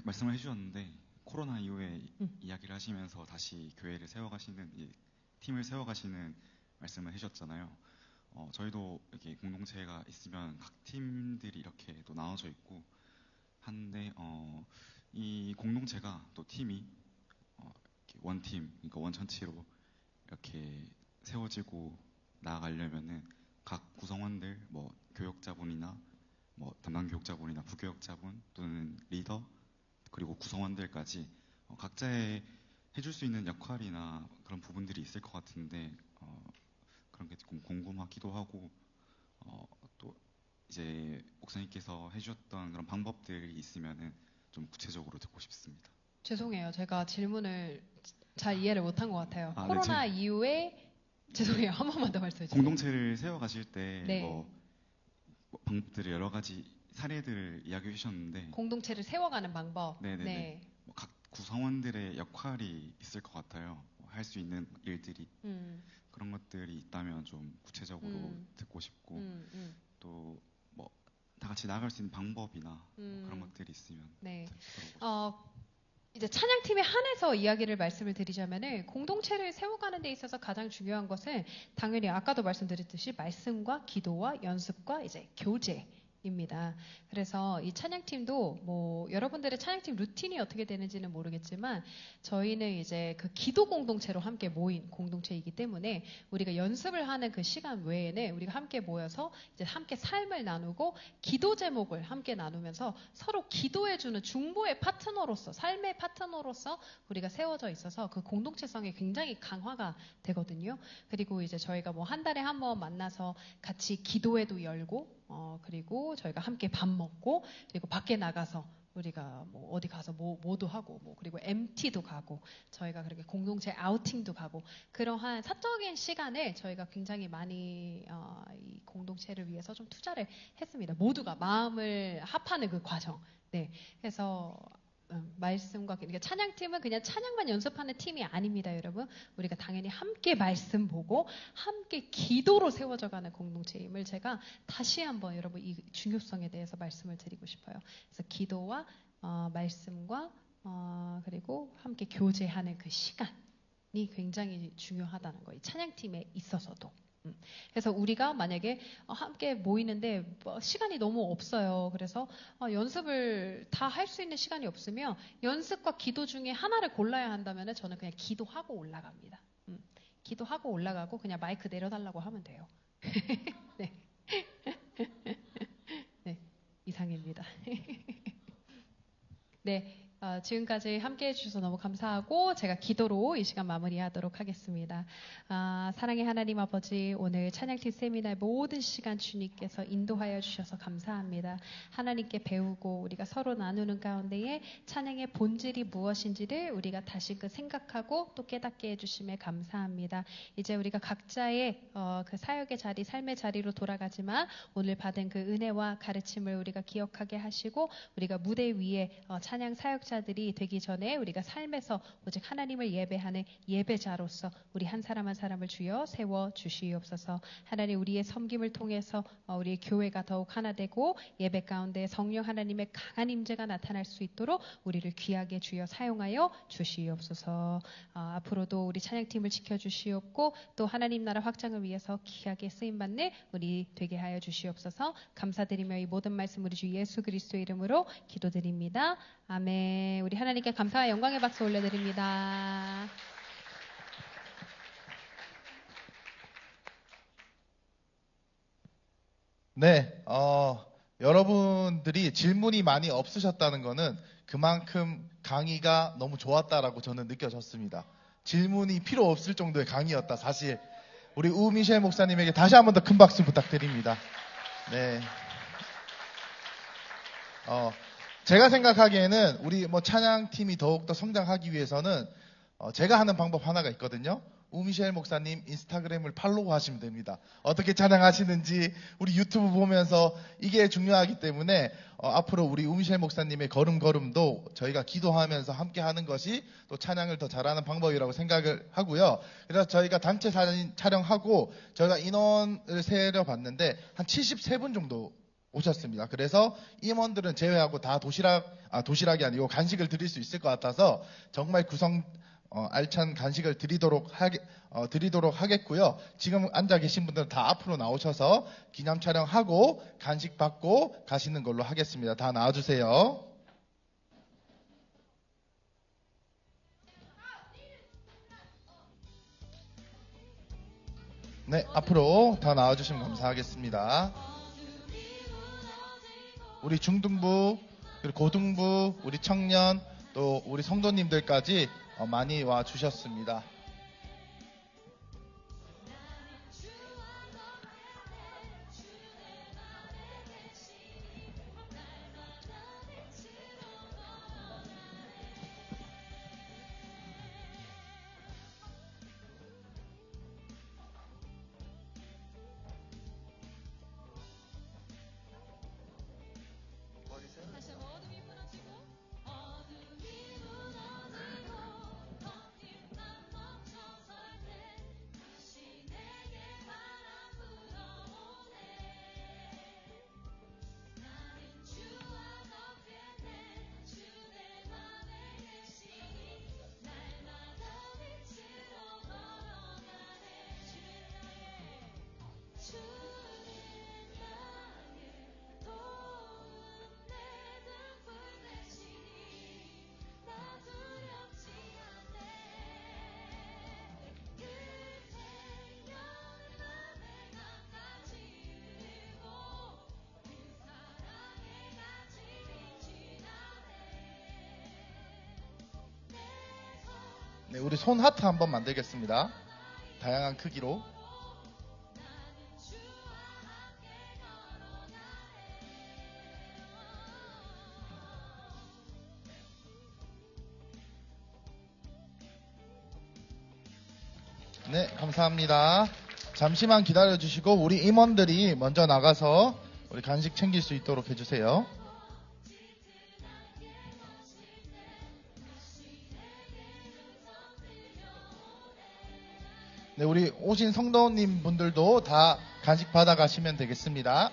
S8: 말씀을 해주셨는데 코로나 이후에 이야기를 하시면서 다시 교회를 세워가시는 팀을 세워가시는 말씀을 해주셨잖아요. 저희도 이렇게 공동체가 있으면 각 팀들이 이렇게 또 나눠져 있고 한데 이 공동체가 또 팀이 원팀, 그러니까 원천치로 이렇게 세워지고 나아가려면은 각 구성원들, 뭐 교역자분이나 뭐 담당 교역자분이나 부교역자분 또는 리더 그리고 구성원들까지 각자의 해줄 수 있는 역할이나 그런 부분들이 있을 것 같은데 그런 게 좀 궁금하기도 하고 또 이제 목사님께서 해주셨던 그런 방법들이 있으면은 좀 구체적으로 듣고 싶습니다.
S3: 죄송해요. 제가 질문을 잘 이해를 못한 것 같아요.
S8: 네,
S3: 코로나 이후에 죄송해요. 한 번만 더 말씀해 주세요.
S8: 공동체를 세워가실 때
S3: 네.
S8: 뭐 방법들을 여러 가지 사례들을 이야기해 주셨는데
S3: 공동체를 세워가는 방법.
S8: 네네네.
S3: 네.
S8: 각 구성원들의 역할이 있을 것 같아요. 할 수 있는 일들이 그런 것들이 있다면 좀 구체적으로 듣고 싶고 또 뭐 다 같이 나아갈 수 있는 방법이나 뭐 그런 것들이 있으면
S3: 네.
S8: 들어보고
S3: 이제 찬양팀에 한해서 이야기를 말씀을 드리자면은 공동체를 세워가는 데 있어서 가장 중요한 것은 당연히 아까도 말씀드렸듯이 말씀과 기도와 연습과 이제 교제입니다. 그래서 이 찬양팀도 뭐 여러분들의 찬양팀 루틴이 어떻게 되는지는 모르겠지만 저희는 이제 그 기도 공동체로 함께 모인 공동체이기 때문에 우리가 연습을 하는 그 시간 외에는 우리가 함께 모여서 이제 함께 삶을 나누고 기도 제목을 함께 나누면서 서로 기도해주는 중보의 파트너로서 삶의 파트너로서 우리가 세워져 있어서 그 공동체성이 굉장히 강화가 되거든요. 그리고 이제 저희가 뭐 한 달에 한 번 만나서 같이 기도회도 열고 그리고 저희가 함께 밥 먹고 그리고 밖에 나가서 우리가 뭐 어디 가서 뭐도 하고 뭐 그리고 MT도 가고 저희가 그렇게 공동체 아우팅도 가고 그러한 사적인 시간을 저희가 굉장히 많이 이 공동체를 위해서 좀 투자를 했습니다. 모두가 마음을 합하는 그 과정. 네. 그래서 말씀과 그러니까 찬양팀은 그냥 찬양만 연습하는 팀이 아닙니다, 여러분. 우리가 당연히 함께 말씀 보고 함께 기도로 세워져가는 공동체임을 제가 다시 한번 여러분 이 중요성에 대해서 말씀을 드리고 싶어요. 그래서 기도와 말씀과 그리고 함께 교제하는 그 시간이 굉장히 중요하다는 거예요. 찬양팀에 있어서도. 그래서 우리가 만약에 함께 모이는데 시간이 너무 없어요. 그래서 연습을 다 할 수 있는 시간이 없으면 연습과 기도 중에 하나를 골라야 한다면 저는 그냥 기도하고 올라갑니다. 기도하고 올라가고 그냥 마이크 내려달라고 하면 돼요. 네. 네, 이상입니다. 네. 지금까지 함께 해주셔서 너무 감사하고 제가 기도로 이 시간 마무리하도록 하겠습니다. 사랑의 하나님 아버지, 오늘 찬양팀 세미나의 모든 시간 주님께서 인도하여 주셔서 감사합니다. 하나님께 배우고 우리가 서로 나누는 가운데에 찬양의 본질이 무엇인지를 우리가 다시금 생각하고 또 깨닫게 해주심에 감사합니다. 이제 우리가 각자의 그 사역의 자리, 삶의 자리로 돌아가지만 오늘 받은 그 은혜와 가르침을 우리가 기억하게 하시고 우리가 무대 위에 찬양 사역자들이 되기 전에 우리가 삶에서 오직 하나님을 예배하는 예배자로서 우리 한 사람 한 사람을 주여 세워 주시옵소서. 하나님, 우리의 섬김을 통해서 우리의 교회가 더욱 하나 되고 예배 가운데 성령 하나님의 강한 임재가 나타날 수 있도록 우리를 귀하게 주여 사용하여 주시옵소서. 앞으로도 우리 찬양팀을 지켜주시옵고 또 하나님 나라 확장을 위해서 귀하게 쓰임받는 우리 되게 하여 주시옵소서. 감사드리며 이 모든 말씀 우리 주 예수 그리스도의 이름으로 기도드립니다. 아멘. 우리 하나님께 감사와 영광의 박수 올려드립니다.
S2: 네, 여러분들이 질문이 많이 없으셨다는 거는 그만큼 강의가 너무 좋았다라고 저는 느껴졌습니다. 질문이 필요 없을 정도의 강의였다. 사실 우리 우미셸 목사님에게 다시 한 번 더 큰 박수 부탁드립니다. 네. 제가 생각하기에는 우리 찬양팀이 더욱더 성장하기 위해서는 제가 하는 방법 하나가 있거든요. 우미셸 목사님 인스타그램을 팔로우 하시면 됩니다. 어떻게 찬양하시는지 우리 유튜브 보면서 이게 중요하기 때문에 앞으로 우리 우미셸 목사님의 걸음걸음도 저희가 기도하면서 함께 하는 것이 또 찬양을 더 잘하는 방법이라고 생각을 하고요. 그래서 저희가 단체 사진 촬영하고 저희가 인원을 세려봤는데 한 73분 정도 오셨습니다. 그래서 임원들은 제외하고 다 도시락이 아니고 간식을 드릴 수 있을 것 같아서 정말 알찬 간식을 드리도록 하겠고요. 지금 앉아 계신 분들은 다 앞으로 나오셔서 기념 촬영하고 간식 받고 가시는 걸로 하겠습니다. 다 나와주세요. 네, 앞으로 다 나와주시면 감사하겠습니다. 우리 중등부, 그리고 고등부, 우리 청년, 또 우리 성도님들까지 많이 와 주셨습니다. 네, 우리 손 하트 한번 만들겠습니다. 다양한 크기로. 네, 감사합니다. 잠시만 기다려주시고 우리 임원들이 먼저 나가서 우리 간식 챙길 수 있도록 해주세요. 네, 우리 오신 성도님 분들도 다 간식 받아가시면 되겠습니다.